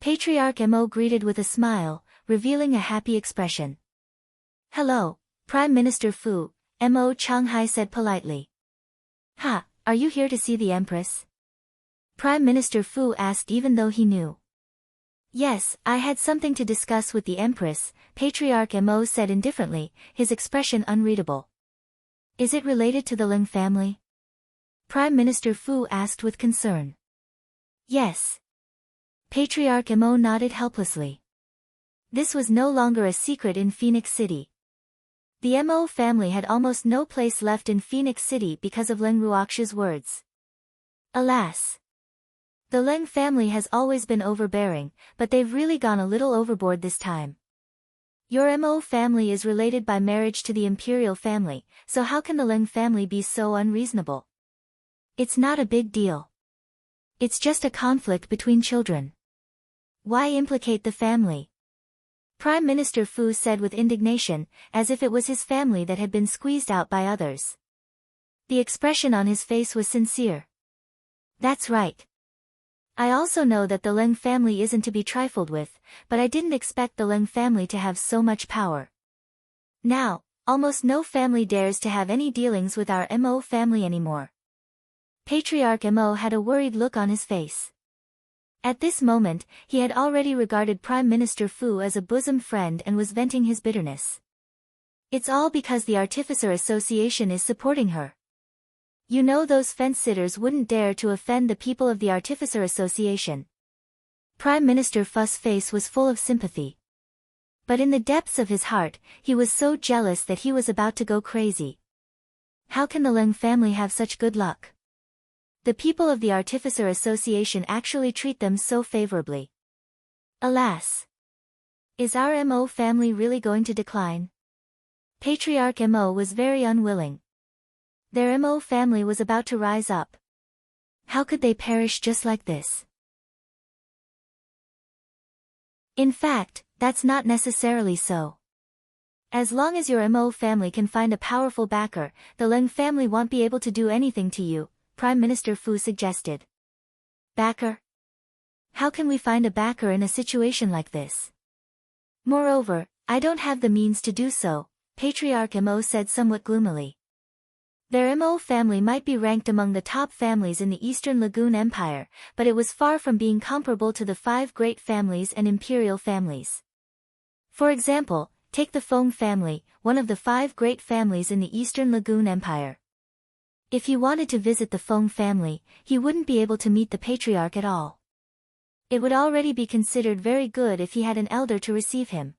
Patriarch Mo greeted with a smile, revealing a happy expression. Hello, Prime Minister Fu, Mo Changhai said politely. Ha, are you here to see the Empress? Prime Minister Fu asked even though he knew. Yes, I had something to discuss with the Empress, Patriarch Mo said indifferently, his expression unreadable. Is it related to the Leng family? Prime Minister Fu asked with concern. Yes. Patriarch Mo nodded helplessly. This was no longer a secret in Phoenix City. The Mo family had almost no place left in Phoenix City because of Leng Ruoxu's words. Alas! The Leng family has always been overbearing, but they've really gone a little overboard this time. Your Mo family is related by marriage to the imperial family, so how can the Leng family be so unreasonable? It's not a big deal. It's just a conflict between children. Why implicate the family? Prime Minister Fu said with indignation, as if it was his family that had been squeezed out by others. The expression on his face was sincere. That's right. I also know that the Leng family isn't to be trifled with, but I didn't expect the Leng family to have so much power. Now, almost no family dares to have any dealings with our Mo family anymore. Patriarch Mo had a worried look on his face. At this moment, he had already regarded Prime Minister Fu as a bosom friend and was venting his bitterness. It's all because the Artificer Association is supporting her. You know those fence-sitters wouldn't dare to offend the people of the Artificer Association. Prime Minister Fu's face was full of sympathy. But in the depths of his heart, he was so jealous that he was about to go crazy. How can the Leng family have such good luck? The people of the Artificer Association actually treat them so favorably. Alas! Is our Mo family really going to decline? Patriarch Mo was very unwilling. Their Mo family was about to rise up. How could they perish just like this? In fact, that's not necessarily so. As long as your Mo family can find a powerful backer, the Leng family won't be able to do anything to you, Prime Minister Fu suggested. Backer? How can we find a backer in a situation like this? Moreover, I don't have the means to do so, Patriarch Mo said somewhat gloomily. Their Mo family might be ranked among the top families in the Eastern Lagoon Empire, but it was far from being comparable to the 5 great families and imperial families. For example, take the Feng family, one of the 5 great families in the Eastern Lagoon Empire. If he wanted to visit the Feng family, he wouldn't be able to meet the patriarch at all. It would already be considered very good if he had an elder to receive him.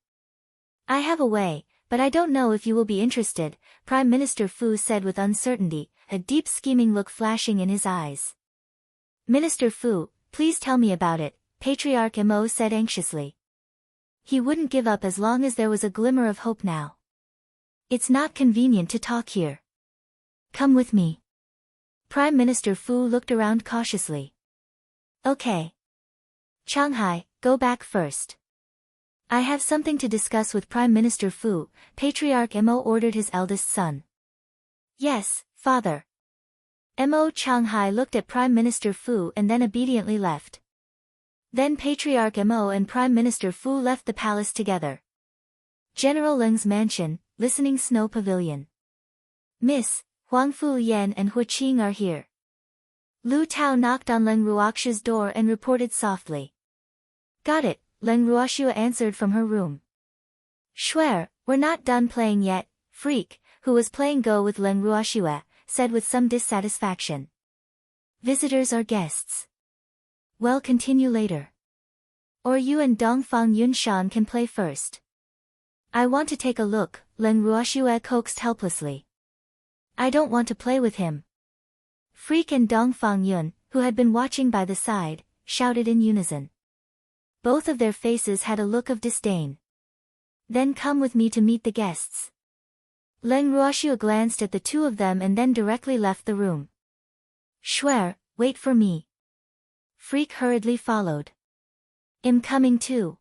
I have a way, but I don't know if you will be interested, Prime Minister Fu said with uncertainty, a deep scheming look flashing in his eyes. Minister Fu, please tell me about it, Patriarch Mo said anxiously. He wouldn't give up as long as there was a glimmer of hope now. It's not convenient to talk here. Come with me. Prime Minister Fu looked around cautiously. Okay. Changhai, go back first. I have something to discuss with Prime Minister Fu, Patriarch Mo ordered his eldest son. Yes, father. Mo Changhai looked at Prime Minister Fu and then obediently left. Then Patriarch Mo and Prime Minister Fu left the palace together. General Leng's mansion, Listening Snow Pavilion. Miss, Huang Fu Yan and Hu Qing are here. Lu Tao knocked on Leng Ruoxia's door and reported softly. Got it, Leng Ruoxia answered from her room. Swear, we're not done playing yet, Freak, who was playing Go with Leng Ruoxia, said with some dissatisfaction. Visitors are guests. Well, continue later. Or you and Dongfang Yunshan can play first. I want to take a look, Leng Ruoxia coaxed helplessly. I don't want to play with him. Freak and Dongfang Yun, who had been watching by the side, shouted in unison. Both of their faces had a look of disdain. Then come with me to meet the guests. Leng Ruoxia glanced at the 2 of them and then directly left the room. Swear, wait for me. Freak hurriedly followed. I'm coming too.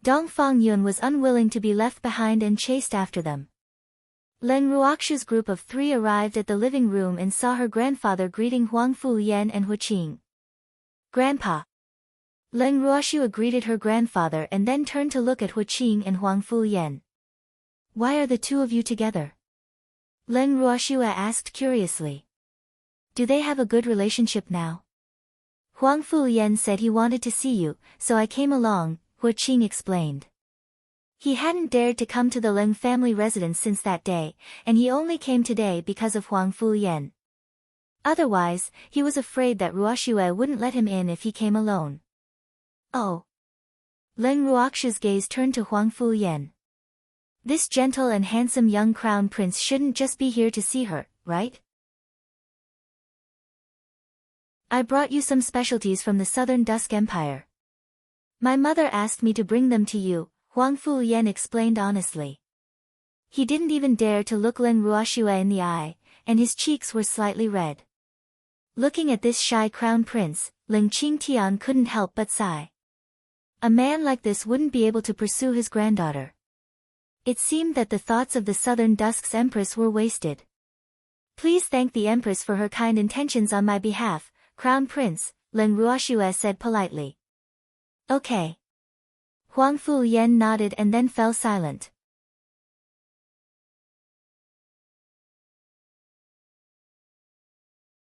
Dongfang Yun was unwilling to be left behind and chased after them. Leng Ruoxia's group of 3 arrived at the living room and saw her grandfather greeting Huang Fu Yan and Hu Qing. Grandpa. Leng Ruoxia greeted her grandfather and then turned to look at Hu Qing and Huang Fu Yan. Why are the 2 of you together? Leng Ruoxia asked curiously. Do they have a good relationship now? Huang Fu Yan said he wanted to see you, so I came along, Hu Qing explained. He hadn't dared to come to the Leng family residence since that day, and he only came today because of Huang Fu Yan. Otherwise, he was afraid that Ruoxia wouldn't let him in if he came alone. Oh. Leng Ruoxia's gaze turned to Huang Fu Yan. This gentle and handsome young crown prince shouldn't just be here to see her, right? I brought you some specialties from the Southern Dusk Empire. My mother asked me to bring them to you, Huang Fu Yan explained honestly. He didn't even dare to look Leng Ruoxia in the eye, and his cheeks were slightly red. Looking at this shy crown prince, Leng Qingtian couldn't help but sigh. A man like this wouldn't be able to pursue his granddaughter. It seemed that the thoughts of the Southern Dusk's Empress were wasted. Please thank the Empress for her kind intentions on my behalf, Crown Prince, Leng Ruoxia said politely. Okay. Huang Fu Yan nodded and then fell silent.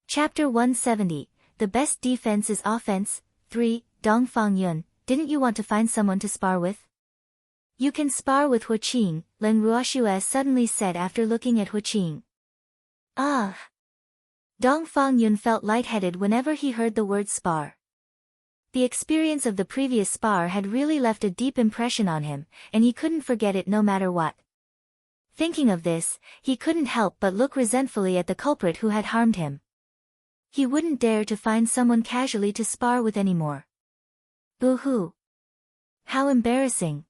Chapter 170, The Best Defense is Offense, 3, Dongfang Yun, didn't you want to find someone to spar with? You can spar with Hu Qing, Leng Ruoxia suddenly said after looking at Hu Qing. Ah. Dongfang Yun felt lightheaded whenever he heard the word spar. The experience of the previous spar had really left a deep impression on him, and he couldn't forget it no matter what. Thinking of this, he couldn't help but look resentfully at the culprit who had harmed him. He wouldn't dare to find someone casually to spar with anymore. Boo-hoo. How embarrassing.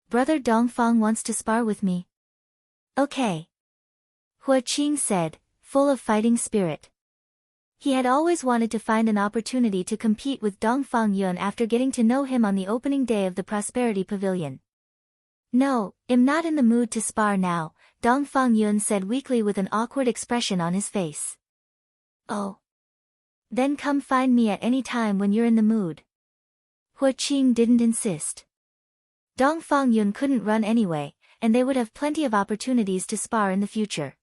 Brother Dongfang wants to spar with me. Okay. Hua Qing said, full of fighting spirit. He had always wanted to find an opportunity to compete with Dongfang Yun after getting to know him on the opening day of the Prosperity Pavilion. No, I'm not in the mood to spar now, Dongfang Yun said weakly with an awkward expression on his face. Oh. Then come find me at any time when you're in the mood. Hua Qing didn't insist. Dongfang Yun couldn't run anyway, and they would have plenty of opportunities to spar in the future.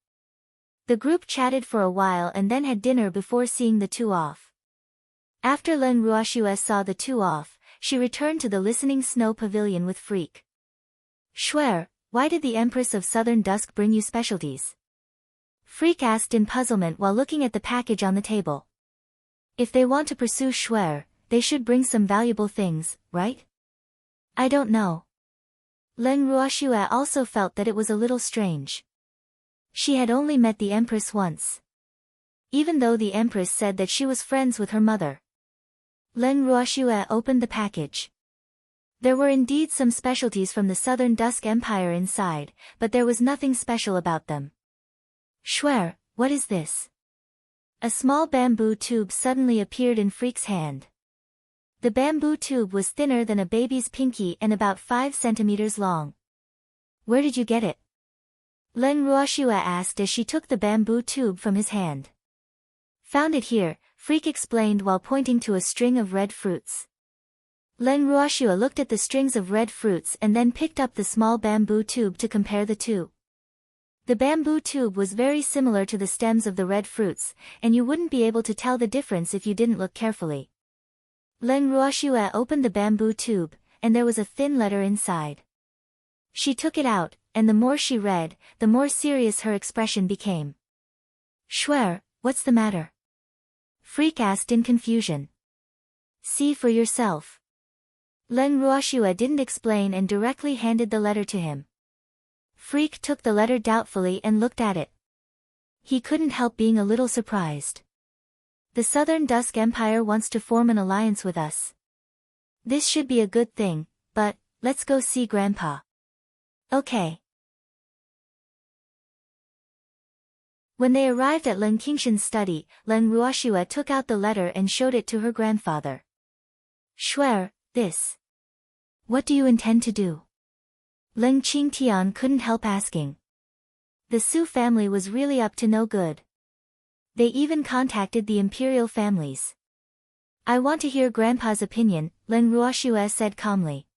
The group chatted for a while and then had dinner before seeing the two off. After Len Ruoxue saw the two off, she returned to the listening snow pavilion with Freak. Shuer, why did the Empress of Southern Dusk bring you specialties? Freak asked in puzzlement while looking at the package on the table. If they want to pursue Shuer, they should bring some valuable things, right? I don't know. Len Ruoxue also felt that it was a little strange. She had only met the Empress once. Even though the Empress said that she was friends with her mother. Len Ruoxue opened the package. There were indeed some specialties from the Southern Dusk Empire inside, but there was nothing special about them. Shuer, what is this? A small bamboo tube suddenly appeared in Freak's hand. The bamboo tube was thinner than a baby's pinky and about 5 centimeters long. Where did you get it? Len Ruoxue asked as she took the bamboo tube from his hand. Found it here, Freak explained while pointing to a string of red fruits. Len Ruoxue looked at the strings of red fruits and then picked up the small bamboo tube to compare the two. The bamboo tube was very similar to the stems of the red fruits, and you wouldn't be able to tell the difference if you didn't look carefully. Len Ruoxue opened the bamboo tube, and there was a thin letter inside. She took it out, and the more she read, the more serious her expression became. Shuer, what's the matter? Freak asked in confusion. See for yourself. Len Ruoxue didn't explain and directly handed the letter to him. Freak took the letter doubtfully and looked at it. He couldn't help being a little surprised. The Southern Dusk Empire wants to form an alliance with us. This should be a good thing, but, let's go see Grandpa. Okay. When they arrived at Len Qingshan's study, Len Ruoxue took out the letter and showed it to her grandfather. Shuer, this. What do you intend to do? Len Qingtian couldn't help asking. The Su family was really up to no good. They even contacted the imperial families. I want to hear Grandpa's opinion, Len Ruoxue said calmly.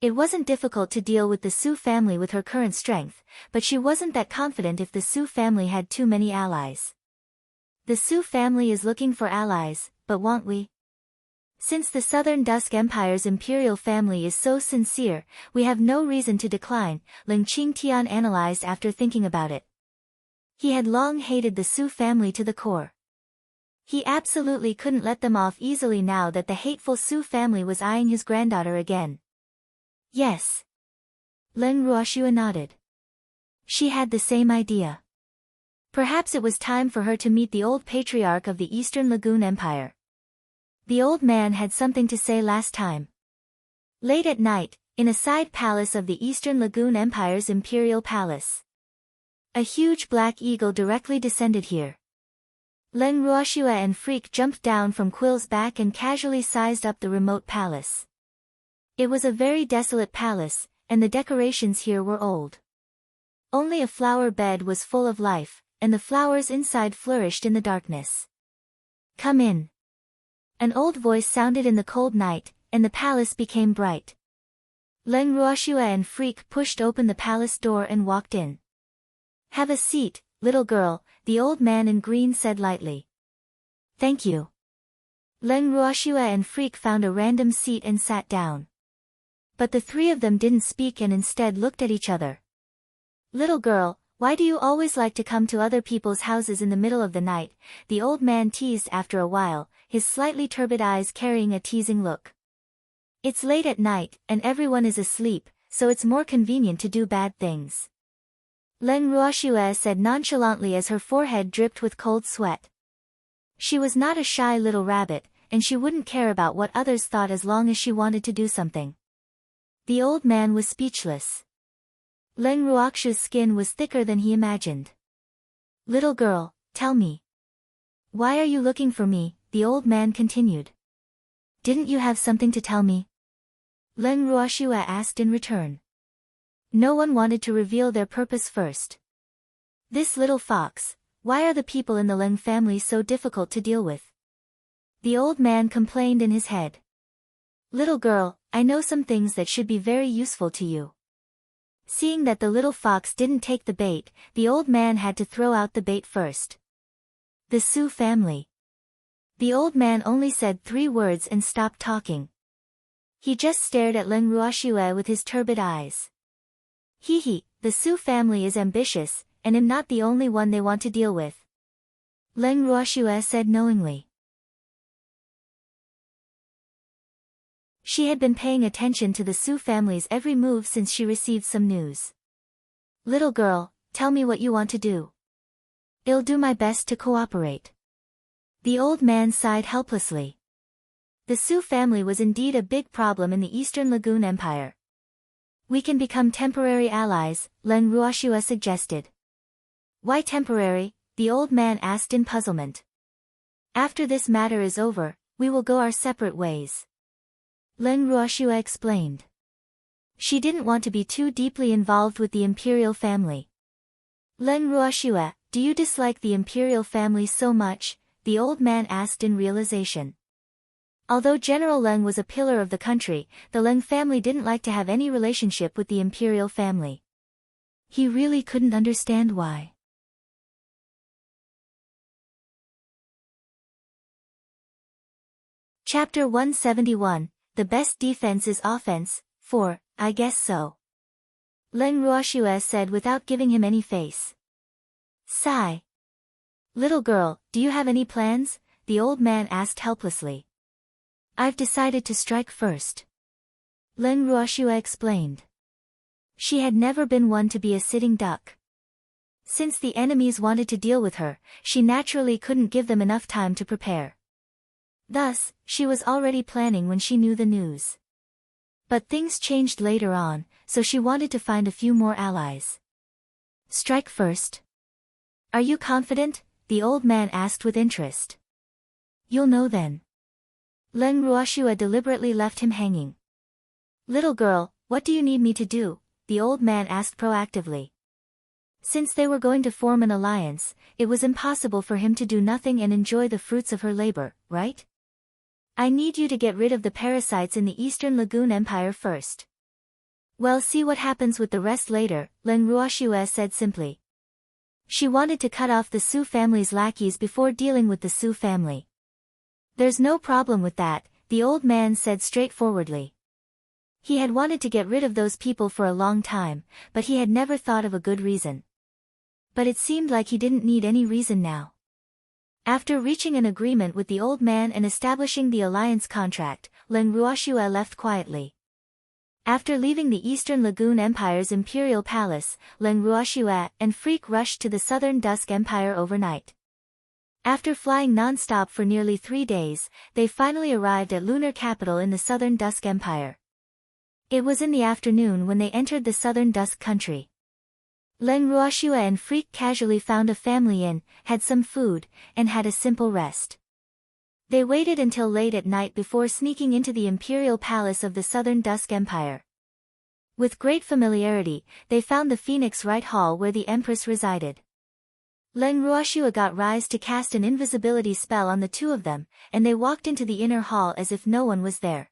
It wasn't difficult to deal with the Su family with her current strength, but she wasn't that confident if the Su family had too many allies. The Su family is looking for allies, but won't we? Since the Southern Dusk Empire's imperial family is so sincere, we have no reason to decline, Len Qingtian analyzed after thinking about it. He had long hated the Su family to the core. He absolutely couldn't let them off easily now that the hateful Su family was eyeing his granddaughter again. Yes. Len Ruoxue nodded. She had the same idea. Perhaps it was time for her to meet the old patriarch of the Eastern Lagoon Empire. The old man had something to say last time. Late at night, in a side palace of the Eastern Lagoon Empire's imperial palace. A huge black eagle directly descended here. Len Ruoxue and Freak jumped down from Quill's back and casually sized up the remote palace. It was a very desolate palace, and the decorations here were old. Only a flower bed was full of life, and the flowers inside flourished in the darkness. Come in. An old voice sounded in the cold night, and the palace became bright. Len Ruoxue and Freak pushed open the palace door and walked in. Have a seat, little girl, the old man in green said lightly. Thank you. Len Ruoxue and Freak found a random seat and sat down. But the three of them didn't speak and instead looked at each other. Little girl, why do you always like to come to other people's houses in the middle of the night? The old man teased after a while, his slightly turbid eyes carrying a teasing look. It's late at night, and everyone is asleep, so it's more convenient to do bad things. Len Ruoxue said nonchalantly as her forehead dripped with cold sweat. She was not a shy little rabbit, and she wouldn't care about what others thought as long as she wanted to do something. The old man was speechless. Leng Ruoxu's skin was thicker than he imagined. Little girl, tell me. Why are you looking for me? The old man continued. Didn't you have something to tell me? Leng Ruoxue asked in return. No one wanted to reveal their purpose first. This little fox, why are the people in the Leng family so difficult to deal with? The old man complained in his head. Little girl, I know some things that should be very useful to you. Seeing that the little fox didn't take the bait, the old man had to throw out the bait first. The Su family. The old man only said 3 words and stopped talking. He just stared at Leng Ruoxue with his turbid eyes. Hee, the Su family is ambitious, and I'm not the only one they want to deal with. Leng Ruoxue said knowingly. She had been paying attention to the Su family's every move since she received some news. Little girl, tell me what you want to do. I'll do my best to cooperate. The old man sighed helplessly. The Su family was indeed a big problem in the Eastern Lagoon Empire. We can become temporary allies, Leng Ruoxue suggested. Why temporary? The old man asked in puzzlement. After this matter is over, we will go our separate ways. Leng Ruoxue explained. She didn't want to be too deeply involved with the imperial family. Leng Ruoxue, do you dislike the imperial family so much? The old man asked in realization. Although General Leng was a pillar of the country, the Leng family didn't like to have any relationship with the imperial family. He really couldn't understand why. Chapter 171, The Best Defense is Offense, 4, I guess so. Leng Ruoxue said without giving him any face. Sigh. Little girl, do you have any plans? The old man asked helplessly. I've decided to strike first. Leng Ruoxue explained. She had never been one to be a sitting duck. Since the enemies wanted to deal with her, she naturally couldn't give them enough time to prepare. Thus, she was already planning when she knew the news. But things changed later on, so she wanted to find a few more allies. Strike first. Are you confident? The old man asked with interest. You'll know then. Leng Ruoxue deliberately left him hanging. Little girl, what do you need me to do? The old man asked proactively. Since they were going to form an alliance, it was impossible for him to do nothing and enjoy the fruits of her labor, right? I need you to get rid of the parasites in the Eastern Lagoon Empire first. Well, see what happens with the rest later, Leng Ruoxue said simply. She wanted to cut off the Su family's lackeys before dealing with the Su family. There's no problem with that, the old man said straightforwardly. He had wanted to get rid of those people for a long time, but he had never thought of a good reason. But it seemed like he didn't need any reason now. After reaching an agreement with the old man and establishing the alliance contract, Leng Ruoxue left quietly. After leaving the Eastern Lagoon Empire's imperial palace, Leng Ruoxue and Freak rushed to the Southern Dusk Empire overnight. After flying non-stop for nearly 3 days, they finally arrived at lunar capital in the Southern Dusk Empire. It was in the afternoon when they entered the Southern Dusk country. Leng Ruoxue and Freak casually found a family inn, had some food, and had a simple rest. They waited until late at night before sneaking into the imperial palace of the Southern Dusk Empire. With great familiarity, they found the Phoenix Right Hall where the Empress resided. Leng Ruoxue got Rise to cast an invisibility spell on the two of them, and they walked into the inner hall as if no one was there.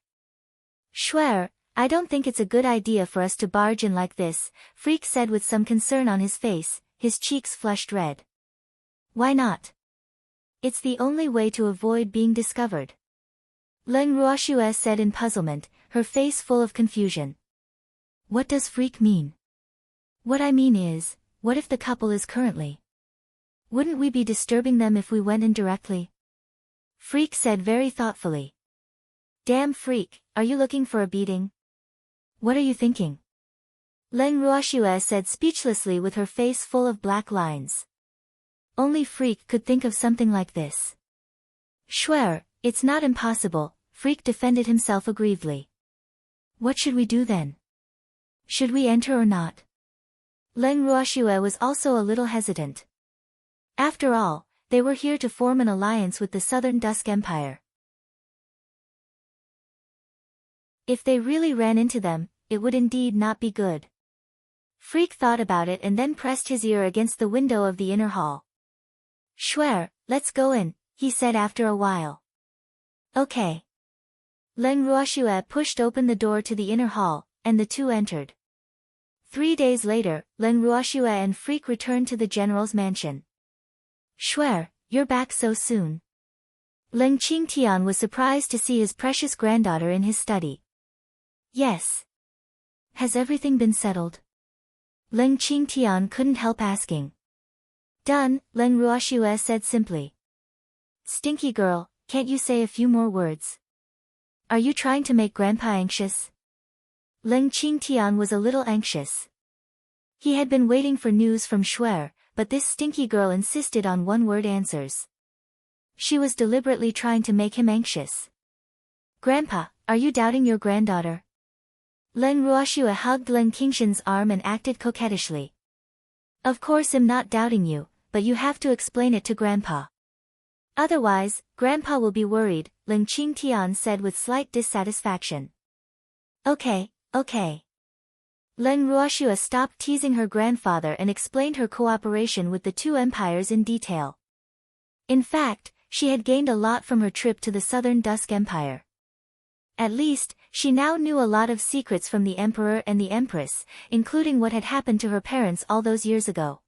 Schwer, I don't think it's a good idea for us to barge in like this, Freak said with some concern on his face, his cheeks flushed red. Why not? It's the only way to avoid being discovered. Leng Ruoxue said in puzzlement, her face full of confusion. What does Freak mean? What I mean is, what if the couple is currently? Wouldn't we be disturbing them if we went in directly? Freak said very thoughtfully. Damn Freak, are you looking for a beating? What are you thinking? Leng Ruoxue said speechlessly with her face full of black lines. Only Freak could think of something like this. Schwer, it's not impossible, Freak defended himself aggrievedly. What should we do then? Should we enter or not? Leng Ruoxue was also a little hesitant. After all, they were here to form an alliance with the Southern Dusk Empire. If they really ran into them, it would indeed not be good. Freak thought about it and then pressed his ear against the window of the inner hall. "Shuer, let's go in," he said after a while. "Okay." Leng Ruoxue pushed open the door to the inner hall, and the two entered. 3 days later, Leng Ruoxue and Freak returned to the general's mansion. "Shuer, you're back so soon." Leng Qingtian was surprised to see his precious granddaughter in his study. "Yes. Has everything been settled?" Leng Qingtian couldn't help asking. "Done," Leng Ruoxue said simply. "Stinky girl, can't you say a few more words? Are you trying to make Grandpa anxious?" Leng Qingtian was a little anxious. He had been waiting for news from Shuer, but this stinky girl insisted on one-word answers. She was deliberately trying to make him anxious. "Grandpa, are you doubting your granddaughter?" Leng Ruoxue hugged Leng Qingshan's arm and acted coquettishly. "Of course I'm not doubting you, but you have to explain it to Grandpa. Otherwise, Grandpa will be worried," Leng Qingtian said with slight dissatisfaction. Okay. Leng Ruoxue stopped teasing her grandfather and explained her cooperation with the two empires in detail. In fact, she had gained a lot from her trip to the Southern Dusk Empire. At least, she now knew a lot of secrets from the Emperor and the Empress, including what had happened to her parents all those years ago.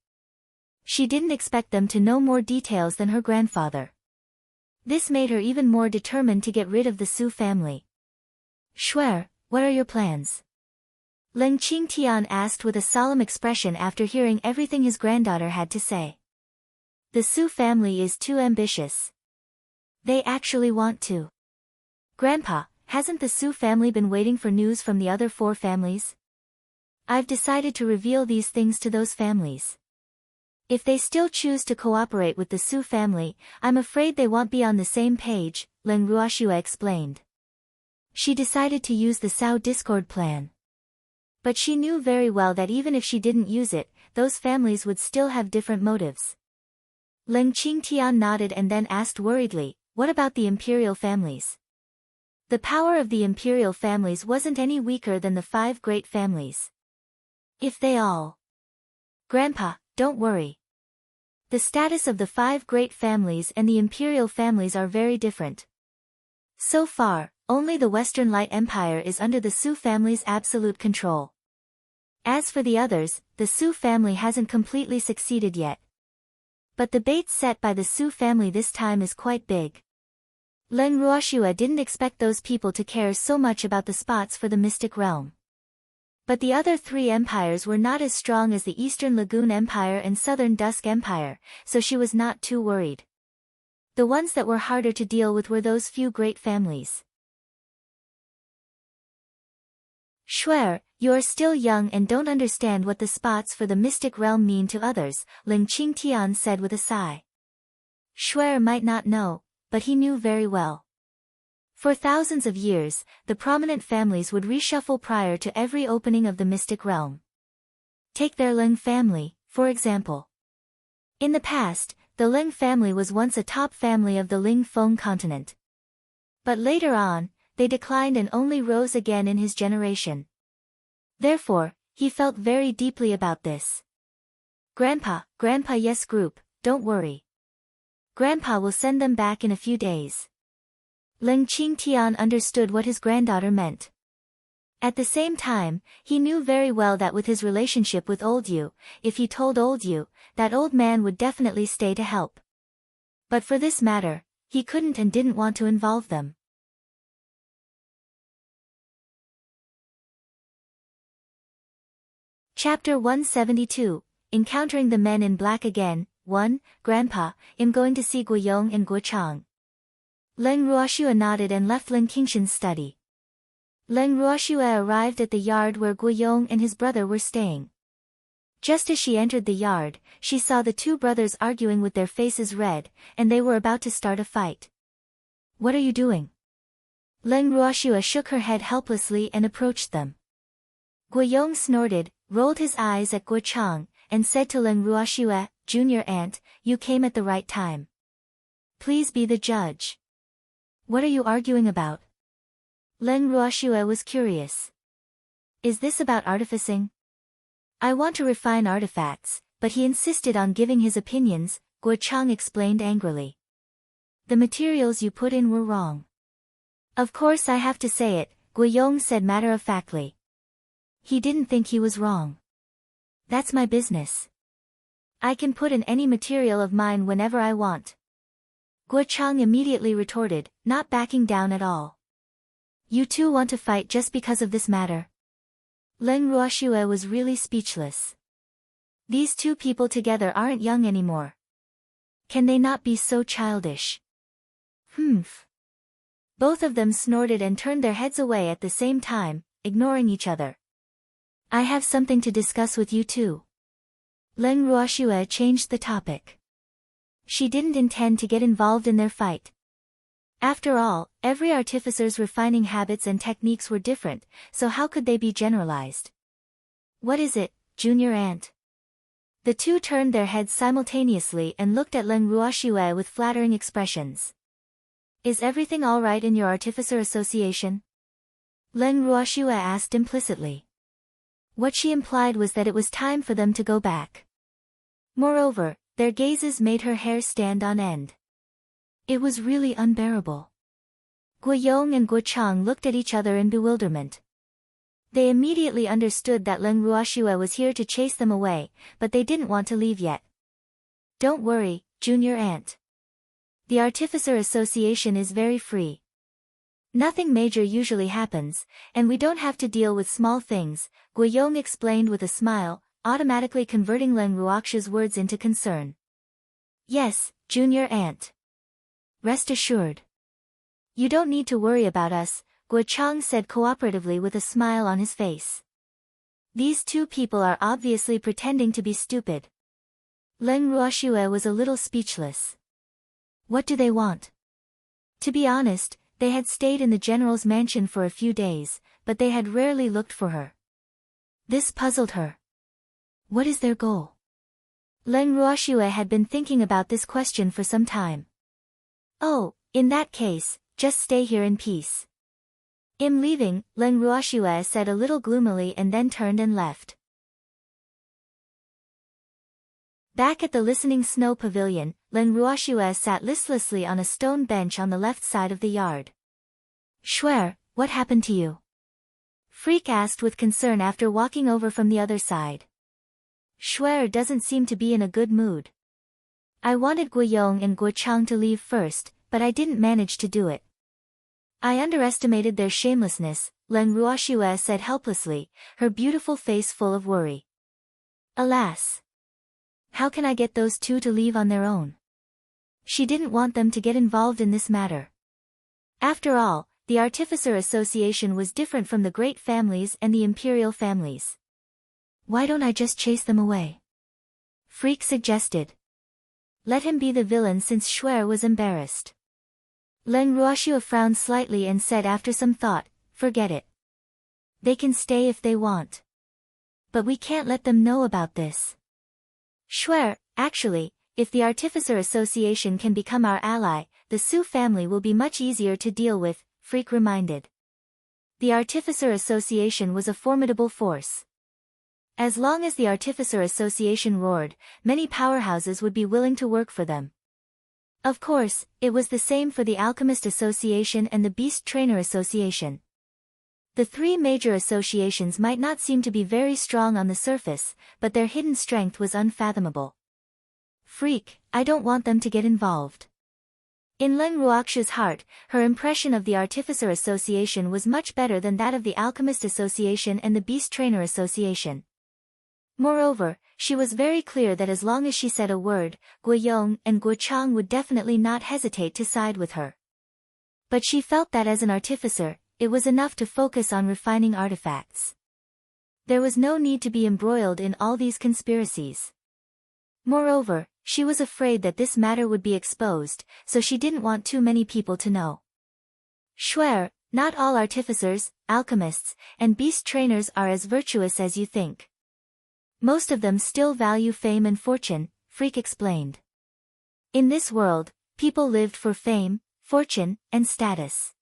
She didn't expect them to know more details than her grandfather. This made her even more determined to get rid of the Su family. "Shuer, what are your plans?" Leng Qingtian asked with a solemn expression after hearing everything his granddaughter had to say. "The Su family is too ambitious. They actually want to." "Grandpa, hasn't the Su family been waiting for news from the other 4 families? I've decided to reveal these things to those families. If they still choose to cooperate with the Su family, I'm afraid they won't be on the same page," Leng Ruoxue explained. She decided to use the Sao Discord plan. But she knew very well that even if she didn't use it, those families would still have different motives. Leng Qingtian nodded and then asked worriedly, "What about the imperial families?" The power of the imperial families wasn't any weaker than the 5 great families. If they all... "Grandpa, don't worry. The status of the 5 great families and the imperial families are very different. So far, only the Western Light Empire is under the Su family's absolute control. As for the others, the Su family hasn't completely succeeded yet. But the bait set by the Su family this time is quite big." Leng Ruoxue didn't expect those people to care so much about the spots for the mystic realm. But the other 3 empires were not as strong as the Eastern Lagoon Empire and Southern Dusk Empire, so she was not too worried. The ones that were harder to deal with were those few great families. "Shuer, you are still young and don't understand what the spots for the mystic realm mean to others," Leng Qingtian said with a sigh. Shuer might not know, but he knew very well. For thousands of years, the prominent families would reshuffle prior to every opening of the mystic realm. Take their Leng family, for example. In the past, the Leng family was once a top family of the Ling Feng continent. But later on, they declined and only rose again in his generation. Therefore, he felt very deeply about this. Grandpa, yes group, don't worry. Grandpa will send them back in a few days." Leng Qingtian understood what his granddaughter meant. At the same time, he knew very well that with his relationship with Old Yu, if he told Old Yu, that old man would definitely stay to help. But for this matter, he couldn't and didn't want to involve them. Chapter 172, Encountering the Men in Black Again. 1. Grandpa, I'm going to see Guiyong and Guochang. Leng Ruoxue nodded and left Leng Qingshan's study. Leng Ruoxue arrived at the yard where Guiyong and his brother were staying. Just as she entered the yard, she saw the 2 brothers arguing with their faces red, and they were about to start a fight. "What are you doing?" Leng Ruoxue shook her head helplessly and approached them. Guiyong snorted, rolled his eyes at Guochang, and said to Leng Ruoxue, "Junior aunt, you came at the right time. Please be the judge. What are you arguing about?" Leng Ruoxue was curious. "Is this about artificing?" "I want to refine artifacts," but he insisted on giving his opinions, Guochang explained angrily. "The materials you put in were wrong." "Of course I have to say it," Guiyong said matter-of-factly. He didn't think he was wrong. "That's my business. I can put in any material of mine whenever I want." Guochang immediately retorted, not backing down at all. "You two want to fight just because of this matter?" Leng Ruoxue was really speechless. These two people together aren't young anymore. Can they not be so childish? Humph. Both of them snorted and turned their heads away at the same time, ignoring each other. "I have something to discuss with you too." Leng Ruoxue changed the topic. She didn't intend to get involved in their fight. After all, every artificer's refining habits and techniques were different, so how could they be generalized? "What is it, junior aunt?" The two turned their heads simultaneously and looked at Leng Ruoxue with flattering expressions. "Is everything all right in your artificer association?" Leng Ruoxue asked implicitly. What she implied was that it was time for them to go back. Moreover, their gazes made her hair stand on end. It was really unbearable. Guiyong and Guochang looked at each other in bewilderment. They immediately understood that Leng Ruoxue was here to chase them away, but they didn't want to leave yet. "Don't worry, junior aunt. The Artificer Association is very free. Nothing major usually happens, and we don't have to deal with small things," Guiyong explained with a smile, automatically converting Leng Ruoxue's words into concern. "Yes, junior aunt. Rest assured. You don't need to worry about us," Guochang said cooperatively with a smile on his face. These two people are obviously pretending to be stupid. Leng Ruoxue was a little speechless. What do they want? To be honest, they had stayed in the general's mansion for a few days, but they had rarely looked for her. This puzzled her. What is their goal? Leng Ruoxue had been thinking about this question for some time. "Oh, in that case, just stay here in peace." "I'm leaving," Leng Ruoxue said a little gloomily and then turned and left. Back at the Listening Snow Pavilion, Leng Ruoxue sat listlessly on a stone bench on the left side of the yard. "Shuer, what happened to you?" Freak asked with concern after walking over from the other side. "Shuer doesn't seem to be in a good mood. I wanted Guiyong and Guochang to leave first, but I didn't manage to do it. I underestimated their shamelessness," Leng Ruoxue said helplessly, her beautiful face full of worry. "Alas! How can I get those two to leave on their own?" She didn't want them to get involved in this matter. After all, the Artificer Association was different from the great families and the imperial families. "Why don't I just chase them away?" Freak suggested. Let him be the villain since Shuer was embarrassed. Leng Ruoxue frowned slightly and said after some thought, "Forget it. They can stay if they want. But we can't let them know about this." "Shuer, actually, if the Artificer Association can become our ally, the Su family will be much easier to deal with," Freak reminded. The Artificer Association was a formidable force. As long as the Artificer Association roared, many powerhouses would be willing to work for them. Of course, it was the same for the Alchemist Association and the Beast Trainer Association. The three major associations might not seem to be very strong on the surface, but their hidden strength was unfathomable. "Freak, I don't want them to get involved." In Leng Ruoxue's heart, her impression of the Artificer Association was much better than that of the Alchemist Association and the Beast Trainer Association. Moreover, she was very clear that as long as she said a word, Guiyong and Guochang would definitely not hesitate to side with her. But she felt that as an artificer, it was enough to focus on refining artifacts. There was no need to be embroiled in all these conspiracies. Moreover, she was afraid that this matter would be exposed, so she didn't want too many people to know. "Shuer, Not all artificers, alchemists, and beast trainers are as virtuous as you think. Most of them still value fame and fortune, Freak explained. In this world, people lived for fame, fortune, and status.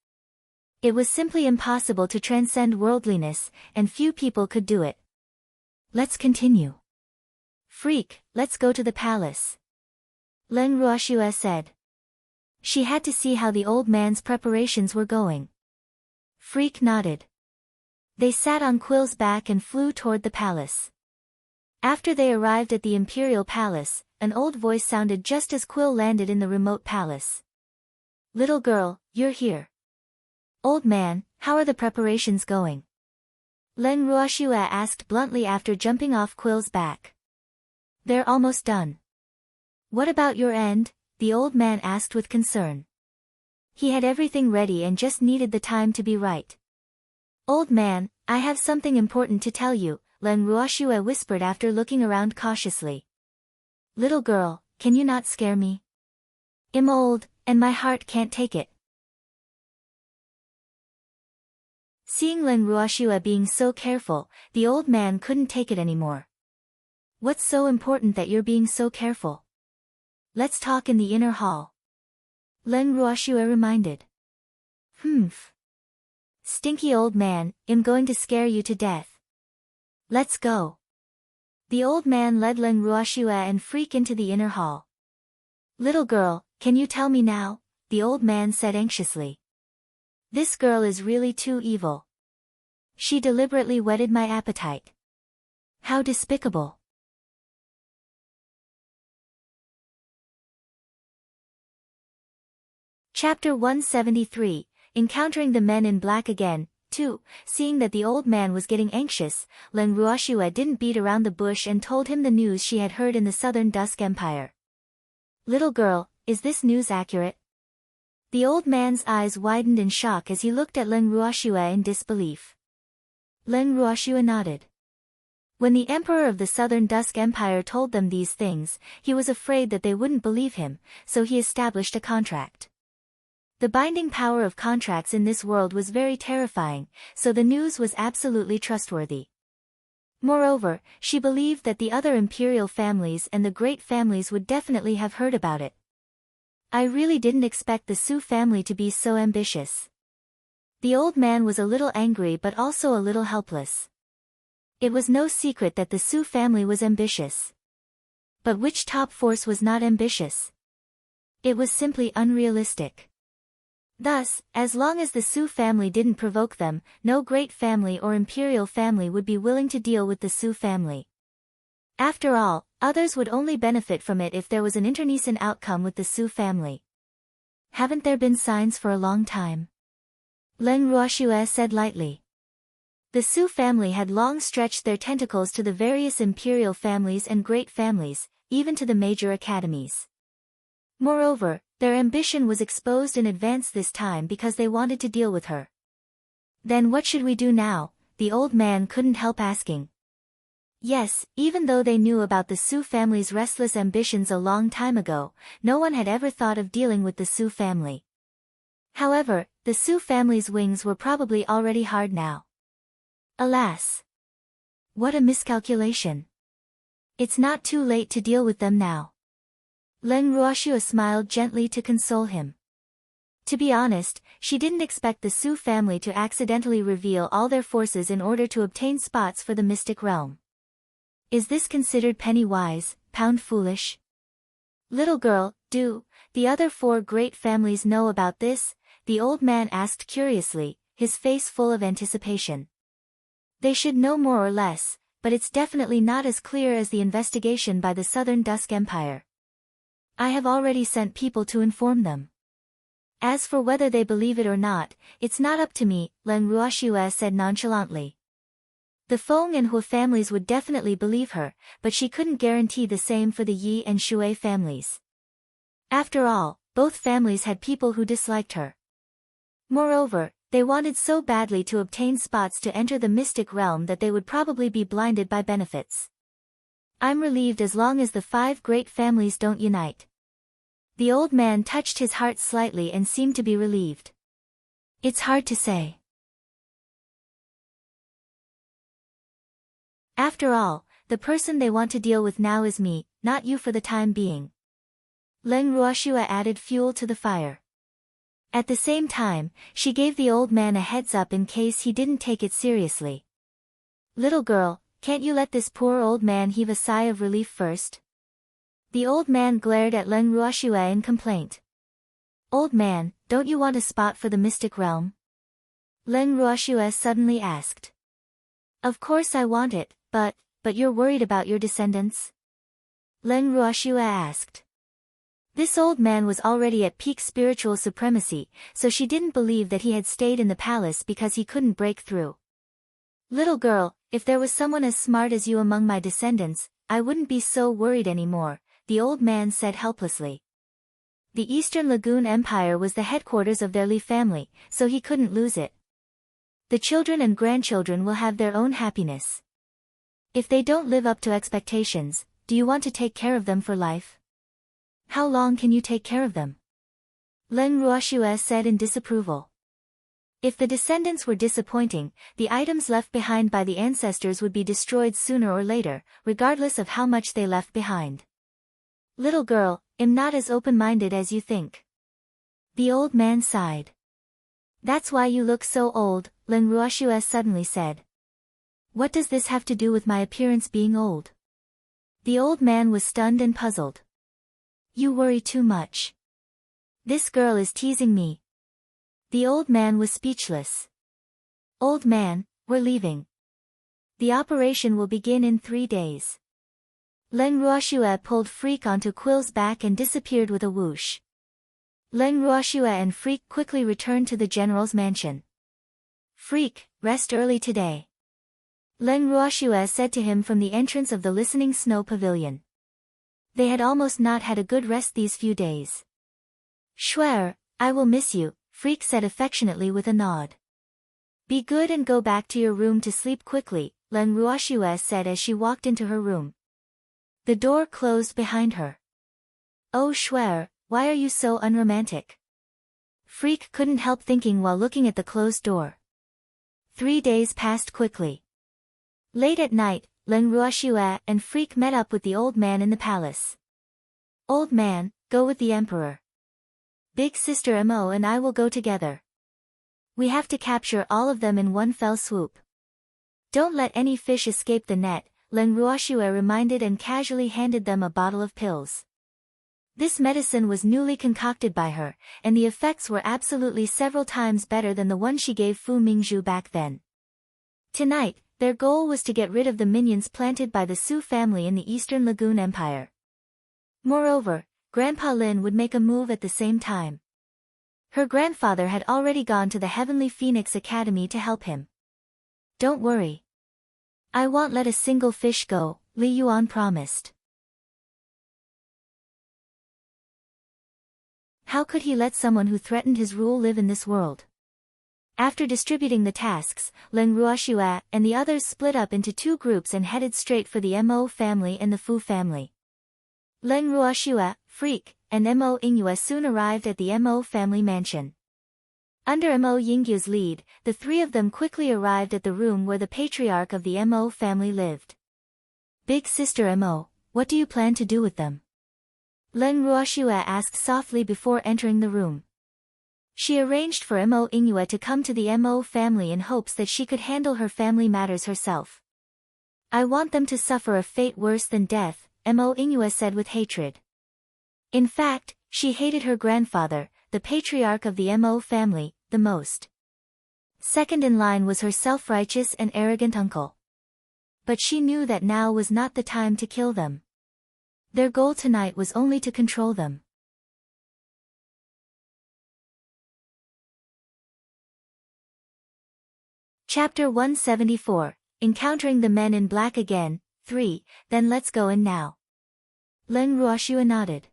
It was simply impossible to transcend worldliness, and few people could do it. Let's continue. Freak, let's go to the palace. Leng Ruoxue said. She had to see how the old man's preparations were going. Freak nodded. They sat on Quill's back and flew toward the palace. After they arrived at the imperial palace, an old voice sounded just as Quill landed in the remote palace. Little girl, you're here. Old man, how are the preparations going? Leng Ruoxue asked bluntly after jumping off Quill's back. They're almost done. What about your end? The old man asked with concern. He had everything ready and just needed the time to be right. Old man, I have something important to tell you, Leng Ruoxue whispered after looking around cautiously. Little girl, can you not scare me? I'm old, and my heart can't take it. Seeing Leng Ruoxue being so careful, the old man couldn't take it anymore. What's so important that you're being so careful? Let's talk in the inner hall. Leng Ruoxue reminded. Humph. Stinky old man, I'm going to scare you to death. Let's go. The old man led Leng Ruoxue and Freak into the inner hall. Little girl, can you tell me now? The old man said anxiously. This girl is really too evil. She deliberately whetted my appetite. How despicable. Chapter 173, Encountering the Men in Black Again. 2. Seeing that the old man was getting anxious, Leng Ruoxue didn't beat around the bush and told him the news she had heard in the Southern Dusk Empire. Little girl, is this news accurate? The old man's eyes widened in shock as he looked at Leng Ruoxue in disbelief. Leng Ruoxue nodded. When the emperor of the Southern Dusk Empire told them these things, he was afraid that they wouldn't believe him, so he established a contract. The binding power of contracts in this world was very terrifying, so the news was absolutely trustworthy. Moreover, she believed that the other imperial families and the great families would definitely have heard about it. I really didn't expect the Su family to be so ambitious. The old man was a little angry but also a little helpless. It was no secret that the Su family was ambitious. But which top force was not ambitious? It was simply unrealistic. Thus, as long as the Su family didn't provoke them, no great family or imperial family would be willing to deal with the Su family. After all, others would only benefit from it if there was an internecine outcome with the Su family. Haven't there been signs for a long time? Leng Ruoxue said lightly. The Su family had long stretched their tentacles to the various imperial families and great families, even to the major academies. Moreover, their ambition was exposed in advance this time because they wanted to deal with her. Then what should we do now? The old man couldn't help asking. Yes, even though they knew about the Su family's restless ambitions a long time ago, no one had ever thought of dealing with the Su family. However, the Su family's wings were probably already hard now. Alas! What a miscalculation. It's not too late to deal with them now. Leng Ruoxue smiled gently to console him. To be honest, she didn't expect the Su family to accidentally reveal all their forces in order to obtain spots for the mystic realm. Is this considered penny wise, pound foolish? Little girl, do the other 4 great families know about this? The old man asked curiously, his face full of anticipation. They should know more or less, but it's definitely not as clear as the investigation by the Southern Dusk Empire. I have already sent people to inform them. As for whether they believe it or not, it's not up to me, Leng Ruoxue said nonchalantly. The Feng and Hu families would definitely believe her, but she couldn't guarantee the same for the Yi and Shui families. After all, both families had people who disliked her. Moreover, they wanted so badly to obtain spots to enter the mystic realm that they would probably be blinded by benefits. I'm relieved as long as the 5 great families don't unite. The old man touched his heart slightly and seemed to be relieved. It's hard to say. After all, the person they want to deal with now is me, not you for the time being. Leng Ruoxue added fuel to the fire. At the same time, she gave the old man a heads up in case he didn't take it seriously. Little girl, can't you let this poor old man heave a sigh of relief first? The old man glared at Leng Ruoxue in complaint. Old man, don't you want a spot for the mystic realm? Leng Ruoxue suddenly asked. Of course I want it, but you're worried about your descendants? Leng Ruoxue asked. This old man was already at peak spiritual supremacy, so she didn't believe that he had stayed in the palace because he couldn't break through. Little girl, if there was someone as smart as you among my descendants, I wouldn't be so worried anymore, the old man said helplessly. The Eastern Lagoon Empire was the headquarters of their Li family, so he couldn't lose it. The children and grandchildren will have their own happiness. If they don't live up to expectations, do you want to take care of them for life? How long can you take care of them? Leng Ruoxue said in disapproval. If the descendants were disappointing, the items left behind by the ancestors would be destroyed sooner or later, regardless of how much they left behind. Little girl, I'm not as open-minded as you think. The old man sighed. That's why you look so old, Leng Ruoxue suddenly said. What does this have to do with my appearance being old? The old man was stunned and puzzled. You worry too much. This girl is teasing me. The old man was speechless. Old man, we're leaving. The operation will begin in 3 days. Leng Ruoxue pulled Freak onto Quill's back and disappeared with a whoosh. Leng Ruoxue and Freak quickly returned to the general's mansion. Freak, rest early today. Leng Ruoxue said to him from the entrance of the listening snow pavilion. They had almost not had a good rest these few days. Schwer, I will miss you, Freak said affectionately with a nod. Be good and go back to your room to sleep quickly, Leng Ruoxue said as she walked into her room. The door closed behind her. Oh Schwer, why are you so unromantic? Freak couldn't help thinking while looking at the closed door. 3 days passed quickly. Late at night, Leng Ruoxue and Freak met up with the old man in the palace. Old man, go with the emperor. Big sister Mo and I will go together. We have to capture all of them in one fell swoop. Don't let any fish escape the net, Leng Ruoxue reminded and casually handed them a bottle of pills. This medicine was newly concocted by her, and the effects were absolutely several times better than the one she gave Fu Mingzhu back then. Tonight, their goal was to get rid of the minions planted by the Su family in the Eastern Lagoon Empire. Moreover, Grandpa Lin would make a move at the same time. Her grandfather had already gone to the Heavenly Phoenix Academy to help him. Don't worry. I won't let a single fish go, Li Yuan promised. How could he let someone who threatened his rule live in this world? After distributing the tasks, Leng Ruoxue and the others split up into 2 groups and headed straight for the Mo family and the Fu family. Leng Ruoxue, Freak, and Mo Yingyue soon arrived at the Mo family mansion. Under Mo Yingyue's lead, the 3 of them quickly arrived at the room where the patriarch of the Mo family lived. Big sister Mo, what do you plan to do with them? Leng Ruoxue asked softly before entering the room. She arranged for Mo Yingyue to come to the Mo family in hopes that she could handle her family matters herself. I want them to suffer a fate worse than death, Mo Yingyue said with hatred. In fact, she hated her grandfather, the patriarch of the Mo family, the most. Second in line was her self-righteous and arrogant uncle. But she knew that now was not the time to kill them. Their goal tonight was only to control them. Chapter 174, Encountering the Men in Black Again, 3, Then let's go in now. Leng Ruoxue nodded.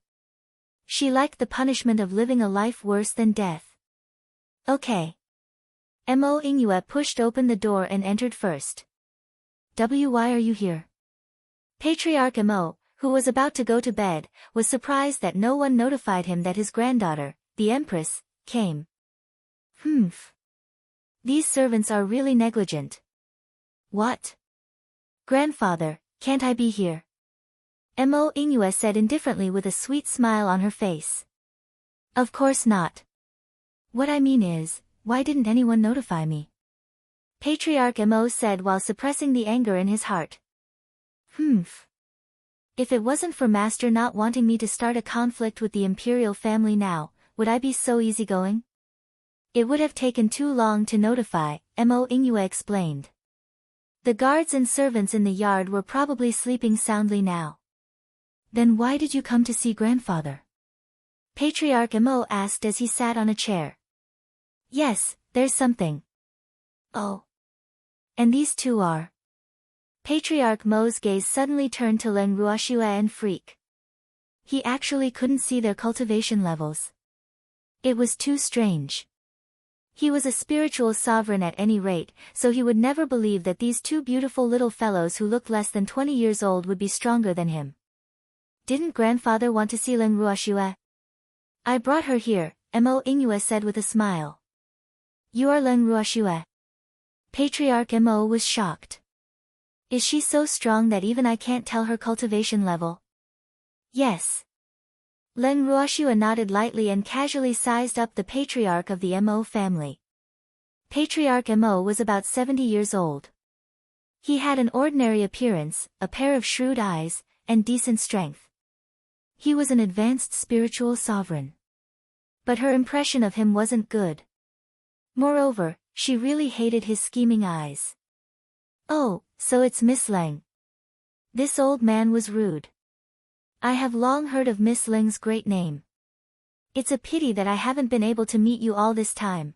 She liked the punishment of living a life worse than death. Okay. Mo Yingyue pushed open the door and entered first. Why are you here? Patriarch Mo, who was about to go to bed, was surprised that no one notified him that his granddaughter, the Empress, came. These servants are really negligent. What? Grandfather, can't I be here? Mo Inoue said indifferently with a sweet smile on her face. Of course not. What I mean is, why didn't anyone notify me? Patriarch Mo said while suppressing the anger in his heart. If it wasn't for Master not wanting me to start a conflict with the imperial family now, would I be so easygoing? It would have taken too long to notify, Mo Inoue explained. The guards and servants in the yard were probably sleeping soundly now. Then why did you come to see grandfather? Patriarch Mo asked as he sat on a chair. Yes, there's something. Oh. And these two are? Patriarch Mo's gaze suddenly turned to Len Ruoxue and Freak. He actually couldn't see their cultivation levels. It was too strange. He was a spiritual sovereign at any rate, so he would never believe that these two beautiful little fellows who looked less than 20 years old would be stronger than him. Didn't grandfather want to see Len Ruoxue? I brought her here, Mo Inoue said with a smile. You are Len Ruoxue? Patriarch Mo was shocked. Is she so strong that even I can't tell her cultivation level? Yes. Len Ruoxue nodded lightly and casually sized up the patriarch of the Mo family. Patriarch Mo was about 70 years old. He had an ordinary appearance, a pair of shrewd eyes, and decent strength. He was an advanced spiritual sovereign. But her impression of him wasn't good. Moreover, she really hated his scheming eyes. Oh, so it's Miss Leng. This old man was rude. I have long heard of Miss Leng's great name. It's a pity that I haven't been able to meet you all this time.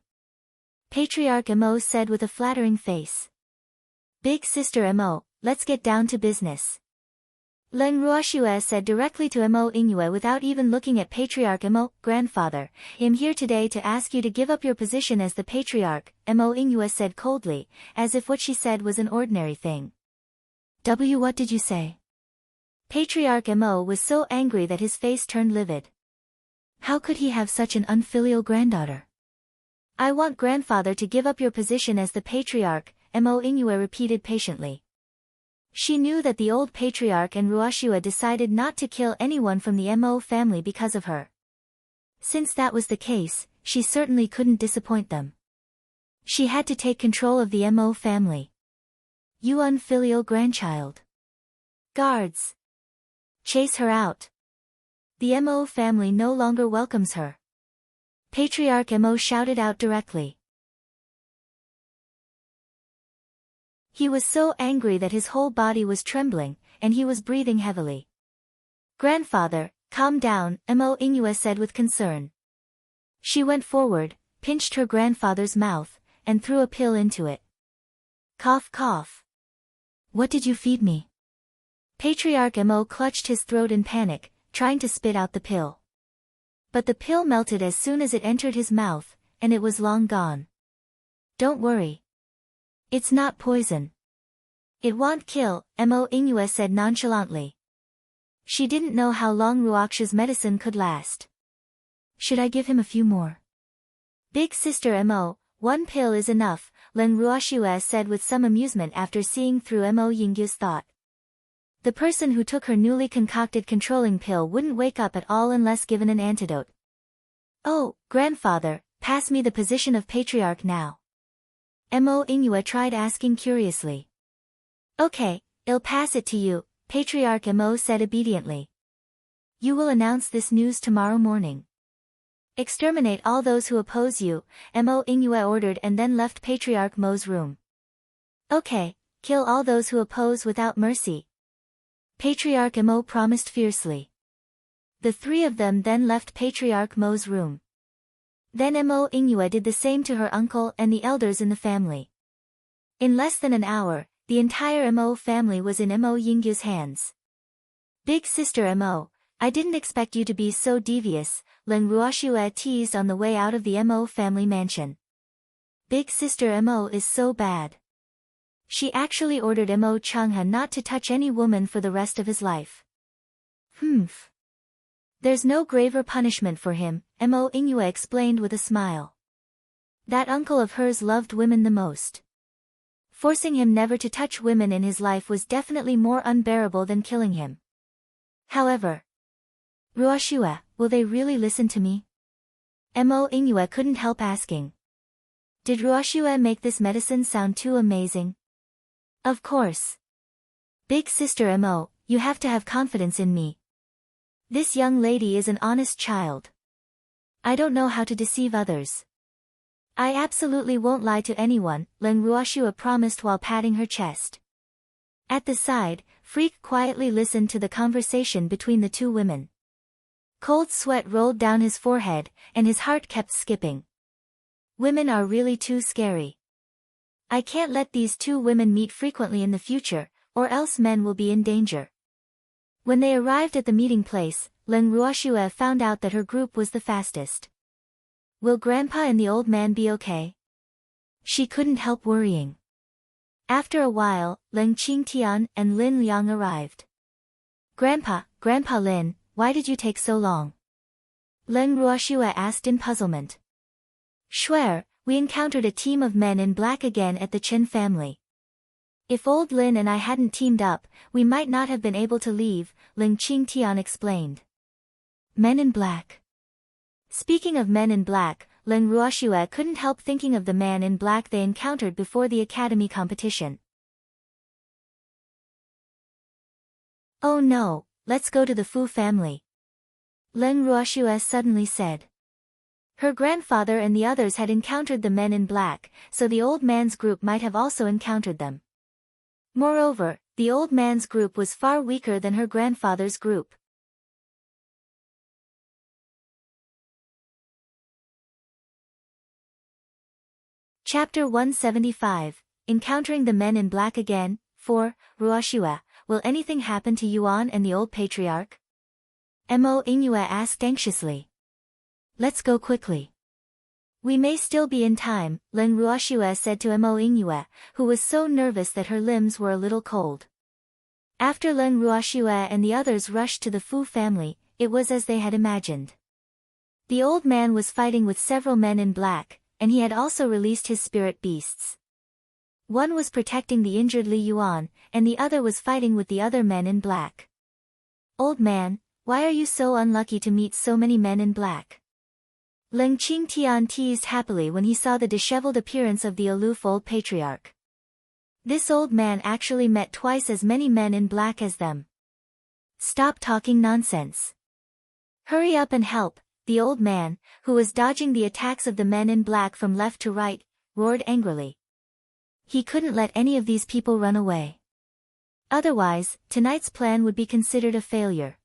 Patriarch Mo said with a flattering face. Big sister Mo, let's get down to business. Len Ruoxue said directly to Mo Inoue without even looking at Patriarch Mo. Grandfather, I'm here today to ask you to give up your position as the patriarch, Mo Inoue said coldly, as if what she said was an ordinary thing. What did you say? Patriarch Mo was so angry that his face turned livid. How could he have such an unfilial granddaughter? I want grandfather to give up your position as the patriarch, Mo Inoue repeated patiently. She knew that the old patriarch and Ruoxue decided not to kill anyone from the Mo family because of her. Since that was the case, she certainly couldn't disappoint them. She had to take control of the Mo family. You unfilial grandchild. Guards! Chase her out. The Mo family no longer welcomes her. Patriarch Mo shouted out directly. He was so angry that his whole body was trembling, and he was breathing heavily. Grandfather, calm down, Mo Inoue said with concern. She went forward, pinched her grandfather's mouth, and threw a pill into it. Cough cough. What did you feed me? Patriarch Mo clutched his throat in panic, trying to spit out the pill. But the pill melted as soon as it entered his mouth, and it was long gone. Don't worry. It's not poison. It won't kill, Mo Inoue said nonchalantly. She didn't know how long Ruoxue's medicine could last. Should I give him a few more? Big sister Mo, one pill is enough, Len Ruoxue said with some amusement after seeing through Mo Yinggu's thought. The person who took her newly concocted controlling pill wouldn't wake up at all unless given an antidote. Oh, grandfather, pass me the position of patriarch now. Mo Inoue tried asking curiously. Okay, I'll pass it to you, Patriarch Mo said obediently. You will announce this news tomorrow morning. Exterminate all those who oppose you, Mo Inoue ordered and then left Patriarch Mo's room. Okay, kill all those who oppose without mercy. Patriarch Mo promised fiercely. The three of them then left Patriarch Mo's room. Then Mo Inoue did the same to her uncle and the elders in the family. In less than an hour, the entire Mo family was in Mo Yinggu's hands. Big sister Mo, I didn't expect you to be so devious, Len Ruoxue teased on the way out of the Mo family mansion. Big sister Mo is so bad. She actually ordered Mo Changhe not to touch any woman for the rest of his life. There's no graver punishment for him, Mo Inoue explained with a smile. That uncle of hers loved women the most. Forcing him never to touch women in his life was definitely more unbearable than killing him. However, Ruoshua, will they really listen to me? Mo Ingyue couldn't help asking. Did Ruoshua make this medicine sound too amazing? Of course. Big sister Mo, you have to have confidence in me. This young lady is an honest child. I don't know how to deceive others. I absolutely won't lie to anyone, Leng Ruoshua promised while patting her chest. At the side, Freak quietly listened to the conversation between the two women. Cold sweat rolled down his forehead, and his heart kept skipping. Women are really too scary. I can't let these two women meet frequently in the future, or else men will be in danger. When they arrived at the meeting place, Leng Ruoshua found out that her group was the fastest. Will Grandpa and the old man be okay? She couldn't help worrying. After a while, Leng Qingtian and Lin Liang arrived. Grandpa Lin, why did you take so long? Leng Ruoshua asked in puzzlement. Swear, we encountered a team of men in black again at the Chen family. If old Lin and I hadn't teamed up, we might not have been able to leave, Leng Qingtian explained. Men in black. Speaking of men in black, Leng Ruoshua couldn't help thinking of the man in black they encountered before the academy competition. Oh no, let's go to the Fu family. Leng Ruoshua suddenly said. Her grandfather and the others had encountered the men in black, so the old man's group might have also encountered them. Moreover, the old man's group was far weaker than her grandfather's group. Chapter 175, Encountering the Men in Black Again, 4, Ruoshua, will anything happen to Yuan and the old patriarch? Mo Ingyue asked anxiously. Let's go quickly. We may still be in time, Leng Ruoshua said to Mo Ingyue, who was so nervous that her limbs were a little cold. After Leng Ruoshua and the others rushed to the Fu family, it was as they had imagined. The old man was fighting with several men in black, and he had also released his spirit beasts. One was protecting the injured Li Yuan, and the other was fighting with the other men in black. Old man, why are you so unlucky to meet so many men in black? Leng Qingtian teased happily when he saw the disheveled appearance of the aloof old patriarch. This old man actually met twice as many men in black as them. Stop talking nonsense. Hurry up and help, the old man, who was dodging the attacks of the men in black from left to right, roared angrily. He couldn't let any of these people run away. Otherwise, tonight's plan would be considered a failure.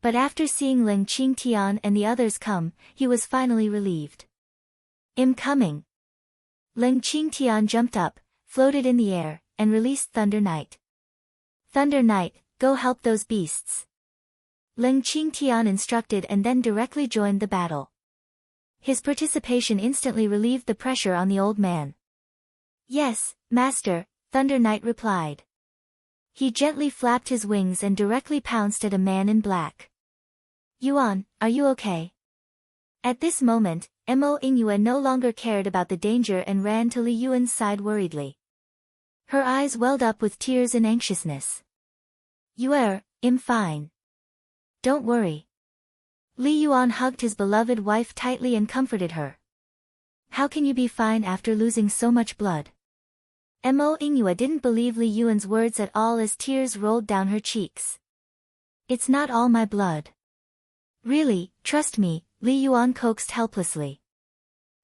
But after seeing Leng Qingtian and the others come, he was finally relieved. I'm coming. Leng Qingtian jumped up, floated in the air, and released Thunder Knight. Thunder Knight, go help those beasts. Leng Qingtian instructed and then directly joined the battle. His participation instantly relieved the pressure on the old man. Yes, Master, Thunder Knight replied. He gently flapped his wings and directly pounced at a man in black. Yuan, are you okay? At this moment, Mo Ingyue no longer cared about the danger and ran to Li Yuan's side worriedly. Her eyes welled up with tears and anxiousness. I'm fine. Don't worry. Li Yuan hugged his beloved wife tightly and comforted her. How can you be fine after losing so much blood? Mo Ingyue didn't believe Li Yuan's words at all as tears rolled down her cheeks. It's not all my blood. Really, trust me, Li Yuan coaxed helplessly.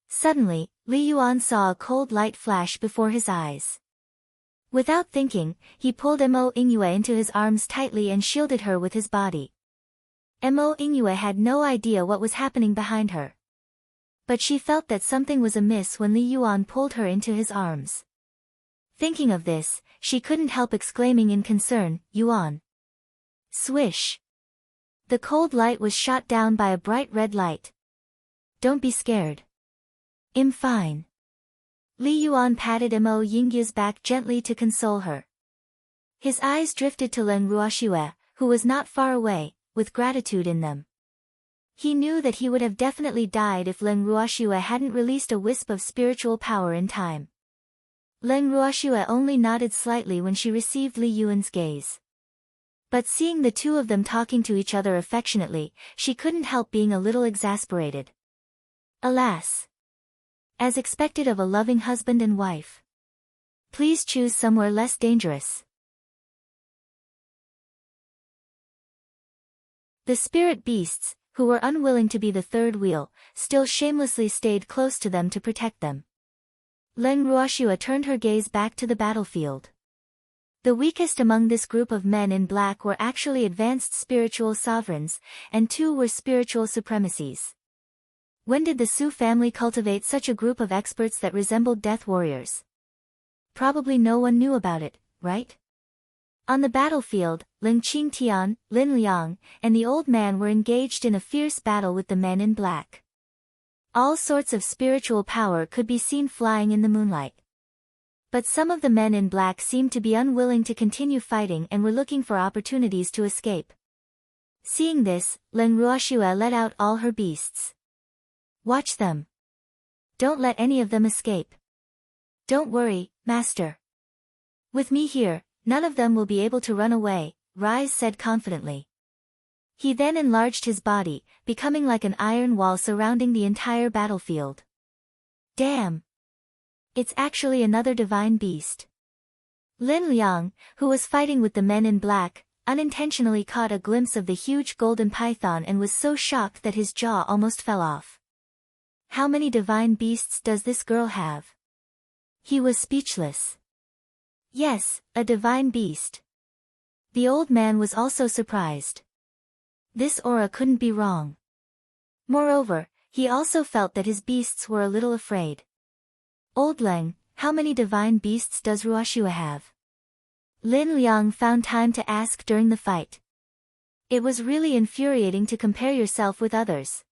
Suddenly, Li Yuan saw a cold light flash before his eyes. Without thinking, he pulled Mo Ingyue into his arms tightly and shielded her with his body. Mo Ingyue had no idea what was happening behind her. But she felt that something was amiss when Li Yuan pulled her into his arms. Thinking of this, she couldn't help exclaiming in concern, Yuan. Swish. The cold light was shot down by a bright red light. Don't be scared. I'm fine. Li Yuan patted Mo Yinggu's back gently to console her. His eyes drifted to Leng Ruoshua, who was not far away, with gratitude in them. He knew that he would have definitely died if Leng Ruoxue hadn't released a wisp of spiritual power in time. Leng Ruoxue only nodded slightly when she received Li Yuan's gaze. But seeing the two of them talking to each other affectionately, she couldn't help being a little exasperated. Alas! As expected of a loving husband and wife. Please choose somewhere less dangerous. The spirit beasts, who were unwilling to be the third wheel, still shamelessly stayed close to them to protect them. Leng Ruoxue turned her gaze back to the battlefield. The weakest among this group of men in black were actually advanced spiritual sovereigns, and 2 were spiritual supremacies. When did the Su family cultivate such a group of experts that resembled death warriors? Probably no one knew about it, right? On the battlefield, Ling Qingtian, Lin Liang, and the old man were engaged in a fierce battle with the men in black. All sorts of spiritual power could be seen flying in the moonlight. But some of the men in black seemed to be unwilling to continue fighting and were looking for opportunities to escape. Seeing this, Leng Ruoxue let out all her beasts. Watch them. Don't let any of them escape. Don't worry, master. With me here, none of them will be able to run away, Rise said confidently. He then enlarged his body, becoming like an iron wall surrounding the entire battlefield. Damn! It's actually another divine beast. Lin Liang, who was fighting with the men in black, unintentionally caught a glimpse of the huge golden python and was so shocked that his jaw almost fell off. How many divine beasts does this girl have? He was speechless. Yes, a divine beast. The old man was also surprised. This aura couldn't be wrong. Moreover, he also felt that his beasts were a little afraid. Old Leng, how many divine beasts does Ruoxue have? Lin Liang found time to ask during the fight. It was really infuriating to compare yourself with others.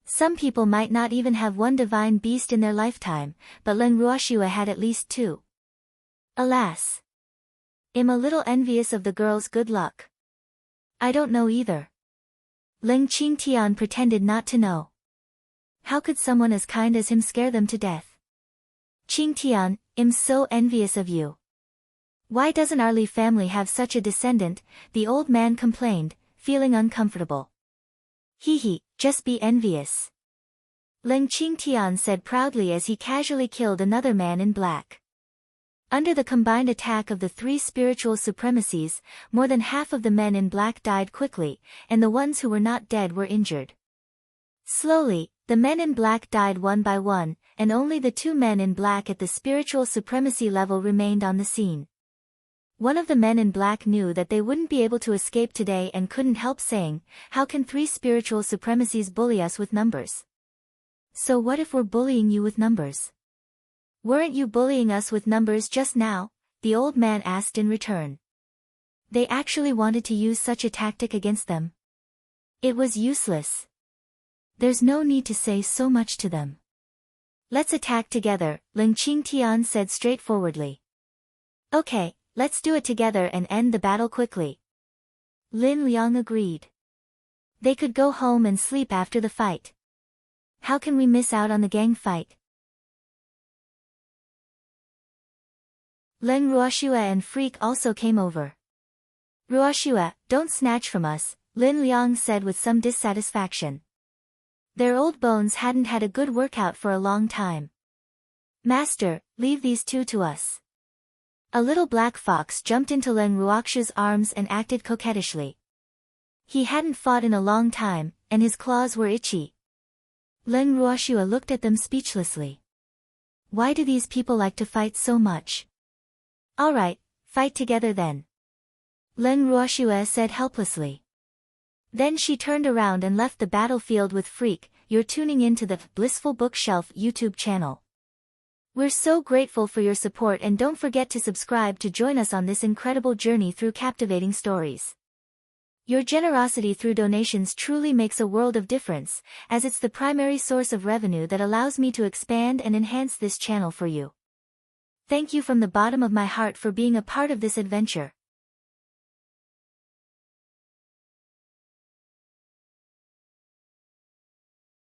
Some people might not even have 1 divine beast in their lifetime, but Leng Ruoxue had at least 2. Alas! I'm a little envious of the girl's good luck. I don't know either. Ling Qingtian pretended not to know. How could someone as kind as him scare them to death? Qingtian, I'm so envious of you. Why doesn't our Li family have such a descendant? The old man complained, feeling uncomfortable. Hee, just be envious. Ling Qingtian said proudly as he casually killed another man in black. Under the combined attack of the 3 spiritual supremacies, more than half of the men in black died quickly, and the ones who were not dead were injured. Slowly, the men in black died one by one, and only the 2 men in black at the spiritual supremacy level remained on the scene. One of the men in black knew that they wouldn't be able to escape today and couldn't help saying, how can 3 spiritual supremacies bully us with numbers? So what if we're bullying you with numbers? Weren't you bullying us with numbers just now? The old man asked in return. They actually wanted to use such a tactic against them. It was useless. There's no need to say so much to them. Let's attack together, Ling Qingtian said straightforwardly. Okay, let's do it together and end the battle quickly. Lin Liang agreed. They could go home and sleep after the fight. How can we miss out on the gang fight? Leng Ruoxue and Freak also came over. Ruoxue, don't snatch from us, Lin Liang said with some dissatisfaction. Their old bones hadn't had a good workout for a long time. Master, leave these 2 to us. A little black fox jumped into Leng Ruoxue's arms and acted coquettishly. He hadn't fought in a long time, and his claws were itchy. Leng Ruoxue looked at them speechlessly. Why do these people like to fight so much? Alright, fight together then. Leng Ruoxue said helplessly. Then she turned around and left the battlefield with Freak. You're tuning in to the Blissful Bookshelf YouTube channel. We're so grateful for your support and don't forget to subscribe to join us on this incredible journey through captivating stories. Your generosity through donations truly makes a world of difference, as it's the primary source of revenue that allows me to expand and enhance this channel for you. Thank you from the bottom of my heart for being a part of this adventure.